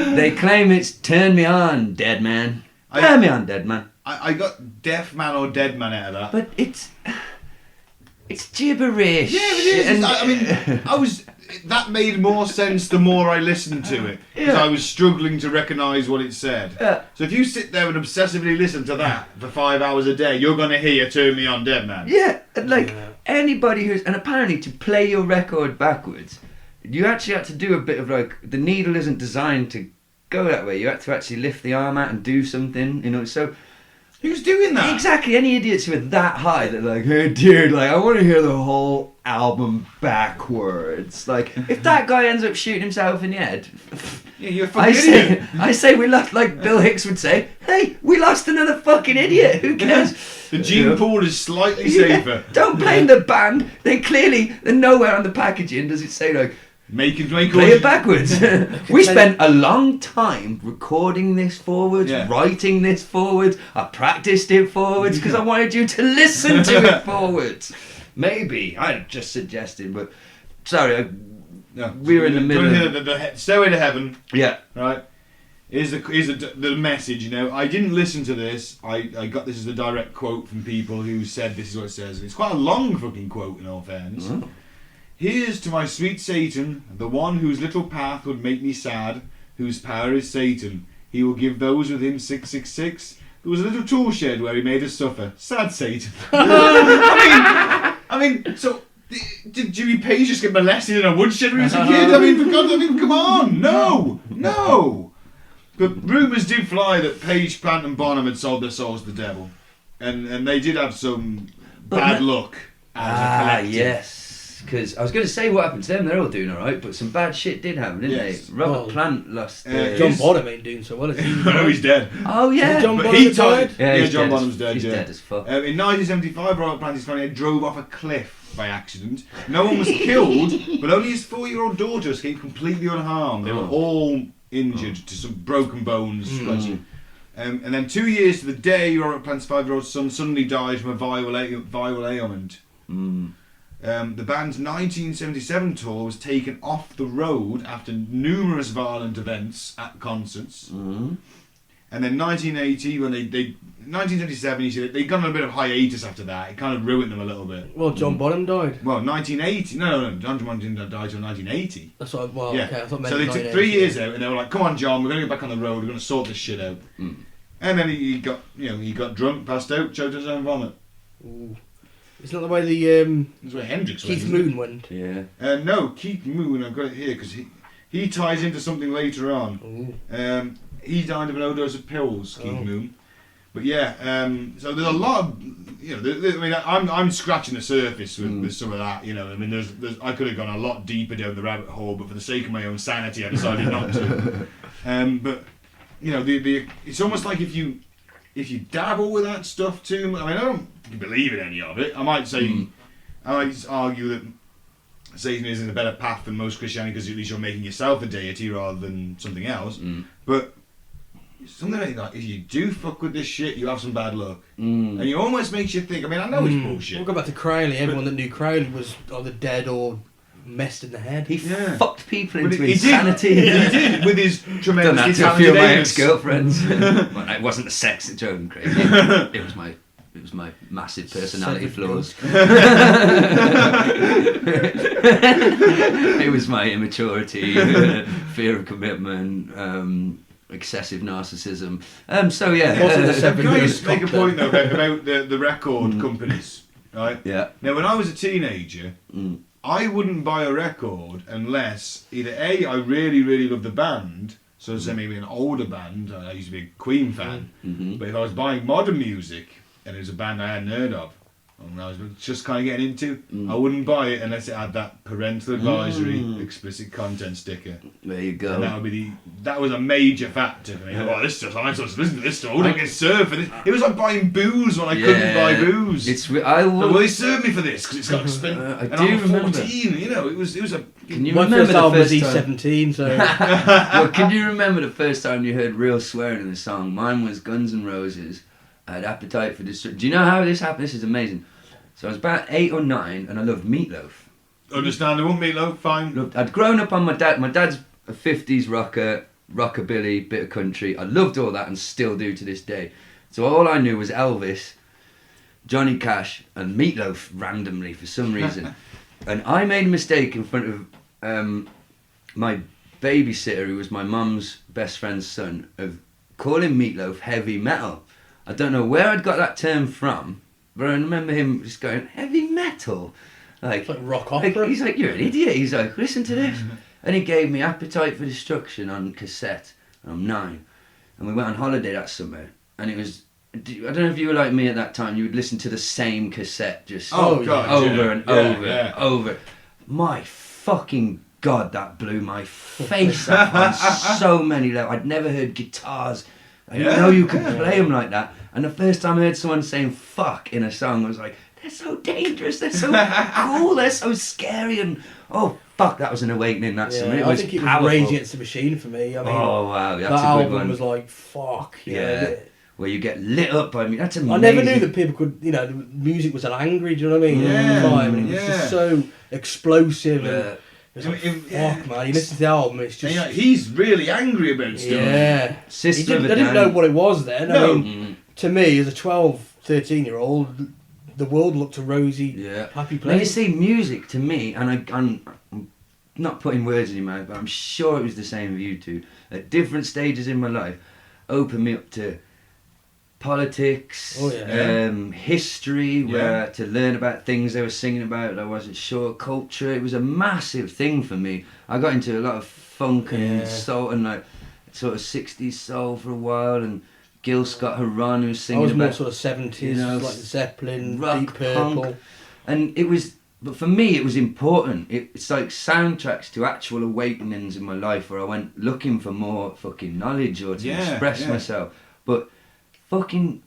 on. They claim it's "Turn me on, dead man." Turn me on, dead man. I got deaf man or dead man out of that. But it's gibberish. Yeah, it is. And- I mean, that made more sense the more I listened to it, because Yeah. I was struggling to recognise what it said. Yeah. So if you sit there and obsessively listen to that for 5 hours a day, you're going to hear "Turn Me On, Dead Man." Yeah, and like Yeah. anybody who's, and apparently to play your record backwards, you actually had to do a bit of like, the needle isn't designed to go that way. You had to actually lift the arm out and do something, you know. So Who's doing that? exactly, any idiots who are that high, they're like, "Hey, dude, like I want to hear the whole album backwards." Like, if that guy ends up shooting himself in the head, Yeah, you're a I fucking say, idiot. I say we lost, like Bill Hicks would say, "Hey, we lost another fucking idiot. Who cares?" The gene Yeah. pool is slightly Yeah, safer. don't blame the band. They're nowhere on the packaging does it say like Make play all it backwards. We tell spent a long time recording this forwards, Yeah. writing this forwards. I practiced it forwards because I wanted you to listen to it forwards. Maybe I just suggested, but sorry. No, We were in the middle of- The Stairway to Heaven, Yeah. right? Here's the message. You know, I didn't listen to this. I got this as a direct quote from people who said this is what it says. It's quite a long fucking quote, in all fairness. Oh. Here's to my sweet Satan, the one whose little path would make me sad, whose power is Satan. He will give those with him 666. There was a little tool shed where he made us suffer. Sad Satan. I mean, so did Jimmy Page just get molested in a woodshed when he was a kid? I mean, for God, come on, no. But rumours did fly that Page, Plant, and Bonham had sold their souls to the devil, and they did have some bad luck as a collective. Yes. Because I was going to say what happened to them. They're all doing all right, but some bad shit did happen, didn't Yes. they? Robert Well, Plant lost. John He's- Bonham ain't doing so well, is he? No, he's dead. Oh yeah. John But Bonham he died? died. Yeah, he's John dead as- Bonham's dead. he's yeah. dead as fuck. In 1975, Robert Plant, his family drove off a cliff by accident. No one was killed, but only his 4-year-old daughter escaped completely unharmed. They were all injured to some broken bones. Mm. And then 2 years to the day, Robert Plant's 5-year-old son suddenly died from a viral ailment. The band's 1977 tour was taken off the road after numerous violent events at concerts. And then 1980, when 1977, you see, they got on a bit of hiatus after that. It kind of ruined them a little bit. Well, John Bonham died. Well, 1980. No, John Bonham didn't die till 1980. That's what. Well, Yeah. okay. I thought So they took 3 years out, and they were like, "Come on, John, we're going to get back on the road. We're going to sort this shit out." And then he got drunk, passed out, choked on his own vomit. Ooh. Isn't that the way the That's where Hendrix went. Keith isn't it? Moon went? Yeah. No, Keith Moon. I've got it here because he ties into something later on. Ooh. He died of an overdose of pills, Keith Moon. But yeah, so there's a lot of, I mean, I'm scratching the surface with some of that, I mean, there's I could have gone a lot deeper down the rabbit hole, but for the sake of my own sanity, I decided not to. But it's almost like if you dabble with that stuff too much, I mean, I don't believe in any of it. I might say, I might argue that Satanism is a better path than most Christianity because at least you're making yourself a deity rather than something else. But something like if you do fuck with this shit, you have some bad luck. And it almost makes you think, I mean, I know it's bullshit. We'll go back to Crowley. Everyone that knew Crowley was either dead or messed in the head. He fucked people into He insanity. He did with his tremendous Done that to a few of my ex-girlfriends. Well, it wasn't the sex that drove him crazy. It was my massive personality flaws. It was my immaturity, fear of commitment, excessive narcissism. So yeah. Can I just make a point though about the record companies, right? Yeah. Now, when I was a teenager, I wouldn't buy a record unless either A, I really, really loved the band, so say maybe an older band. I used to be a Queen fan, but if I was buying modern music and it was a band I hadn't heard of, and I was just kind of getting into, I wouldn't buy it unless it had that parental advisory, explicit content sticker. There you go. And that was a major factor for me. Oh, this stuff, I'm supposed to listen to this stuff. I don't get served for this. It was like buying booze when I couldn't buy booze. Well, they served me for this because it's got expensive. I do remember. 14, it was a. Can you My remember first album was the first time? E17, so... Well, can you remember the first time you heard real swearing in the song? Mine was Guns N' Roses. I had Appetite for Destruction. Do you know how this happened? This is amazing. So I was about 8 or 9 and I loved Meatloaf. Understandable, Meatloaf, fine. I'd grown up on my dad's a 50s rocker, rockabilly, bit of country. I loved all that and still do to this day. So all I knew was Elvis, Johnny Cash and Meatloaf randomly for some reason. And I made a mistake in front of my babysitter, who was my mum's best friend's son, of calling Meatloaf heavy metal. I don't know where I'd got that term from, but I remember him just going, heavy metal? It's like rock opera. He's like, you're an idiot. He's like, listen to this. And he gave me Appetite for Destruction on cassette. And I'm 9. And we went on holiday that summer. And it was, I don't know if you were like me at that time, you would listen to the same cassette just over and over. My fucking God, that blew my face up on so many levels. I'd never heard guitars. I didn't know you could play them like that. And the first time I heard someone saying fuck in a song, I was like, they're so dangerous, they're so cool, they're so scary. And oh fuck, that was an awakening that summer. I think it was Rage Against the Machine for me. I mean, oh wow, that's that a good album one. was like, fuck. Where you get lit up by me. That's amazing. I never knew that people could, the music was that angry, do you know what I mean? At the time, and it was just so explosive. And it was like, fuck, man. You listen to the album, it's just... he's really angry about stuff. Yeah. I didn't know what it was then. No. I mean, to me, as a 12, 13-year-old, the world looked a rosy, happy place. Now you see, music to me, and I'm not putting words in your mouth, but I'm sure it was the same with you two, at different stages in my life, opened me up to politics, history, where to learn about things they were singing about that I wasn't sure, culture. It was a massive thing for me. I got into a lot of funk and soul and like sort of 60s soul for a while, and Gil Scott Heron, who was singing I was about more sort of 70s, like Zeppelin, rock, Deep Purple. punk. And it was, but for me it was important. It's like soundtracks to actual awakenings in my life where I went looking for more fucking knowledge or to express myself. But fucking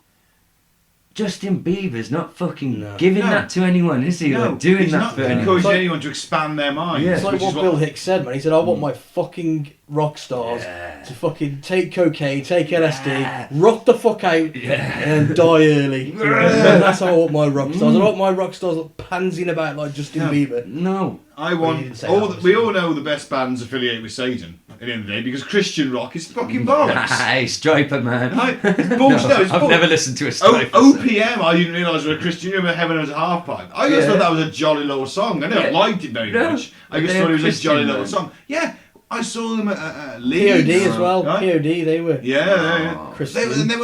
Justin Bieber's not fucking giving that to anyone, is he? Like doing he's that not for anyone. encouraging anyone to expand their minds. It's like what Bill Hicks said, man. He said, I want my fucking rock stars to fucking take cocaine, take LSD, rock the fuck out, and die early. That's how I want my rock stars. I don't want my rock stars pansing about like Justin Bieber. No. I want we all know the best bands affiliate with Satan at the end of the day because Christian rock is fucking bollocks. Hey, Striper, man. It's bullshit. No, I've never listened to a Striper. OPM, I didn't realise were a Christian. You remember Heaven as a Half Pipe? I just thought that was a jolly little song. I never liked it very much. I just thought it was a jolly little song. Yeah, I saw them at Leeds. POD as well. Right? POD, they were. Yeah. Christian. They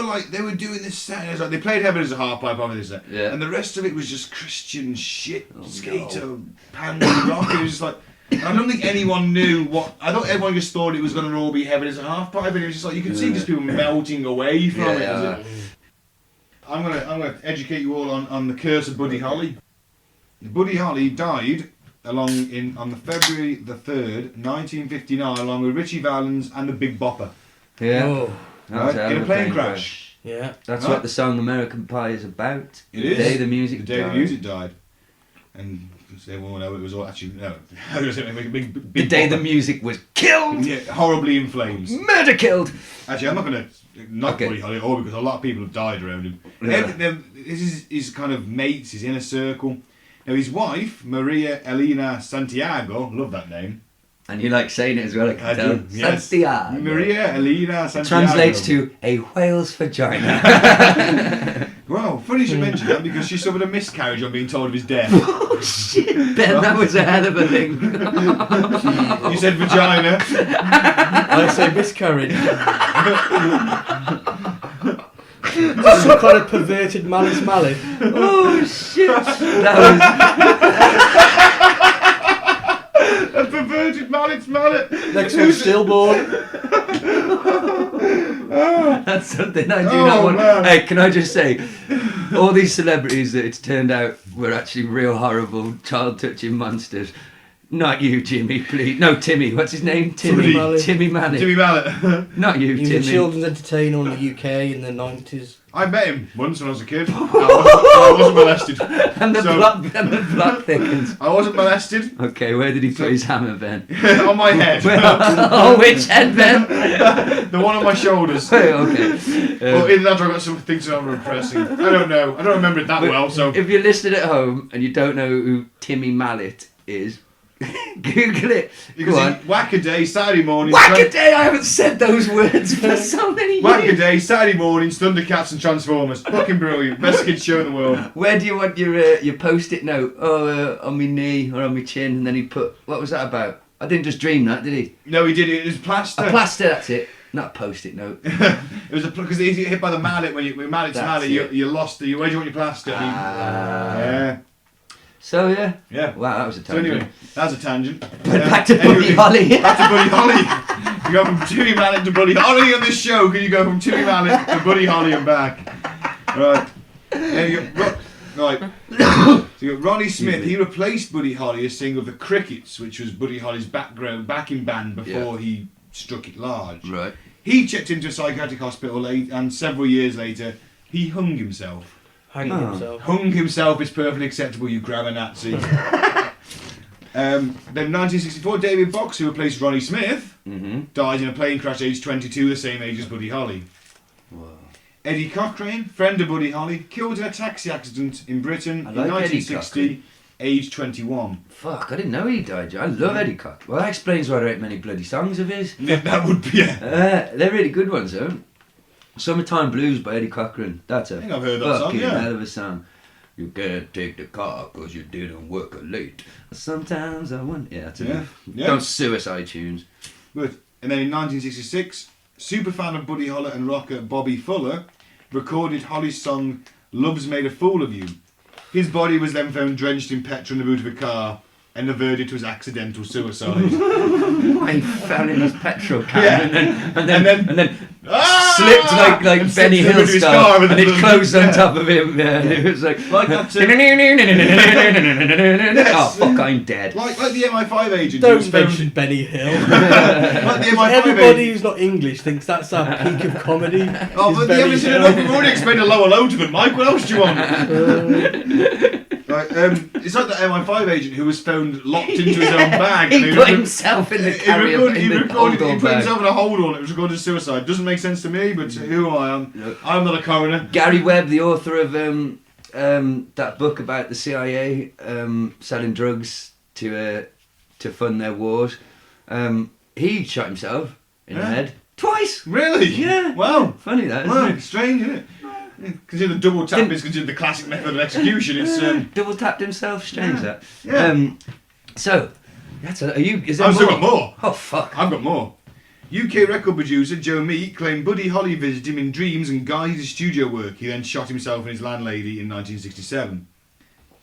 were doing this set. It was like they played Heaven as a Half Pipe over this set, Yeah. and the rest of it was just Christian shit, skater, pandy rock. It was just like. I don't think anyone knew what. I thought everyone just thought it was going to all be Heaven as a Half Pipe, and it was just like you could see just people melting away from it. I'm gonna educate you all on the curse of Buddy Holly. Buddy Holly died on the February the 3rd, 1959, along with Richie Valens and the Big Bopper. Yeah. Oh. Right? In a plane crash. Yeah. That's what the song American Pie is about. It the is. Day the music The day died. the music died. And everyone know it was all actually no. Big The day the Bopper. music was killed. Yeah, horribly in flames. Murder killed. Actually, I'm not going to knock Buddy Holly at all because a lot of people have died around him. Yeah. This is his kind of mates, his inner circle. Now, his wife, Maria Elena Santiago, love that name. And you like saying it as well, I can I tell. do, yes. Santiago. Maria Elena It Santiago. translates to a whale's vagina. Well, funny you should mention that because she suffered a miscarriage on being told of his death. Oh shit, Ben, that was a hell of a thing. You said vagina. I say miscarriage. Some kind of perverted malice. Oh shit, that A perverted mallet. Next one, stillborn. was, that's something I do not want. Man. Hey, can I just say, all these celebrities that it's turned out were actually real horrible, child-touching monsters. Not you, Jimmy, please. No, Timmy. What's his name? Timmy Mallet. Timmy Mallet. Not you, He was Timmy. a children's entertainer in the UK in the 90s. I met him once when I was a kid. I wasn't molested. And the plot thickens. I wasn't molested. Okay, where did he put his hammer, Ben? On my head. Oh, which head, Ben? The one on my shoulders. Okay. Well, either that or I got some things that I'm repressing. I don't know. I don't remember it that well, so... If you're listening at home and you don't know who Timmy Mallet is, Google it. Go on. Whack-a-day, Saturday morning... Whack-a-day! I haven't said those words for so many years. Whack-a-day, Saturday mornings, Thundercats and Transformers. Fucking brilliant. Best kids show in the world. Where do you want your post-it note? Oh, on my knee or on my chin, and then he put... What was that about? I didn't just dream that, did he? No, he did it. It was plaster. A plaster, that's it. Not a post-it note. It was because you get hit by the mallet when you mallet to That's mallet. You lost the. Where do you want your plaster? Yeah. So, yeah. Yeah. Wow, that was a So tangent. anyway, that's a tangent. Back to Buddy Holly. Back to Buddy Holly. You go from Timmy Mallet to Buddy Holly on this show. Can you go from Timmy Mallet to Buddy Holly and back? Right. There you go. Right. So you got Ronnie Smith. He replaced Buddy Holly as singer of the Crickets, which was Buddy Holly's backing band before he struck it large. Right. He checked into a psychiatric hospital late, and several years later, he hung himself. Hanging himself. Hung himself is perfectly acceptable, you grammar Nazi. Then 1964, David Box, who replaced Ronnie Smith, died in a plane crash aged 22, the same age as Buddy Holly. Whoa. Eddie Cochrane, friend of Buddy Holly, killed in a taxi accident in Britain in like 1960, aged 21. Fuck, I didn't know he died. I love Eddie Cock. Well, that explains why there ain't many bloody songs of his. Yeah, that would be They're really good ones, though. Summertime Blues by Eddie Cochran. That's a I think I've heard that song, fucking yeah. hell of a song. You can't take the car because you didn't work late. Sometimes I want... Yeah, that's enough. Yeah. Don't sue us, iTunes. Good. And then in 1966, superfan of Buddy Holly and rocker Bobby Fuller recorded Holly's song Love's Made a Fool of You. His body was then found drenched in petrol in the boot of a car, and the verdict was accidental suicide. I found in his petrol can and then Ah! slipped like Benny Slipped Hill into his style, car with and a it little- closed on top of him. Yeah, and it was like that, oh fuck, I'm dead. like the MI5 agent. who was Don't found- mention Benny Hill. Like the MI5 Everybody agent. who's not English thinks that's our peak of comedy. Oh, is but Benny the evidence Hill. we've already explained a lower low to them, Mike. What else do you want? Like, it's like the MI5 agent who was found locked into his own bag. He put himself in the carrier. He put himself in a hold on. It was recorded as suicide. Doesn't make sense to me, but who am I? I'm not a coroner. Gary Webb, the author of that book about the CIA selling drugs to fund their wars, he shot himself in the head twice. Really? Yeah. Wow. Funny that, Wow. isn't it? Strange, isn't it? Consider the double tap is considered the classic method of execution. It's double tapped himself. Strange that. Yeah. So, that's a, are you? Is there I've still got more. Oh fuck! I've got more. UK record producer Joe Meek claimed Buddy Holly visited him in dreams and guided his studio work. He then shot himself and his landlady in 1967.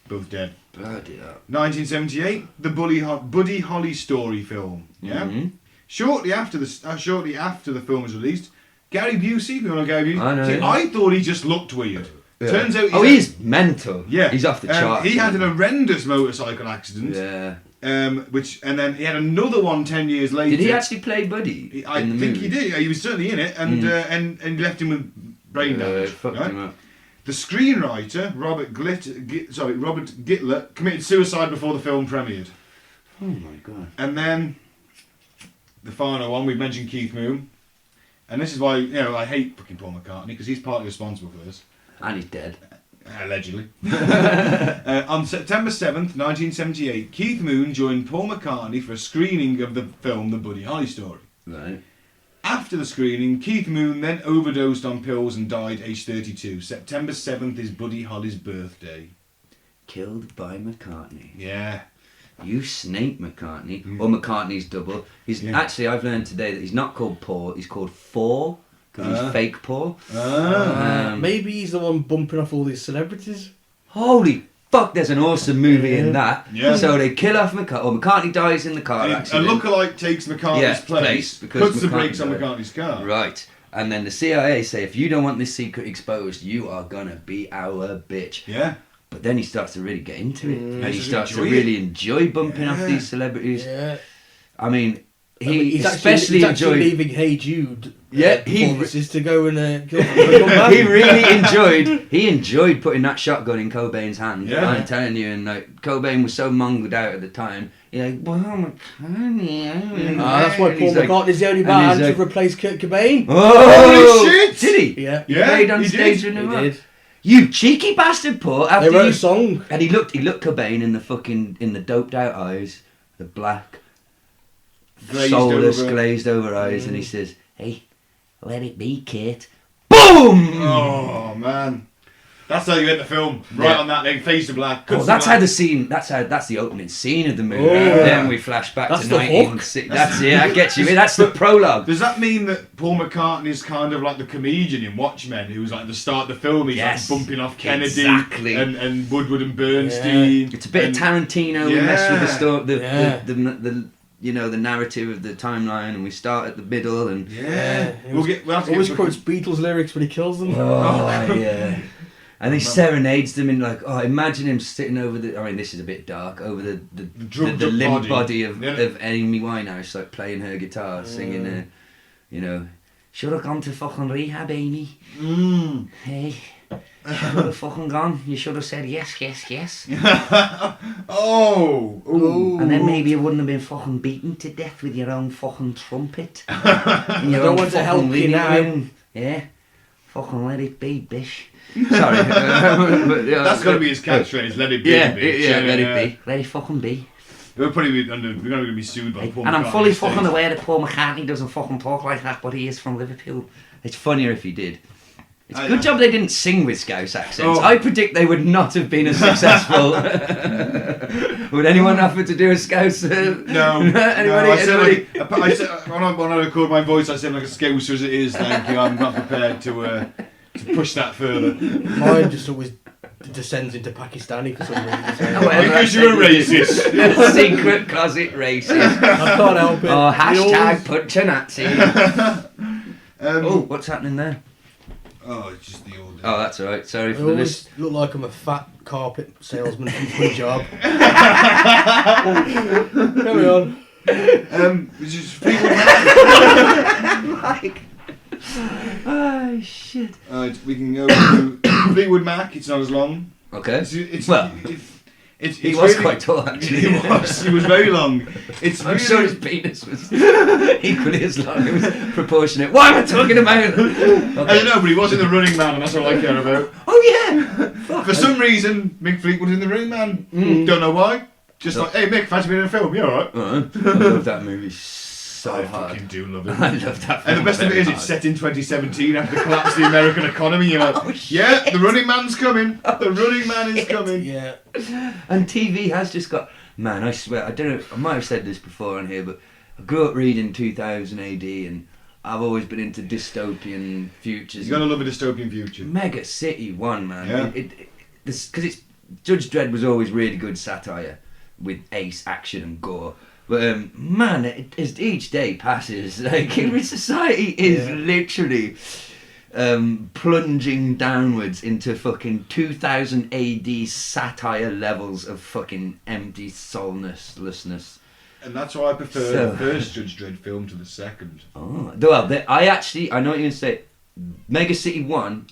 Both dead. Bloody hell. 1978, the Buddy Holly story film. Yeah. Mm-hmm. Shortly after the film was released, Gary Busey, you know Gary Busey? I know. See, I thought he just looked weird. Yeah. Turns out he's mental. Yeah. He's off the charts. He had an horrendous motorcycle accident. Yeah. And then he had another one 10 years later. Did he actually play Buddy? I in the think movie? he did. He was certainly in it, and left him with brain damage. Fucked Right? him up. The screenwriter Robert Gittler committed suicide before the film premiered. Oh my god. And then the final one, we've mentioned Keith Moon, and this is why I hate fucking Paul McCartney because he's partly responsible for this. And he's dead. Allegedly. On September 7th, 1978, Keith Moon joined Paul McCartney for a screening of the film The Buddy Holly Story. Right. After the screening, Keith Moon then overdosed on pills and died aged 32. September 7th is Buddy Holly's birthday. Killed by McCartney. Yeah. You snake McCartney. Or McCartney's double. He's actually, I've learned today that he's not called Paul, he's called Four. Because he's fake Paul. Maybe he's the one bumping off all these celebrities. Holy fuck, there's an awesome movie in that. Yeah. So they kill off McCartney, or McCartney dies in the car A accident. lookalike takes McCartney's place, because puts the McCartney brakes on died. McCartney's car. Right. And then the CIA say, if you don't want this secret exposed, you are gonna be our bitch. Yeah. But then he starts to really get into it. And he Just starts to enjoy it. really enjoy bumping off these celebrities. Yeah. I mean, he's actually enjoyed... leaving Hey Jude. Yeah, performances to go and kill back. He really enjoyed putting that shotgun in Cobain's hand. Yeah. I'm telling you, and like Cobain was so mongled out at the time. You're like, well, McCartney. That's why Paul McCartney's the only and band he's to replace Kurt Cobain. Oh, Holy shit! Did he? Yeah. He Yeah, played on he stage did. with He him. did. You cheeky bastard, Paul. They After wrote you, a song. and he looked Cobain in the doped out eyes, the black, glazed over eyes, and he says, "Hey, let it be, Kate." Boom! Oh man, that's how you end the film. Right Yeah. on that thing, face to black. Oh, that's how the scene. That's the opening scene of the movie. Oh. Then we flash back That's to the 1960. That's it. I get you. That's the prologue. Does that mean that Paul McCartney's kind of like the comedian in Watchmen, who's like at the start of the film, he's Yes. like bumping off Kennedy Exactly. and Woodward and Bernstein. It's a bit of Tarantino. We mess with the story, the the narrative of the timeline, and we start at the middle. And Yeah. We'll have to always get quotes Beatles lyrics when he kills them. oh yeah. And he serenades them in like, imagine him sitting over this is a bit dark, over the drugged the up limp body of Yeah. Amy Winehouse, like playing her guitar, singing, should have gone to fucking rehab, Amy. Hey, should have fucking gone. You should have said yes, yes, yes. Oh. Ooh. And then maybe you wouldn't have been fucking beaten to death with your own fucking trumpet. In your don't own want to fucking help you living now. room. Yeah. Fucking let it be, bish. Sorry. That's got to be his catchphrase. Let it be. Yeah, bitch. yeah, let it be. Let it fucking be. We're probably we're going to be sued by Paul And I'm McCartney fully estate. fucking aware that Paul McCartney doesn't fucking talk like that, but he is from Liverpool. It's funnier if he did. It's a good job they didn't sing with Scouse accents. Oh. I predict they would not have been as successful. Would anyone offer to do a Scouse? No. Anybody? I said, when I record my voice, I sound like a scouser as it is. Thank you. I'm not prepared to push that further. Mine just always descends into Pakistani for some reason. Because you're a racist. Secret closet racist. I can't help it. Oh, They hashtag always- punch a Nazi. What's happening there? Oh, it's just the old. Oh, that's alright. Sorry I for the always look like I'm a fat carpet salesman from Punjab. Carry on. It's just Fleetwood Mac. Like, oh shit. We can go to Fleetwood Mac. It's not as long. Okay. It's Well, He was quite tall, actually. He was very long. I'm sure his penis was equally as long. It was proportionate. What am I talking about? Okay. I don't know, but he was in The Running Man, and that's all I care about. Oh yeah. Fuck. For some reason, Mick Fleetwood was in The Running Man. Don't know why. Just like, hey Mick, fancy being in a film? You alright? I love that movie so I hard. fucking do love it. I love that film. And the best of it is, it's set in 2017 after the collapse of the American economy. You're like, yeah, The Running Man's coming. The Running Man is coming. Yeah. And TV has just got... Man, I swear, I don't know, I might have said this before on here, but I grew up reading 2000 AD and I've always been into dystopian futures. You gotta love a dystopian future. Mega City 1, man. Yeah. Because it's Judge Dredd was always really good satire with ace action and gore. But man, as each day passes, like society is literally plunging downwards into fucking 2000 AD satire levels of fucking empty soullessness. And that's why I prefer the first Judge Dredd film to the second. Oh, well, I know what you're going to say. Mega City 1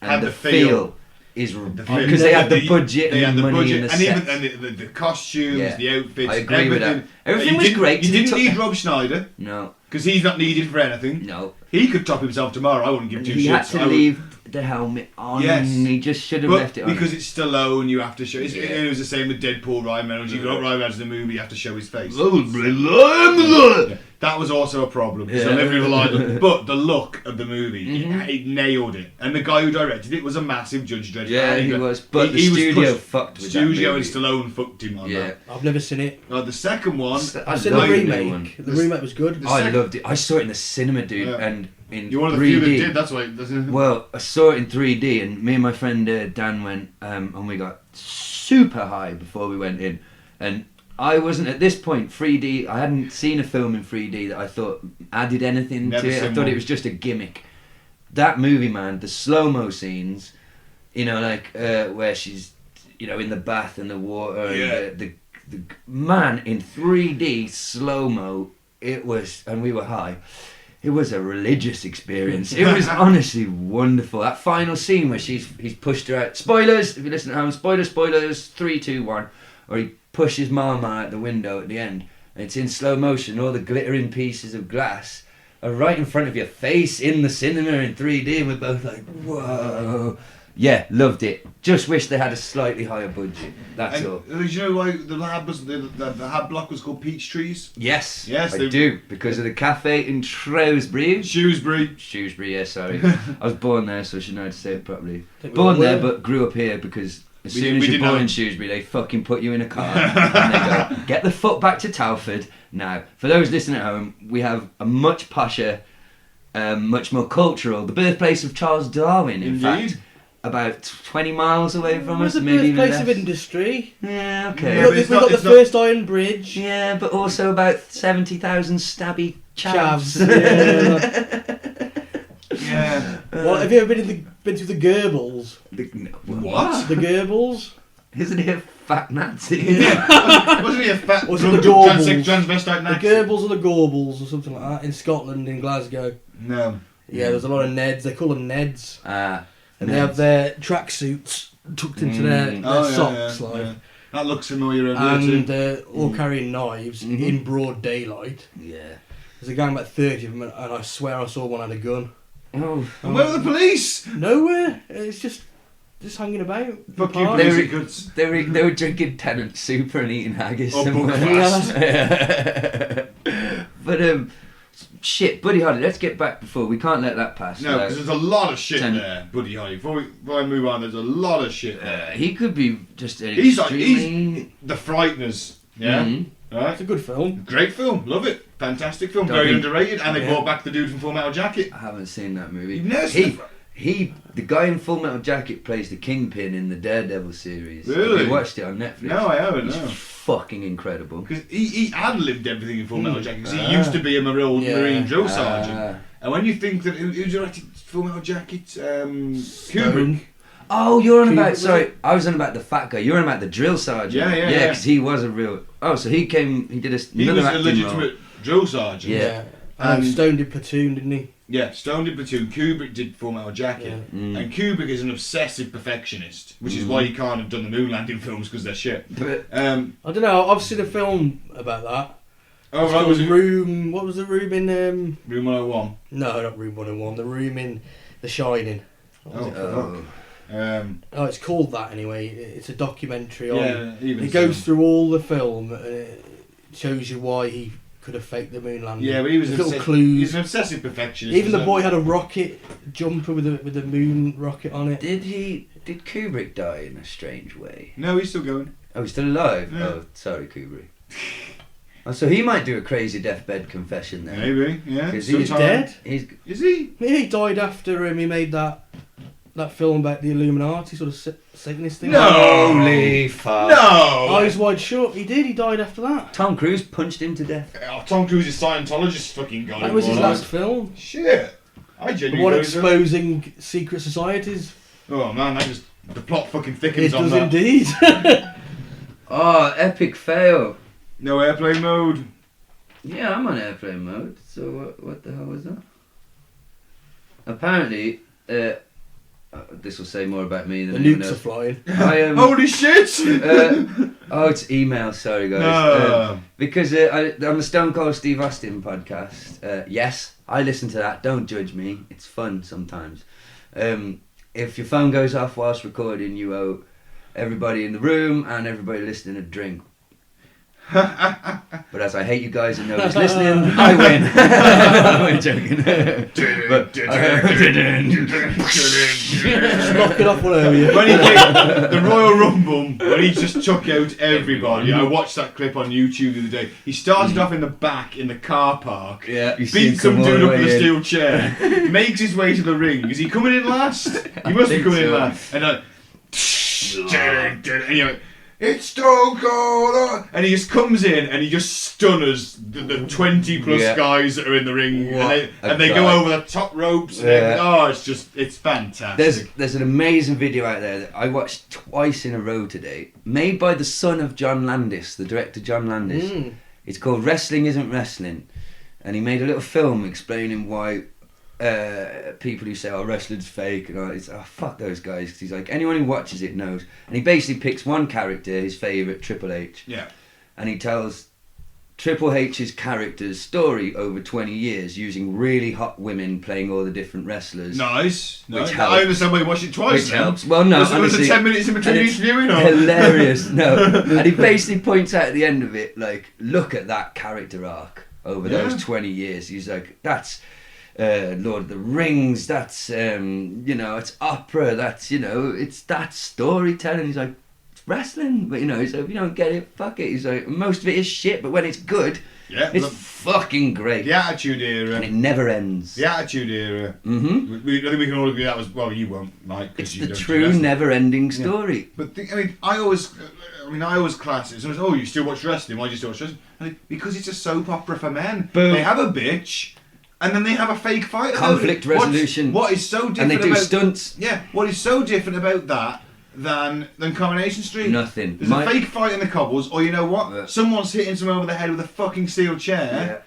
and the feel is because they had the budget and the money and the sets. Even the costumes, the outfits. I agree with that. Everything was great. You didn't need Rob Schneider. No. Because he's not needed for anything. No. He could top himself tomorrow. I wouldn't give two shits. He had to leave the helmet on. Yes. He just should have left it on. Because it's Stallone, you have to show. It was the same with Deadpool, Ryan Reynolds. You got Ryan Reynolds in the movie, you have to show his face. That was also a problem. So every line, but the look of the movie, it nailed it. And the guy who directed it was a massive Judge Dredd fan. Yeah, he was. But the studio fucked with that movie. Studio and Stallone fucked him on that. I've never seen it. The second one, I've seen the remake. The remake was good. I loved it. I saw it in the cinema, dude, and in you're one of the 3D. few that did. That's why. Well, I saw it in 3D, and me and my friend Dan went, and we got super high before we went in, and I wasn't at this point 3D. I hadn't seen a film in 3D that I thought added anything to it. I thought it was just a gimmick. That movie, man, the slow-mo scenes, like where she's, in the bath and the water, and the man in 3D slow-mo. It was, and we were high. It was a religious experience. It was honestly wonderful. That final scene where he's pushed her out. Spoilers, if you listen at home. Spoilers. 3, 2, 1. Or he pushes Mama out the window at the end. And it's in slow motion. All the glittering pieces of glass are right in front of your face in the cinema in 3D. And we're both like, whoa. Yeah, loved it. Just wish they had a slightly higher budget. That's all. Did you know why the lab was the lab block was called Peach Trees? Yes, yes, I do, because of the cafe in Shrewsbury. Shrewsbury, yeah, sorry. I was born there, so I should know how to say it properly. Born there, but grew up here because as soon as you're born in Shrewsbury, they fucking put you in a car and they go, get the fuck back to Telford. Now, for those listening at home, we have a much posher, much more cultural, the birthplace of Charles Darwin, in fact. About 20 miles away from us, maybe even less. It's the birthplace of industry. Yeah, okay. Yeah, we've got the first iron bridge. Yeah, but also about 70,000 stabby chavs. Yeah. Well, have you ever been to the Goebbels? What? The Goebbels? Isn't he a fat Nazi? Wasn't he a fat transvestite Nazi? The Goebbels or the Gorbals or something like that in Scotland, in Glasgow. No. Yeah, there's a lot of Neds. They call them Neds. And Neds. they have their tracksuits tucked into their socks. That looks familiar. And all carrying knives in broad daylight. Yeah. There's a gang about 30 of them, and I swear I saw one had a gun. Oh. And where were the police? Nowhere. It's just hanging about. Fuck you, they were drinking Tennant Super and eating haggis. Or somewhere. But shit, Buddy Holly. Let's get back before we can't let that pass. No, because there's a lot of shit there, Buddy Holly. Before I move on, there's a lot of shit there. He could be just an he's extremely... The Frighteners. Yeah. Mm-hmm. Right. It's a good film. Great film. Love it. Fantastic film. Very underrated. And they brought back the dude from Full Metal Jacket. I haven't seen that movie. You've never seen the guy in Full Metal Jacket plays the Kingpin in the Daredevil series. Really? Have you watched it on Netflix? No, I haven't. It's fucking incredible. Because he ad-libbed everything in Full Metal Jacket. Because he used to be a Marine drill sergeant. And when you think that who directed Full Metal Jacket, Kubrick. Oh, you're on about... Sorry, I was on about the fat guy. You're on about the drill sergeant. Yeah, because he was a real... Oh, so he was a legitimate drill sergeant. Yeah. And Stone did Platoon, didn't he? Yeah, Stone did Platoon, Kubrick did Full Metal Jacket, Mm. and Kubrick is an obsessive perfectionist, which is why he can't have done the moon landing films because they're shit. But I don't know. I've seen a film about that. Oh, It's right, called was it Room. What was the room in? Room 101? No, not Room 101. The room in The Shining. Oh, fuck. Oh, it's called that anyway. It's a documentary on. Yeah, even It so. goes through all the film and it shows you why he could have faked the moon landing. Yeah, but he was There's an little clues. He's an obsessive perfectionist. Even the so- boy had a rocket jumper with a moon rocket on it. did Kubrick die in a strange way? No, he's still going. Oh, he's still alive? Yeah. Oh, sorry, Kubrick. Oh, so he might do a crazy deathbed confession then. Maybe, yeah. 'Cause He's Sometime- dead. Is he? Yeah, he died after he made that film about the Illuminati sort of Satanist thing. No. Holy fuck. No! Eyes Wide Shut. He did. He died after that. Tom Cruise punched him to death. Oh, Tom Cruise's Scientologist fucking got That him, was his wasn't last it? film. Shit. I The genuinely one thought he was- exposing secret societies. Oh man, that just the plot fucking It thickens on does that. indeed. Oh, epic fail. No airplane mode. Yeah, I'm on airplane mode. So what the hell was that? Apparently, this will say more about me The than anyone nukes are else. flying. I am. Holy shit! Oh, it's email. Sorry, guys. No. Because on the Stone Cold Steve Austin podcast, yes, I listen to that. Don't judge me. It's fun sometimes. If your phone goes off whilst recording, you owe everybody in the room and everybody listening a drink. But as I hate you guys and nobody's listening, I win. I'm joking. But, Just knock it off all over you. When he did the Royal Rumble, when he just took out everybody, I watched that clip on YouTube the other day. He started off in the back in the car park, Yeah, you've seen beat some some dude all up the with a way steel chair, makes his way to the ring. Is he coming in last? He must be think coming in so. last. And and you're like, it's Stone Cold! And he just comes in and he just stunners the 20 plus Yeah. guys that are in the ring. What And they a go guy. over the top ropes. And Yeah. everything. It's fantastic. There's an amazing video out there that I watched twice in a row today, made by the son of John Landis, the director John Landis. Mm. It's called Wrestling Isn't Wrestling, and he made a little film explaining why people who say, oh, wrestling's fake, and it's fuck those guys. 'Cause he's like, anyone who watches it knows. And he basically picks one character, his favourite, Triple H, Yeah. and he tells Triple H's character's story over 20 years using really hot women playing all the different wrestlers. Nice. Which I helps. understand why you watched it twice. Which then. helps. Well, no, Was honestly, it 10 minutes in between and each it's viewing? Or? hilarious. No, and he basically points out at the end of it, like, look at that character arc over Yeah. those 20 years. He's like, that's Lord of the Rings. That's it's opera. That's it's that storytelling. He's like, it's wrestling, but he's like, if you don't get it, fuck it. He's like, most of it is shit, but when it's good, Yeah. it's fucking great, The Attitude Era. and it never ends. The Attitude Era. Mm-hmm. I think we can all agree that was, well, you won't, Mike. 'cause It's you the don't do true, wrestling. never-ending story. But I always class it. Someone says, oh, you still watch wrestling? Why do you still watch wrestling? I'm like, because it's a soap opera for men. Boom. They have a bitch, and then they have a fake fight. about Conflict it. resolution. What is so different And they do about stunts. Yeah, what is so different about that than Coronation Street? Nothing. There's a fake fight in the cobbles, or you know what? Yeah. Someone's hitting someone over the head with a fucking steel chair,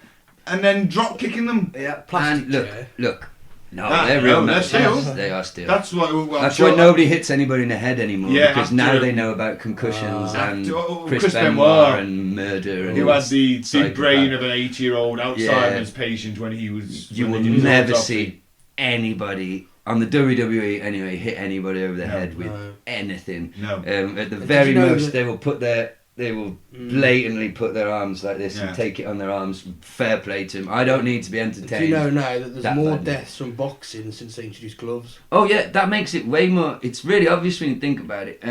and then drop kicking them. Yeah, Plastic and chair. look. No, That- they're real no, they're metal steel. chairs. They are steel. That's why. Well, That's sure, why nobody hits anybody in the head anymore. Yeah, because after- now they know about concussions and Chris Chris Benoit. Benoit and murder. And Who had the psychopath. brain of an 80-year-old Alzheimer's Yeah. patient when he was. You when will they did his never autopsy. see anybody on the WWE anyway hit anybody over the No, head with no. anything. No. At the Did very you know most, that- they will blatantly put their arms like this Yeah. and take it on their arms. Fair play to them. I don't need to be Do entertained. you know now that there's That more bad. deaths from boxing since they introduced gloves? Oh yeah, that makes it way more. It's really obvious when you think about it.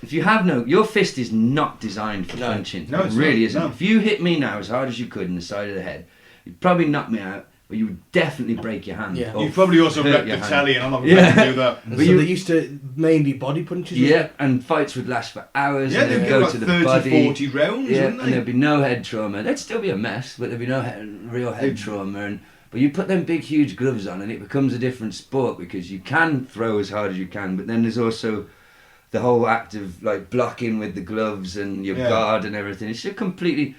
If you have your fist is not designed for No. punching. No, it it's really not, isn't. no. If you hit me now as hard as you could in the side of the head, you'd probably knock me out, but you would definitely break your hand. Yeah. or You probably also hurt wrecked your the hand. telly, and I'm not going Yeah. to do that. And But so you- they used to mainly body punches. Yeah, and fights would last for hours, Yeah, and they'd they'd go go like to the 30, body. 40 rounds, Yeah, wouldn't and they? there'd be no head trauma. There'd still be a mess, but there'd be no real head trauma. But you put them big, huge gloves on, and it becomes a different sport because you can throw as hard as you can, but then there's also the whole act of like blocking with the gloves and your Yeah. guard and everything. It's just completely.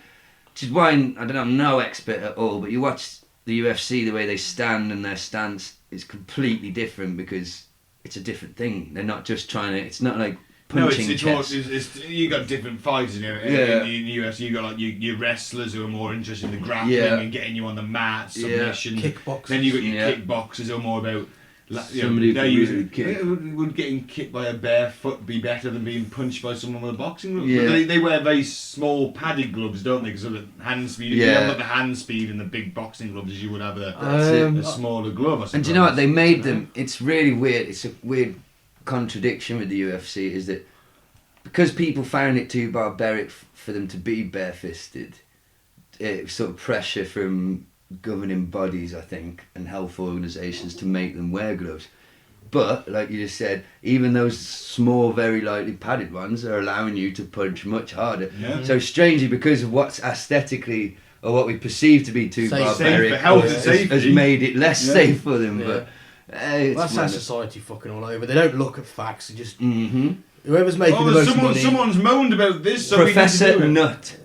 Which is why I don't know, I'm no expert at all, but you watch the UFC, the way they stand and their stance is completely different because it's a different thing. They're not just trying to. It's not like punching chest. You got different fighters in the UFC. You got like your wrestlers who are more interested in the grappling and getting you on the mat, submission. Kickboxers. Then you got your kickboxers who are more about. Somebody would getting kicked by a bare foot be better than being punched by someone with a boxing glove? Yeah. They wear very small padded gloves, don't they? Because of the hand speed. You haven't got the hand speed and the big boxing gloves as you would have a smaller glove. I suppose. And do you know what they made them? It's really weird. It's a weird contradiction with the UFC is that because people found it too barbaric for them to be barefisted, sort of pressure from governing bodies, I think, and health organisations to make them wear gloves. But, like you just said, even those small, very lightly padded ones are allowing you to punch much harder. Yeah. So strangely, because of what's aesthetically, or what we perceive to be too barbaric, has made it less safe for them. Yeah. But that's how society fucking all over. They don't look at facts, they just... Whoever's making the most money... Someone's moaned about this, so Professor Nutt.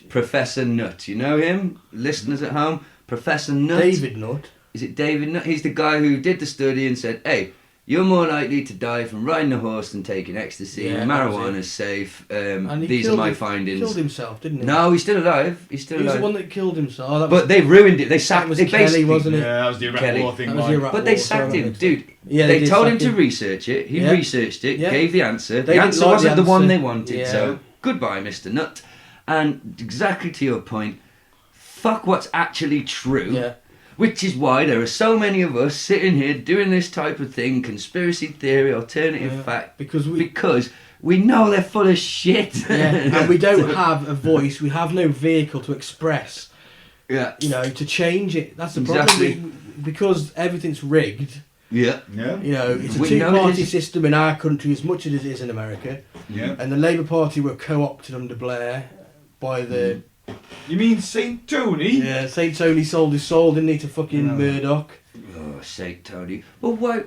Professor Nutt. You know him? Listeners at home? Professor Nutt. David Nutt. Is it David Nutt? He's the guy who did the study and said, hey, you're more likely to die from riding a horse than taking ecstasy. Marijuana's safe. These are my findings. He killed himself, didn't he? No, he's still alive. He was the one that killed himself. But they ruined it. They sacked him. Kelly, wasn't it? Yeah, that was the Iraq War thing. But they sacked him, dude. Yeah, they told him to research it. He researched it, gave the answer. The answer wasn't the one they wanted. So goodbye, Mr. Nutt. And exactly to your point, fuck what's actually true. Yeah. Which is why there are so many of us sitting here doing this type of thing, conspiracy theory, alternative fact, because we know they're full of shit. Yeah. And we don't have a voice, we have no vehicle to express, to change it. That's the problem. Because everything's rigged. Yeah. It's a two-party system in our country as much as it is in America. Yeah. And the Labour Party were co-opted under Blair by the... You mean St. Tony? Yeah, St. Tony sold his soul, didn't he, to fucking Murdoch? Oh, St. Tony. Well, why?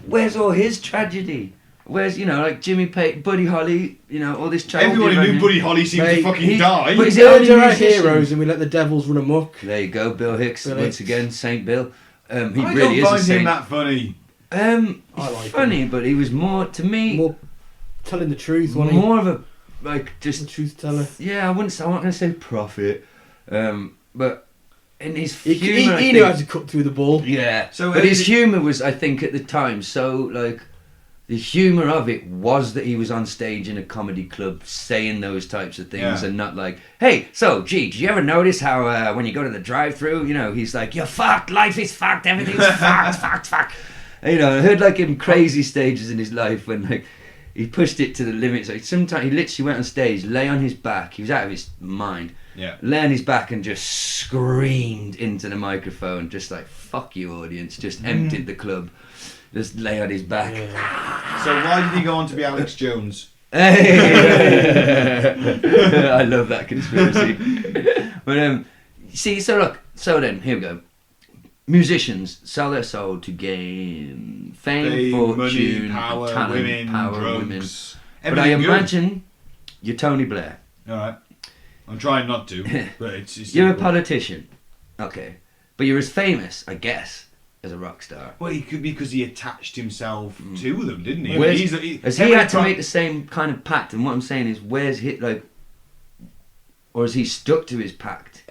Where's all his tragedy? Where's, like Jimmy Pate, Buddy Holly, all this tragedy? Everyone who knew Buddy Holly seemed to fucking die. But he's our heroes and we let the devils run amok. There you go, Bill Hicks, once again, St. Bill. He really don't find him that funny. I like funny, him. But he was more, to me... More telling the truth, wasn't he? More of a... just the truth teller. Yeah, I'm not going to say prophet, but in his humour, he knew how to cut through the ball. Yeah. So, but his humour was, I think, at the time, so the humour of it was that he was on stage in a comedy club saying those types of things, and not like, hey, so, gee, did you ever notice how when you go to the drive-through, he's like, you're fucked, life is fucked, everything's fucked. I heard him crazy stages in his life when he pushed it to the limits. Sometimes he literally went on stage, lay on his back. He was out of his mind. Yeah. Lay on his back and just screamed into the microphone, just like, fuck you, audience. Just emptied the club. Just lay on his back. Yeah. So why did he go on to be Alex Jones? Hey! I love that conspiracy. But, see, so then, here we go. Musicians sell their soul to gain fame, fortune, money, power, talent, women, drugs. Women. But I imagine you're Tony Blair. Alright. I'm trying not to, but it's you're a politician. Okay. But you're as famous, I guess, as a rock star. Well, he could be because he attached himself to them, didn't he? Has he had to make the same kind of pact? And what I'm saying is, where's he, or has he stuck to his pact?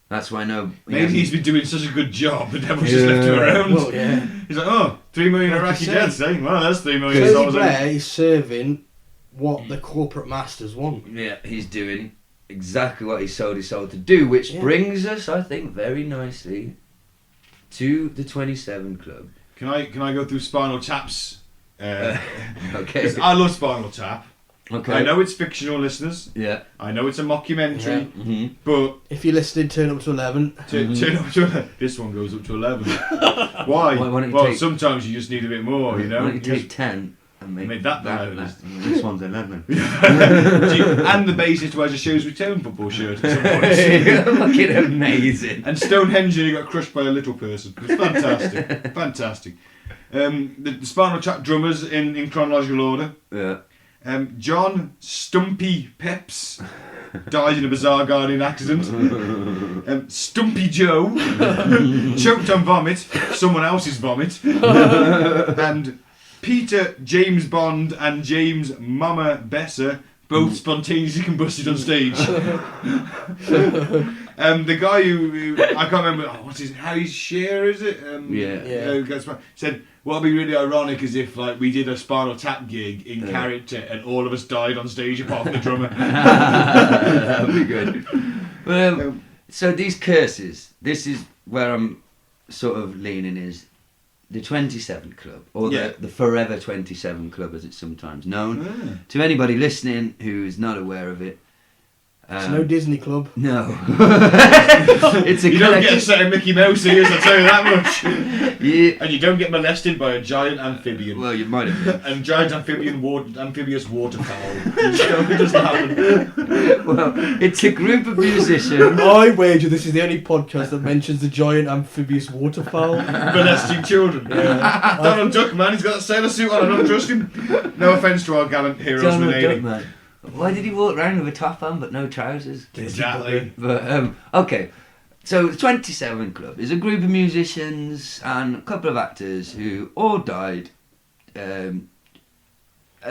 That's why I know... Maybe he's been doing such a good job, the devil's just left him around. Well, yeah. He's like, 3 million Iraqi deaths, eh? Well, that's $3 million. Tony Blair is serving what the corporate masters want. Yeah, he's doing exactly what he sold his soul to do, which brings us, I think, very nicely to the 27 Club. Can I go through Spinal Tap's... okay. I love Spinal Tap. Okay. I know it's fictional, listeners. Yeah. I know it's a mockumentary, Mm-hmm. but... If you're listening, turn up to 11. Turn up to 11. This one goes up to 11. Why? Sometimes you just need a bit more, Why don't you take 10 and make that this one's 11. And the bassist who has a Shows Return football shirt at some point. Fucking amazing. And Stonehenge nearly got crushed by a little person. It's fantastic. Fantastic. The Spinal Tap drummers in chronological order. Yeah. John Stumpy Peps died in a bizarre gardening accident. Stumpy Joe choked on vomit, someone else's vomit. And Peter James Bond and James Mama Besser both spontaneously combusted on stage. The guy who I can't remember, what's his, Harry Shearer, is it? Said, what would be really ironic is if like we did a Spinal Tap gig in character and all of us died on stage apart from the drummer. That would be good. Well, so these curses, this is where I'm sort of leaning, is the 27 Club, or the Forever 27 Club as it's sometimes known. To anybody listening who's not aware of it, it's no Disney Club. No. It's a you don't get a set of Mickey Mouse ears, I'll tell you that much. Yeah. And you don't get molested by a giant amphibian. Well, you might have been. And giant amphibious waterfowl. It doesn't happen. Well, it's a group of musicians. I wager this is the only podcast that mentions the giant amphibious waterfowl. Molesting children. Yeah. Donald Duck, man, he's got a sailor suit on, I don't trust him. No offence to our gallant heroes of the Navy. Man. Why did he walk around with a top on but no trousers? Exactly. But okay, so the 27 Club is a group of musicians and a couple of actors who all died at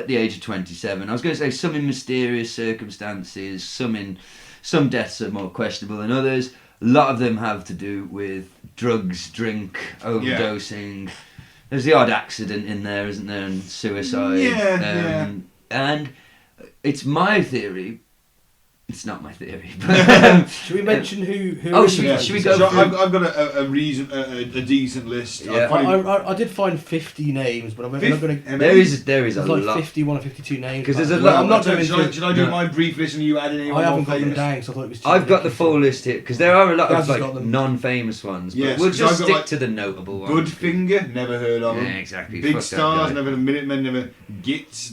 the age of 27. I was going to say some in mysterious circumstances, some deaths are more questionable than others. A lot of them have to do with drugs, drink, overdosing. There's the odd accident in there, isn't there, and suicide. And it's my theory. It's not my theory. But, should we mention who? Should we go? So I've got a decent list. Yeah. I did find 50 names, but I'm not going to. There is a like lot. 51 or 52 names. Because there's a lot. I'm not going to. Should I do my brief list and you add in? I haven't got them down, so I thought it was. I've got the full list here because there are a lot Gaz of non-famous ones. But yes, we'll just stick like to the notable ones. Goodfinger, never heard of them. Yeah, exactly. Big Stars, never. Minutemen, never. Gits,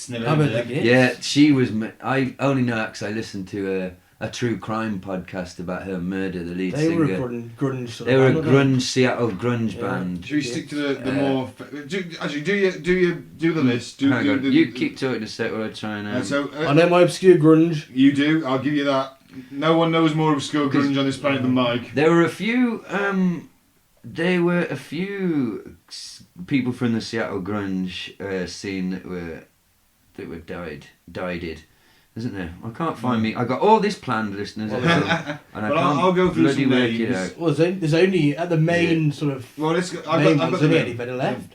never heard of them. Yeah, she was. I only know because I listened to a true crime podcast about her murder, the lead singer. They were a grunge. They were a grunge, Seattle grunge band. Should we stick to the more? Actually, do the list. You keep talking a sec while I try and. I know my obscure grunge. You do. I'll give you that. No one knows more obscure grunge on this planet than Mike. There were a few. People from the Seattle grunge scene that were died. Isn't there? I can't find me. I got all this planned, listeners. And I'll go through some names. Well, there's only at the main sort of. Well, let's go. I've got the Eddie Vedder left.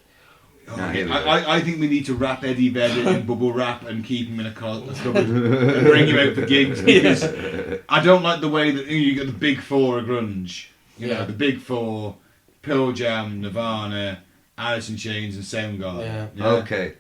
I think we need to wrap Eddie Vedder in bubble wrap and keep him in a cupboard and bring him out for gigs because I don't like the way that you got the big four of grunge. You know, the big four: Pearl Jam, Nirvana, Alice in Chains, and Soundgarden. Yeah. Okay.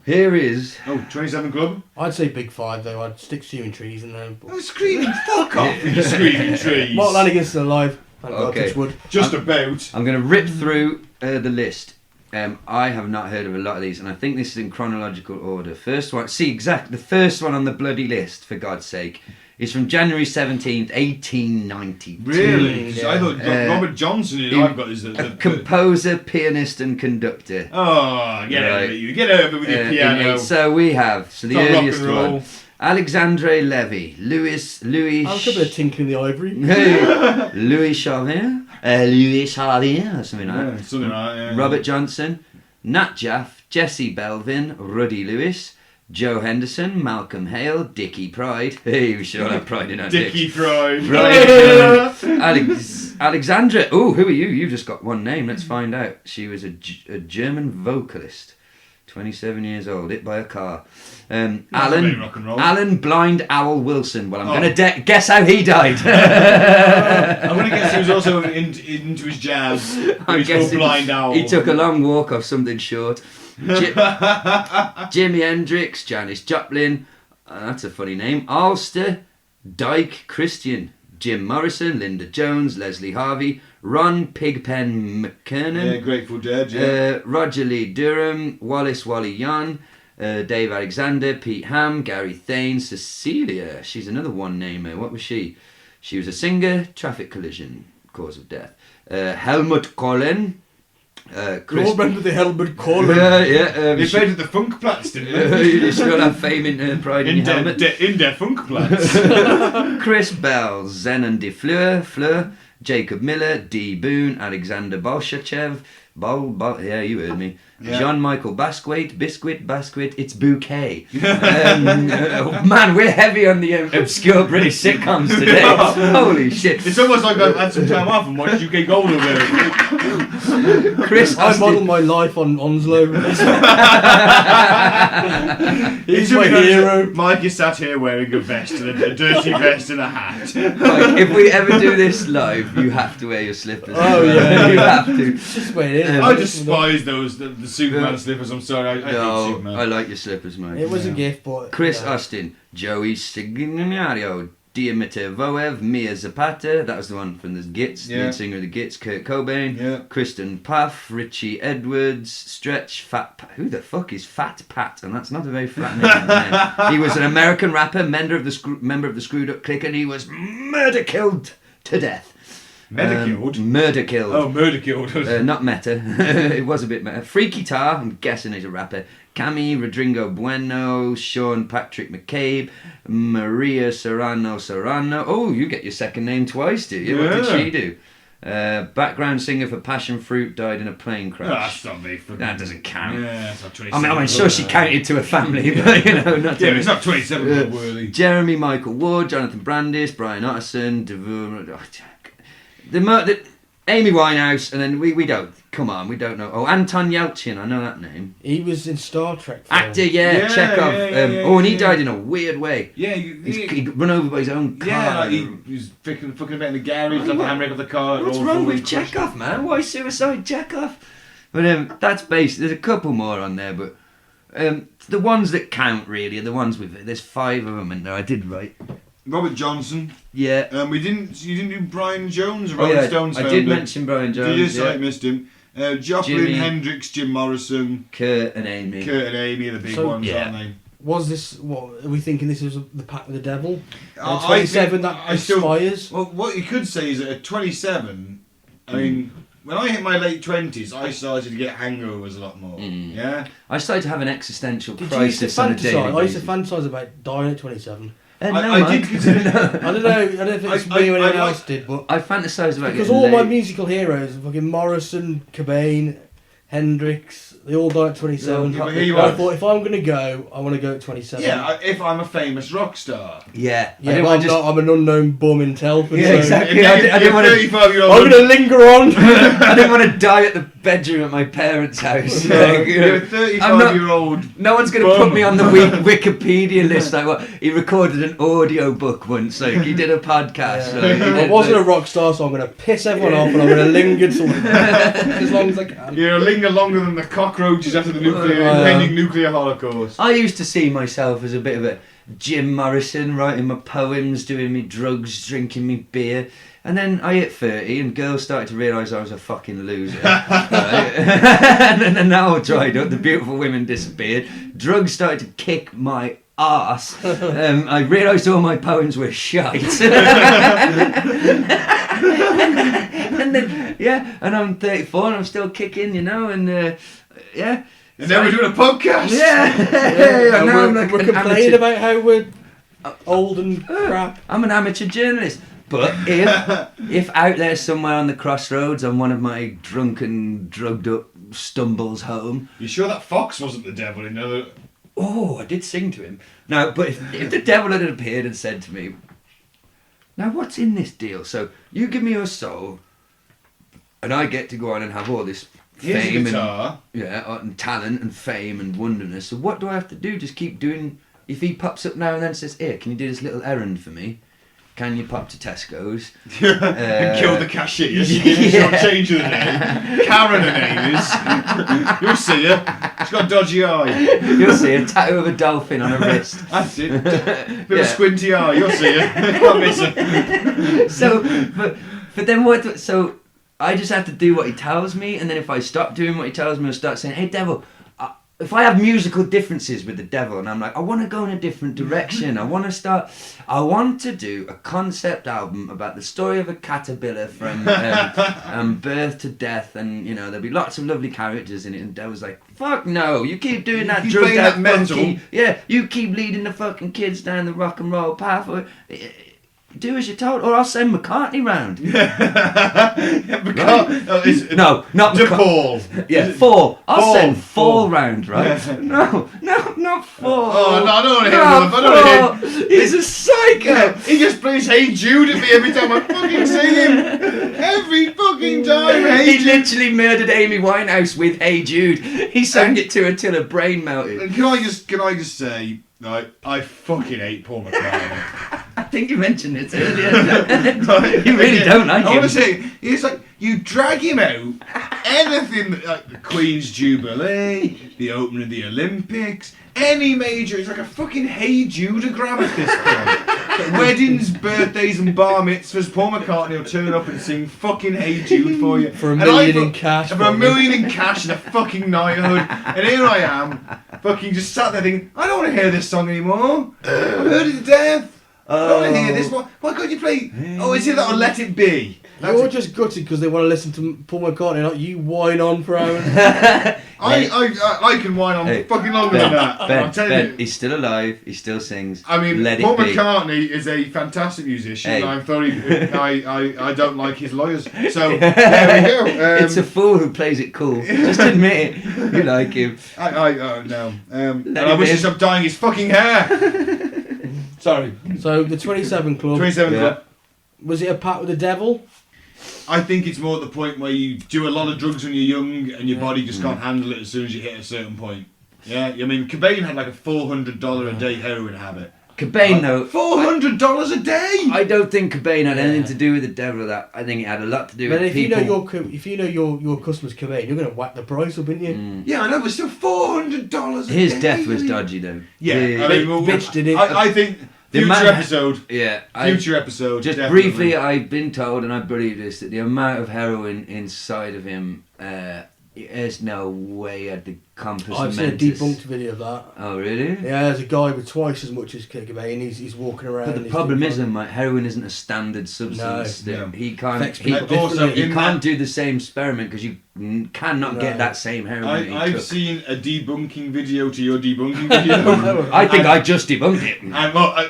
Here is... 27 Club? I'd say Big Five though, I'd stick Screaming Trees in there. But... Screaming, fuck off with your Screaming Trees. Mark Lanigan's still alive. Okay. Just about. I'm going to rip through the list. I have not heard of a lot of these, and I think this is in chronological order. First one, the first one on the bloody list, for God's sake, is from January 17th, 1892. Really? Yeah. I thought Robert Johnson, I've got is a composer, pianist and conductor. Oh, get over it with your piano. So we have, the earliest one, Alexandre Levy, Louis... I'll give it a tinkle in the ivory. Louis Charvier, or something like that. Something like that, Robert Johnson, Nat Jaff, Jesse Belvin, Ruddy Lewis, Joe Henderson, Malcolm Hale, Dickie Pride. Hey, we should all have pride in our Dickie Pride. Alexandra. Oh, who are you? You've just got one name. Let's find out. She was a German vocalist. 27 years old, hit by a car. Alan Blind Owl Wilson. Well, I'm going to guess how he died. I'm going to guess he was also into his jazz. He's called Blind Owl. He took a long walk off something short. Jimi Hendrix, Janis Joplin, that's a funny name. Ulster, Dyke Christian, Jim Morrison, Linda Jones, Leslie Harvey, Ron Pigpen McKernan, yeah, Grateful Dead, Roger Lee Durham, Wallace Wally Young, Dave Alexander, Pete Ham, Gary Thane, Cecilia. She's another one-namer. What was she? She was a singer. Traffic collision, cause of death. Helmut Kohlen. You all remember the helmet collar? Yeah. They played at the Funkplatz, didn't they? You still have fame in pride in your helmet. In der Funkplatz. Chris Bell, Zenon de Fleur, Jacob Miller, D. Boone, Alexander Bolshachev, yeah, you heard me. Yeah. Jean-Michael Biscuit, it's Bouquet. Man, we're heavy on the obscure British sitcoms today. Holy shit. It's almost like I've had some time off and watched UK Gold over there. Chris I modelled my life on Onslow. He's my hero. Mike is sat here wearing a vest and a dirty vest and a hat. Like, if we ever do this live, you have to wear your slippers. Oh, yeah. You have to. Just wear it. I despise the Superman slippers. I'm sorry, I hate No, Superman. I like your slippers, mate. It was a gift, but... Chris yeah. Austin, Joey Signario, Dieter Voev, Mia Zapata, that was the one from the Gits, Yeah. lead singer of the Gits, Kurt Cobain, Yeah. Kristen Puff, Richie Edwards, Stretch, Fat Pat. Who the fuck is Fat Pat? And that's not a very flattering name. He was an American rapper, member of the Screwed Up Clique, and he was murder killed to death. Murder killed. Oh, murder killed. Not meta. It was a bit meta. Freaky Tar, I'm guessing he's a rapper. Cami, Rodrigo Bueno, Sean Patrick McCabe, Maria Serrano. Oh, you get your second name twice, do you? What did she do? Background singer for Passion Fruit, died in a plane crash. That's not me. That doesn't count. Yeah, it's not 27. I'm sure she counted to a family, but you know, not to Yeah, it's not 27 worthy. Jeremy Michael Ward, Jonathan Brandis, Brian Otterson, Amy Winehouse, and then we don't. Come on, we don't know. Oh, Anton Yelchin, I know that name. He was in Star Trek. Film. Actor, yeah, Chekhov. And he died in a weird way. Yeah, He'd run over by his own car. yeah, like he was fucking about in the garage, like the handbrake of the car. What's all wrong full with of crush. Chekhov, man? Why suicide Chekhov? But that's based. There's a couple more on there, but the ones that count really are the ones with. There's 5 of them in there. I did write. Robert Johnson. Yeah. You didn't do Brian Jones, Oh, Rolling yeah, Stones I founder. did mention Brian Jones. You just yeah. I missed him. Joplin, Jimmy. Hendrix, Jim Morrison, Kurt and Amy. Kurt and Amy are the big So, ones, yeah. aren't they? Was this, what, are we thinking this is the pact with the devil? I 27 think- that I still- aspires? Well, what you could say is that at 27, I mean, when I hit my late 20s, I started to get hangovers a lot more. Yeah? I started to have an existential Did you used to crisis on a daily fantasize? I used to basis. fantasize about dying at 27. No, I Mike. did consider I don't know if it's me or anyone else did, but I fantasised about because getting all my laid. musical heroes, fucking Morrison, Cobain, Hendrix, they all died at 27. Yeah, but here you I are. thought if I'm going to go, I want to go at 27. Yeah, if I'm a famous rock star. Yeah. I Yeah, didn't but want I'm an unknown bum in Telford. Yeah, so exactly. If I you're didn't want to. 35-year-old. I'm going to linger on. I didn't want to die at the bedroom at my parents' house. Like, you know, You're a I'm not- 35-year-old. No one's going to put me on the Wikipedia list. Like what? He recorded an audio book once. Like he did a podcast. Yeah. Like, he I did, wasn't a like- rock star, so I'm going to piss everyone off and I'm going to linger till as long as I can. You're a linger longer than the cockroaches after the yeah. impending nuclear holocaust. I used to see myself as a bit of a Jim Morrison, writing my poems, doing me drugs, drinking me beer. And then I hit 30 and girls started to realise I was a fucking loser. Right? And then that all dried up, the beautiful women disappeared, drugs started to kick my arse. I realised all my poems were shite. And then, yeah, and I'm 34 and I'm still kicking, you know, and yeah. And then we're doing a podcast. Yeah, And now I'm we're like an complaining amateur. about how we're old and crap. I'm an amateur journalist. But if out there somewhere on the crossroads on one of my drunken, drugged up stumbles home, You sure that fox wasn't the devil in the... oh, I did sing to him. Now, but if the devil had appeared and said to me, now what's in this deal? So you give me your soul, and I get to go on and have all this Here's a fame guitar. and talent and fame and wonderness. So what do I have to do? Just keep doing. If he pops up now and then and says, "Here, can you do this little errand for me? Can you pop to Tesco's and kill the cashier. yeah. She'll change her name. Karen her name is. You'll see her. She's got a dodgy eye. You'll see a tattoo of a dolphin on her wrist." That's it. Bit of Yeah. squinty eye. You'll see her. Can't miss her. So, but then what? So I just have to do what he tells me, and then if I stop doing what he tells me, I'll start saying, "Hey, devil, if I have musical differences with the devil and I'm like, I want to go in a different direction, I want to do a concept album about the story of a caterpillar from birth to death, and you know there'll be lots of lovely characters in it, and devil's like, fuck no, you keep doing that keep drugged playing out that metal. funky, yeah, you keep leading the fucking kids down the rock and roll path, do as you're told, or I'll send McCartney round. No, not DePaul. Yeah, four. I'll send Four. four round, right? Yeah. No, not four. Oh, no, I don't want to hear Not him. I don't want to hear four. He's a psycho. Yeah, he just plays Hey Jude at me every time I fucking see him. Every fucking time. Hey He Jude. literally murdered Amy Winehouse with Hey Jude. He sang it to her till her brain melted. And can I just say, like, I fucking hate Paul McCartney. I think you mentioned it earlier. You really don't like I him. want to say, he's like, you drag him out, anything like the Queen's Jubilee, the opening of the Olympics, any major, it's like a fucking Hey Judeogram at this point. Weddings, birthdays and bar mitzvahs, Paul McCartney will turn up and sing fucking Hey Jude for you. For $1 million in cash. For $1 million in cash and a fucking knighthood. And here I am, fucking just sat there thinking, I don't want to hear this song anymore. I've heard it to death. I don't want to hear this one. Why can't you play? Oh, is it that or Let It Be? You're just gutted because they want to listen to Paul McCartney, not you whine on for hours. I can whine on fucking longer than that. I'm telling Ben, you. he's still alive. He still sings. I mean, Let Paul it be. McCartney is a fantastic musician. Hey. I'm sorry, I don't like his lawyers. So there we go. It's a fool who plays it cool. Just admit it. You like him. No. And Let I him wish he in. stopped dyeing his fucking hair. Sorry. So the 27 Club, 27 Yeah. Club. was it a pact with the devil? I think it's more at the point where you do a lot of drugs when you're young and your body just can't handle it as soon as you hit a certain point. Yeah, I mean, Cobain had like a $400 a day heroin habit. Cobain, though. $400 a day. I don't think Cobain had anything to do with the devil. That I think it had a lot to do But with if people. you know your customers Cobain, you're going to whack the price up, aren't you? Yeah, I know, but still $400 a day. His death was dodgy, though. Yeah, The- I mean, well, bitch did it. I think The future man- episode. yeah. Future episode. Just definitely. briefly, I've been told, and I believe this, that the amount of heroin inside of him, there's no way at the compass I've seen a mentis. debunked video of that. Oh, really? Yeah, there's a guy with twice as much as Cobain. He's walking around. But the he's problem doing is, then, like, heroin isn't a standard substance. No. That he can't. Affects He, people also he in can't that- do the same experiment because you cannot get No. that same heroin. that he I've took. seen a debunking video to your debunking video. I think and- I just debunked it. And well,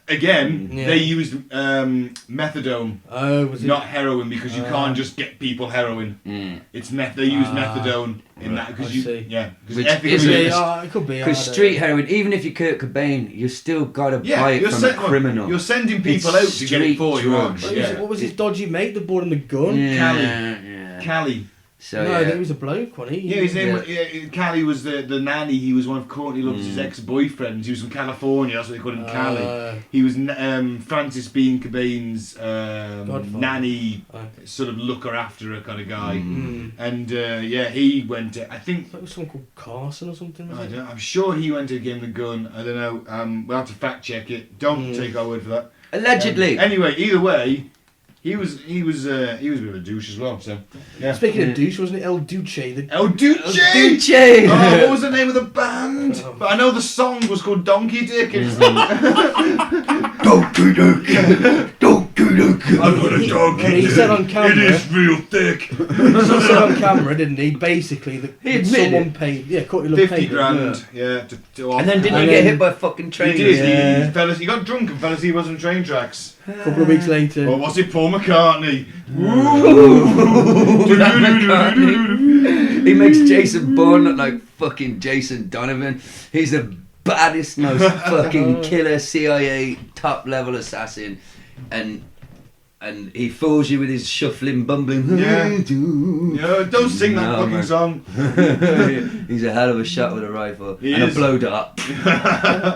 again, Yeah. they used methadone, Oh, was it? not heroin, because you can't just get people heroin. Mm. It's they use Ah. methadone in that I because see. because Which ethically isn't- Yeah, it could be. I Because don't street know. heroin, even if you're Kurt Cobain, you still gotta buy it you're from a send- criminal. You're sending people It's out to get it for you. aren't street you? What was, Yeah. it, what was his dodgy mate that bought him the gun? Cali. Yeah. Cali. So no, I think yeah. he was a bloke, wasn't he? Yeah, his name Yeah. was Cali was the nanny. He was one of Courtney Love's ex-boyfriends. He was from California. That's what they called him, Cali. He was Francis Bean Cobain's Godfather. nanny, Okay. sort of looker after her kind of guy. Mm. And he went to, I think, It was someone called Carson or something. Was I it? don't know, I'm sure he went to give him the gun. I don't know. We'll have to fact check it. Don't take our word for that. Allegedly. Anyway, either way, he was a bit of a douche as well. So yeah. Speaking of douche, wasn't it El Duce? El Duce. Duce! Oh, what was the name of the band? Oh. But I know the song was called Donkey Dick. It's Donkey Dick! Donkey Dick! I've got a He donkey. said on camera. It is real thick. He said on camera, didn't he? Basically, that He admitted someone it. paid. Yeah, Courtney Love 50 paid him, grand. Yeah. To And then didn't And he get then- hit by a fucking he train? did. Yeah. He fell asleep. He got drunk and fell asleep on some train tracks. A couple of weeks later. Or was it Paul McCartney? He makes Jason Bourne look like fucking Jason Donovan. He's the baddest, most fucking killer CIA top level assassin, and he fools you with his shuffling, bumbling. Yeah. Yeah, don't sing that No, fucking man. song. He's a hell of a shot with a rifle He and is. a blow dart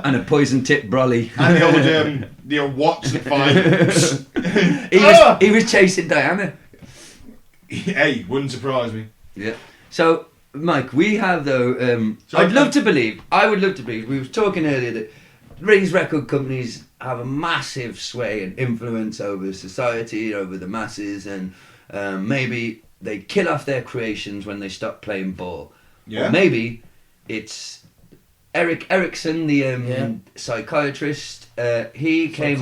and a poison tip brolly. And the old watch that fires. He was chasing Diana. Hey, wouldn't surprise me. Yeah. So, Mike, we have though. So I would I love to believe. We were talking earlier that these record companies have a massive sway and influence over society, over the masses, and maybe they kill off their creations when they stop playing ball. Yeah. Or maybe it's Eric Erickson, the psychiatrist. He came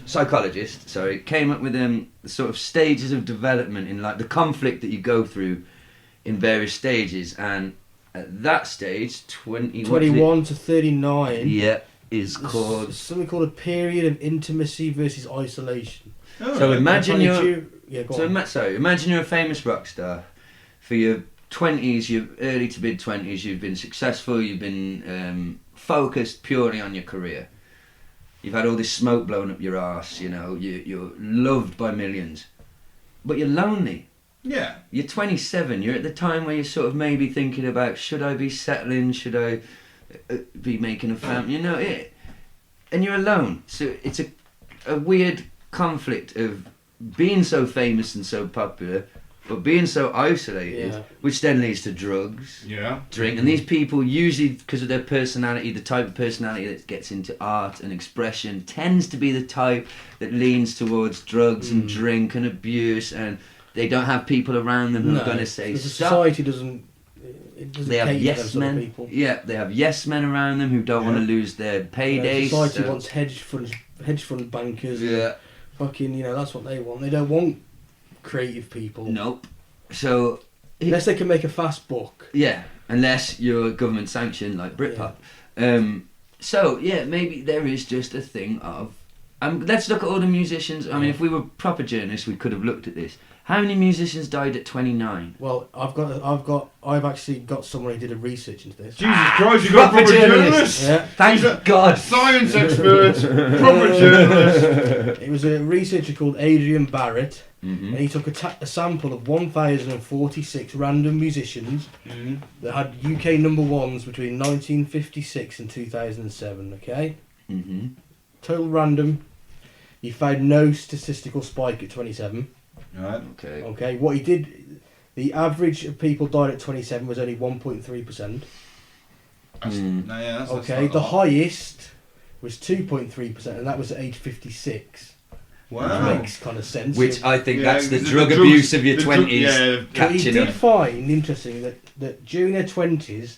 psychologist. Sorry, came up with the sort of stages of development in like the conflict that you go through in various stages, and at that stage, 21 to 39. Yeah, is called There's something called a period of intimacy versus isolation. Oh, so imagine imagine you're a famous rock star. For your 20s, your early to mid 20s, you've been successful. You've been focused purely on your career. You've had all this smoke blown up your arse. You know, you're loved by millions, but you're lonely. Yeah. You're 27. You're at the time where you're sort of maybe thinking about, should I be settling? Should I be making a family? You know it, and you're alone. So it's a weird conflict of being so famous and so popular, but being so isolated, which then leads to drugs, drink, and these people usually, because of their personality, the type of personality that gets into art and expression tends to be the type that leans towards drugs and drink and abuse, and they don't have people around them who are going to say stop. Society doesn't. They have yes men. Yeah, they have yes men around them who don't want to lose their paydays. Society wants hedge fund bankers. Yeah. Fucking, that's what they want. They don't want creative people. Nope. So unless they can make a fast buck. Yeah, unless you're government sanctioned like Britpop. So maybe there is just a thing of. Let's look at all the musicians. I mean, if we were proper journalists, we could have looked at this. How many musicians died at 29? Well, I've actually got someone who did a research into this. Jesus Christ, you've got a proper journalist! Yeah. Thank God! Science expert, proper journalist! It was a researcher called Adrian Barrett, Mm-hmm. and he took a sample of 1,046 random musicians that had UK number ones between 1956 and 2007, okay? Mm-hmm. Total random. He found no statistical spike at 27. Right. Okay. Okay, what he did, the average of people died at 27 was only 1.3%. Okay, the highest was 2.3%, and that was at age 56. Wow. Which makes kind of sense. Which I think that's the drug abuse of your 20s catching he did find, interesting, that during their 20s,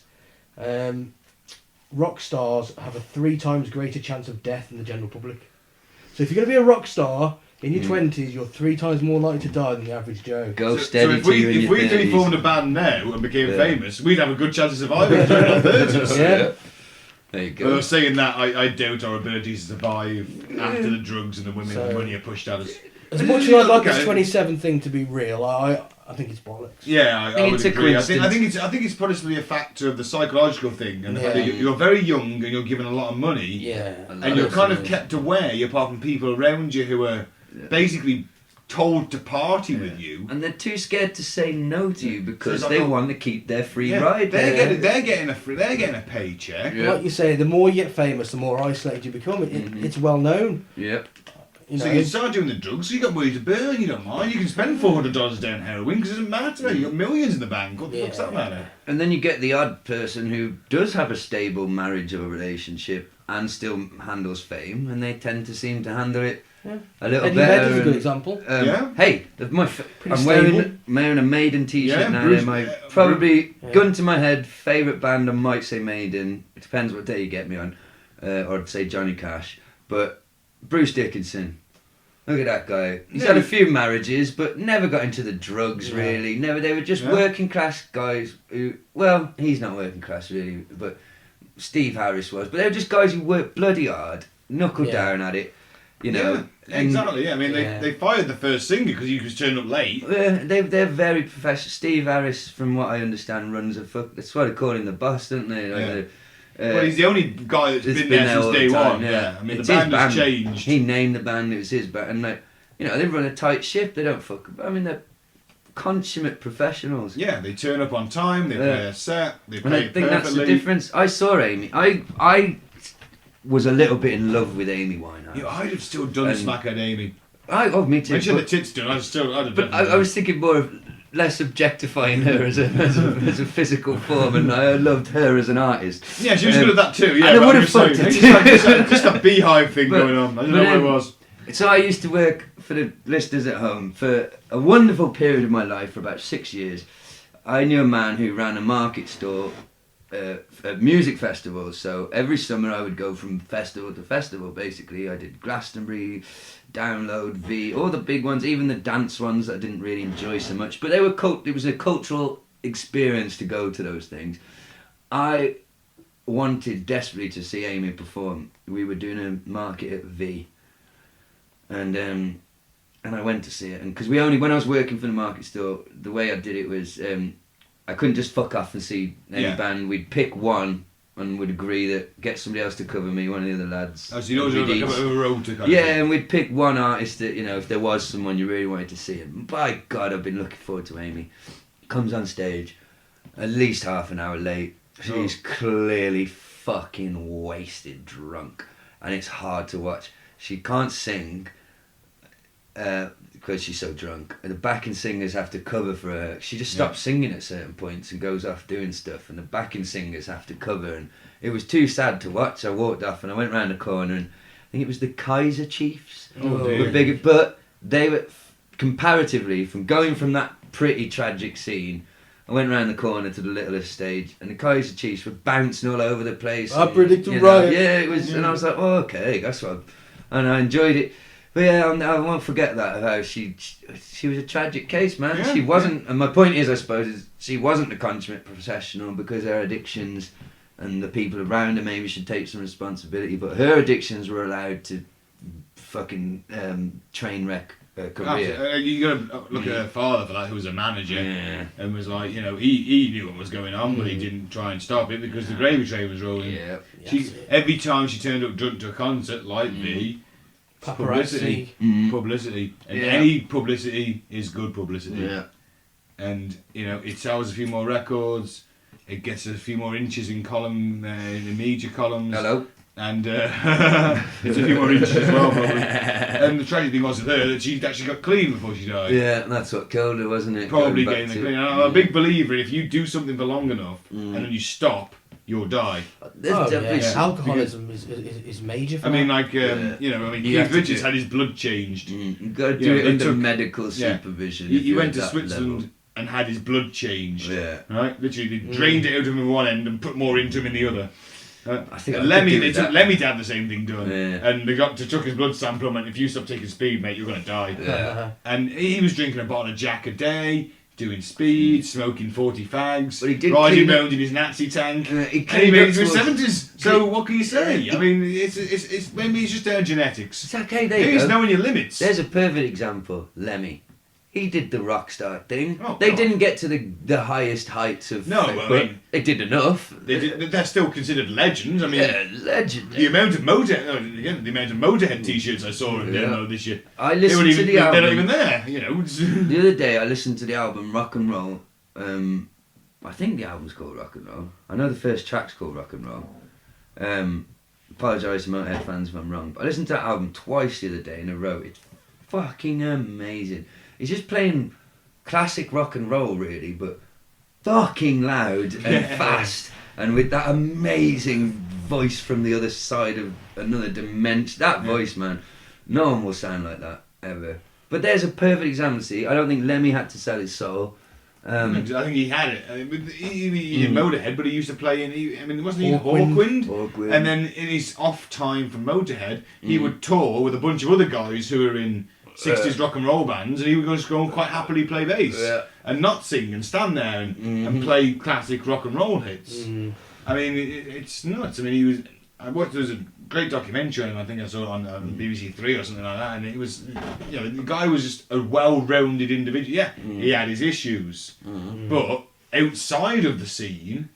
rock stars have a 3 times greater chance of death than the general public. So if you're going to be a rock star in your 20s, you're 3 times more likely to die than the average Joe. Go steady so if we formed a band now and became famous, we'd have a good chance of surviving during our 30s. Yeah. There you go. But saying that, I doubt our ability to survive after the drugs and the women and money are pushed at us. As much as I'd like this 27 thing to be real, I think it's bollocks. Yeah, I would agree. I think it's possibly a factor of the psychological thing, and the fact that you're very young and you're given a lot of money, and you're kind of kept away apart from people around you who are basically told to party with you, and they're too scared to say no to you because they want to keep their free ride. They're getting a paycheck. Yeah. Like you say, the more you get famous, the more isolated you become. It's well known. Yep. So you start doing the drugs, so you got money to burn, you don't mind. You can spend $400 down heroin because it doesn't matter. You got millions in the bank. What the fuck's that matter? And then you get the odd person who does have a stable marriage or relationship and still handles fame, and they tend to seem to handle it a little Eddie better. Vedder's a good example. Hey, I'm wearing a Maiden t-shirt now. Bruce, they're my gun to my head favourite band. I might say Maiden. It depends what day you get me on, or I'd say Johnny Cash. But Bruce Dickinson, look at that guy. He's had a few marriages, but never got into the drugs really. Never. They were just working class guys who. Well, he's not working class really, but Steve Harris was. But they were just guys who worked bloody hard, knuckled down at it. You know. Exactly. I mean, they fired the first singer because he was turning up late. They're very professional. Steve Harris, from what I understand, runs that's why they call him the boss, don't they? Like well, he's the only guy that's been there since day one. Yeah. I mean, the band has changed. He named the band. It was his band, and they run a tight ship. They don't fuck. I mean, they're consummate professionals. Yeah, they turn up on time. They play a set. They play and I think perfectly. That's the difference. I saw Amy. I was a little bit in love with Amy Winehouse. Yeah, I'd have still done Smack at Amy. Me too. When she had the tits done, I'd have done. I was thinking more of less objectifying her as a physical form, and I loved her as an artist. Yeah, she was good at that too. Yeah, and I would have fucked it. Just a beehive thing going on. I don't know what it was. So I used to work for the listeners at home for a wonderful period of my life for about 6 years. I knew a man who ran a market store music festivals. So every summer I would go from festival to festival. Basically, I did Glastonbury, Download, V, all the big ones, even the dance ones that I didn't really enjoy so much. But they were it was a cultural experience to go to those things. I wanted desperately to see Amy perform. We were doing a market at V, and I went to see it. And because when I was working for the market store, the way I did it was I couldn't just fuck off and see any band. We'd pick one and would agree that get somebody else to cover me, one of the other lads. Oh, so you know, like a bit of a road to kind yeah, of thing. and we'd pick one artist that, you know, if there was someone you really wanted to see. And by God, I've been looking forward to Amy. Comes on stage, at least half an hour late. She's clearly fucking wasted, drunk, and it's hard to watch. She can't sing because she's so drunk, and the backing singers have to cover for her. She just stops singing at certain points and goes off doing stuff, and the backing singers have to cover, and it was too sad to watch. I walked off and I went round the corner, and I think it was the Kaiser Chiefs were bigger, but they were comparatively, from going from that pretty tragic scene, I went round the corner to the littlest stage, and the Kaiser Chiefs were bouncing all over the place. I predicted you know, riot. Yeah, it was, and I was like, oh, okay, that's what. And I enjoyed it. But yeah, I won't forget that, how she was a tragic case, man. Yeah, she wasn't, and my point is, I suppose, is she wasn't a consummate professional because her addictions and the people around her maybe should take some responsibility, but her addictions were allowed to fucking train wreck her career. You got to look at her father for that, who was a manager, and was like, you know, he knew what was going on, but he didn't try and stop it because the gravy train was rolling. Yeah. Every time she turned up drunk to a concert like me, publicity, and any publicity is good publicity. Yeah. And you know, it sells a few more records, it gets a few more inches in column, in the media columns. Hello. And it's a few more inches as well, probably. And the tragic thing was with her that she actually got clean before she died. Yeah, that's what killed her, wasn't it? Probably getting the clean. And I'm a big believer in if you do something for long enough and then you stop, you'll die. There's definitely alcoholism is major for I mean, that. like, you know, I mean, Keith Richards had his blood changed. You've got to do it under medical supervision. He went to Switzerland and had his blood changed. Yeah. Right? Literally, they drained it out of him in one end and put more into him in the other. I think Lemmy took Lemmy to have the same thing done, Yeah. and they took his blood sample and went, if you stop taking speed, mate, you're going to die. Yeah. And he was drinking a bottle of Jack a day, doing speed, smoking 40 fags, But he did riding clean up- around in his Nazi tank, he and he cleaned made up it to his towards- 70s. So what can you say? I mean, it's maybe it's just their genetics. It's okay, there you It's go. knowing your limits. There's a perfect example, Lemmy. He did the rock star thing. Oh, they God. didn't get to the highest heights of No, fame, I but mean- they did enough. They're still considered legends. I mean, Yeah, legend. the amount of Motorhead t-shirts I saw in demo this year. I listened to the They're not album. even there, you know. The other day I listened to the album Rock and Roll. I think the album's called Rock and Roll. I know the first track's called Rock and Roll. Apologise to Motorhead fans if I'm wrong, but I listened to that album twice the other day in a row. It's fucking amazing. He's just playing classic rock and roll, really, but fucking loud and fast, and with that amazing voice from the other side of another dimension. That voice, man, no one will sound like that ever. But there's a perfect example. See, I don't think Lemmy had to sell his soul. I think he had it. I mean, he had Motorhead, but he used to play in. Wasn't he in Hawkwind? Hawkwind? And then in his off time from Motorhead, he would tour with a bunch of other guys who were in 60s rock and roll bands, and he would just go and quite happily play bass and not sing and stand there and play classic rock and roll hits. I mean, it's nuts. I mean, there was a great documentary on him, I think I saw it on BBC Three or something like that, and it was, you know, the guy was just a well-rounded individual. Yeah, he had his issues, but outside of the scene,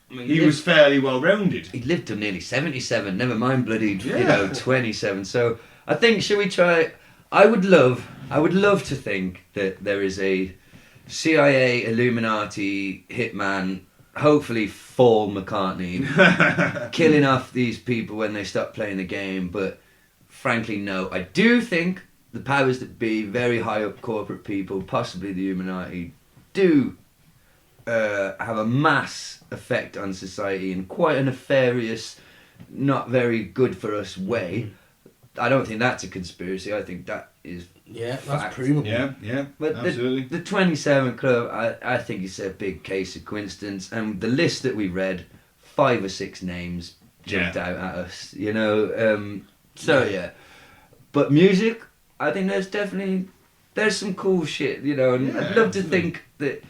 he was fairly well-rounded. He lived to nearly 77, never mind bloody 27. So I think, should we try? I would love to think that there is a CIA, Illuminati, hitman, hopefully Paul McCartney, killing off these people when they stop playing the game, but frankly, no. I do think the powers that be, very high up corporate people, possibly the Illuminati, do have a mass effect on society in quite a nefarious, not very good for us way. I don't think that's a conspiracy. I think that is That's fact. provable. Yeah, But absolutely. the 27 Club, I think it's a big case of coincidence. And the list that we read, 5 or 6 names jumped out at us, you know. So yeah, but music, I think there's some cool shit, you know, and I'd love to think that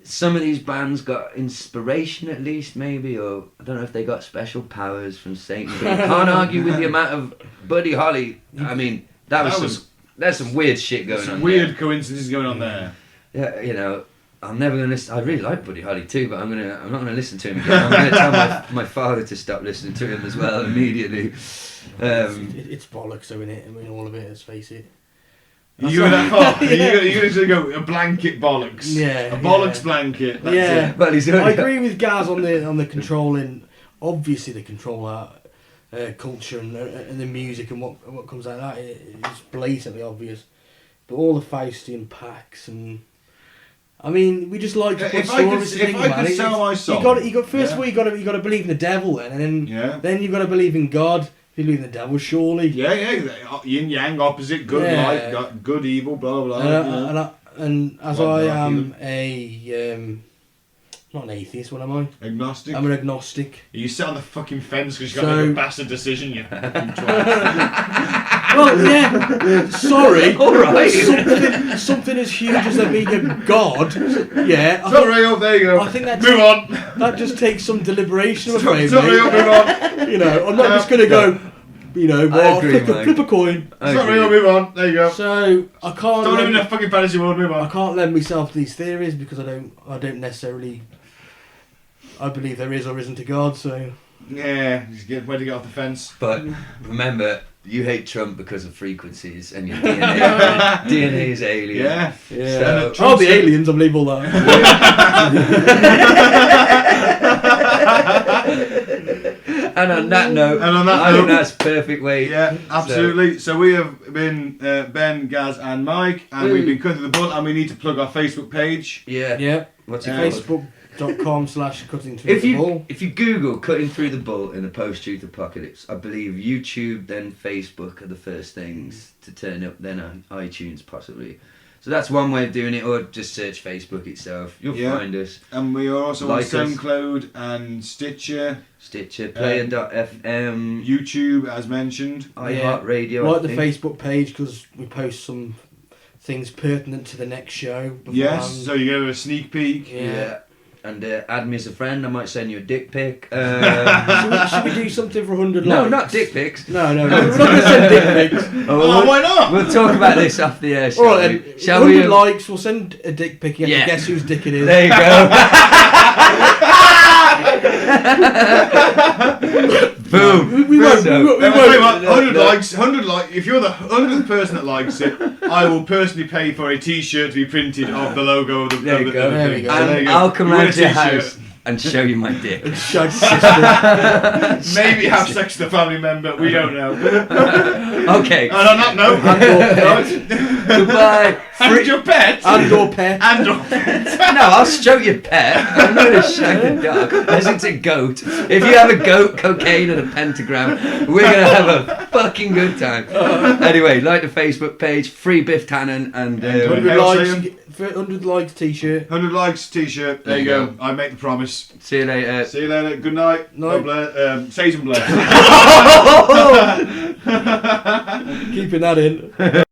some of these bands got inspiration at least, maybe, or I don't know if they got special powers from Satan, but you can't argue with the amount of Buddy Holly. I mean, there's some weird shit going on. Some weird coincidences going on there. Yeah, you know, I'm never gonna listen. I really like Buddy Holly too, but I'm not gonna listen to him again. I'm gonna tell my father to stop listening to him as well immediately. It's bollocks, though, innit? I mean, all of it. Let's face it. You go that far? You're going to go a blanket bollocks. Yeah. A bollocks blanket. That's it. Well, I agree with Gaz on the controlling. Obviously, the control art, culture and the music and what comes out of that is blatantly obvious. But all the Faustian pacts and. I mean, we just like to put stories. If I could sell my song, first of all, you got to believe in the devil, and then you got to believe in God. If you believe in the devil, surely. Yeah. Yin yang, opposite, good light, good evil, blah blah. And as I am not an atheist, what am I? Agnostic. I'm an agnostic. You sit on the fucking fence because you got to make a bastard decision, you fucking twat. Well, yeah. Sorry. All right. Something as huge as there being a god. Yeah. Sorry, there you go. I think move on. That just takes some deliberation. I'm afraid. Sorry, move on. You know, I'm not just going to go. You know, flip a coin. Sorry, I'll move on. There you go. So I can't. Don't live in a fucking fantasy world. Move on. I can't lend myself to these theories because I don't necessarily. I believe there is or isn't a God. So. Yeah, just way to get off the fence. But remember, you hate Trump because of frequencies, and your DNA is alien. Yeah. So, the aliens, I believe all that. And on that note, I think that's a perfect way. Yeah, absolutely. So we have been Ben, Gaz and Mike, and we've been cutting the bull, and we need to plug our Facebook page. Yeah. What's it called? Facebook.com/cutting through the bull. If you Google Cutting Through the Bull in the post-truth apocalypse, I believe YouTube then Facebook are the first things to turn up, then on iTunes possibly. So that's one way of doing it, or just search Facebook itself. You'll find us. And we are also on SoundCloud and Stitcher, Player.fm, YouTube as mentioned, iHeartRadio. Like the Facebook page because we post some things pertinent to the next show. Yes, so you get a sneak peek. Yeah. And add me as a friend. I might send you a dick pic. Should we do something for 100 likes? No, not dick pics. No. We're not going to send dick pics. Why not? We'll talk about this off the air. All right, then. Shall 100 likes. We'll send a dick pic. You have to guess whose dick it is. There you go. Boom. We won't. 100 likes. 100 likes. If you're the 100th person that likes it, I will personally pay for a T-shirt to be printed of the logo of the. There you go. There you go. And I'll come round to your house and show you my dick. Maybe have sex with a family member. We don't know. Okay. And on that note, goodbye. And your pet. And/or pet. No, I'll stroke your pet. I'm not going to shag the dog. Unless it's a goat. If you have a goat, cocaine, and a pentagram, we're going to have a fucking good time. Anyway, like the Facebook page, free Biff Tannen, and 100 likes T-shirt. 100 likes T-shirt. There you go. I make the promise. See you later. See you later. Good night. Night. Satan bless. Keeping that in.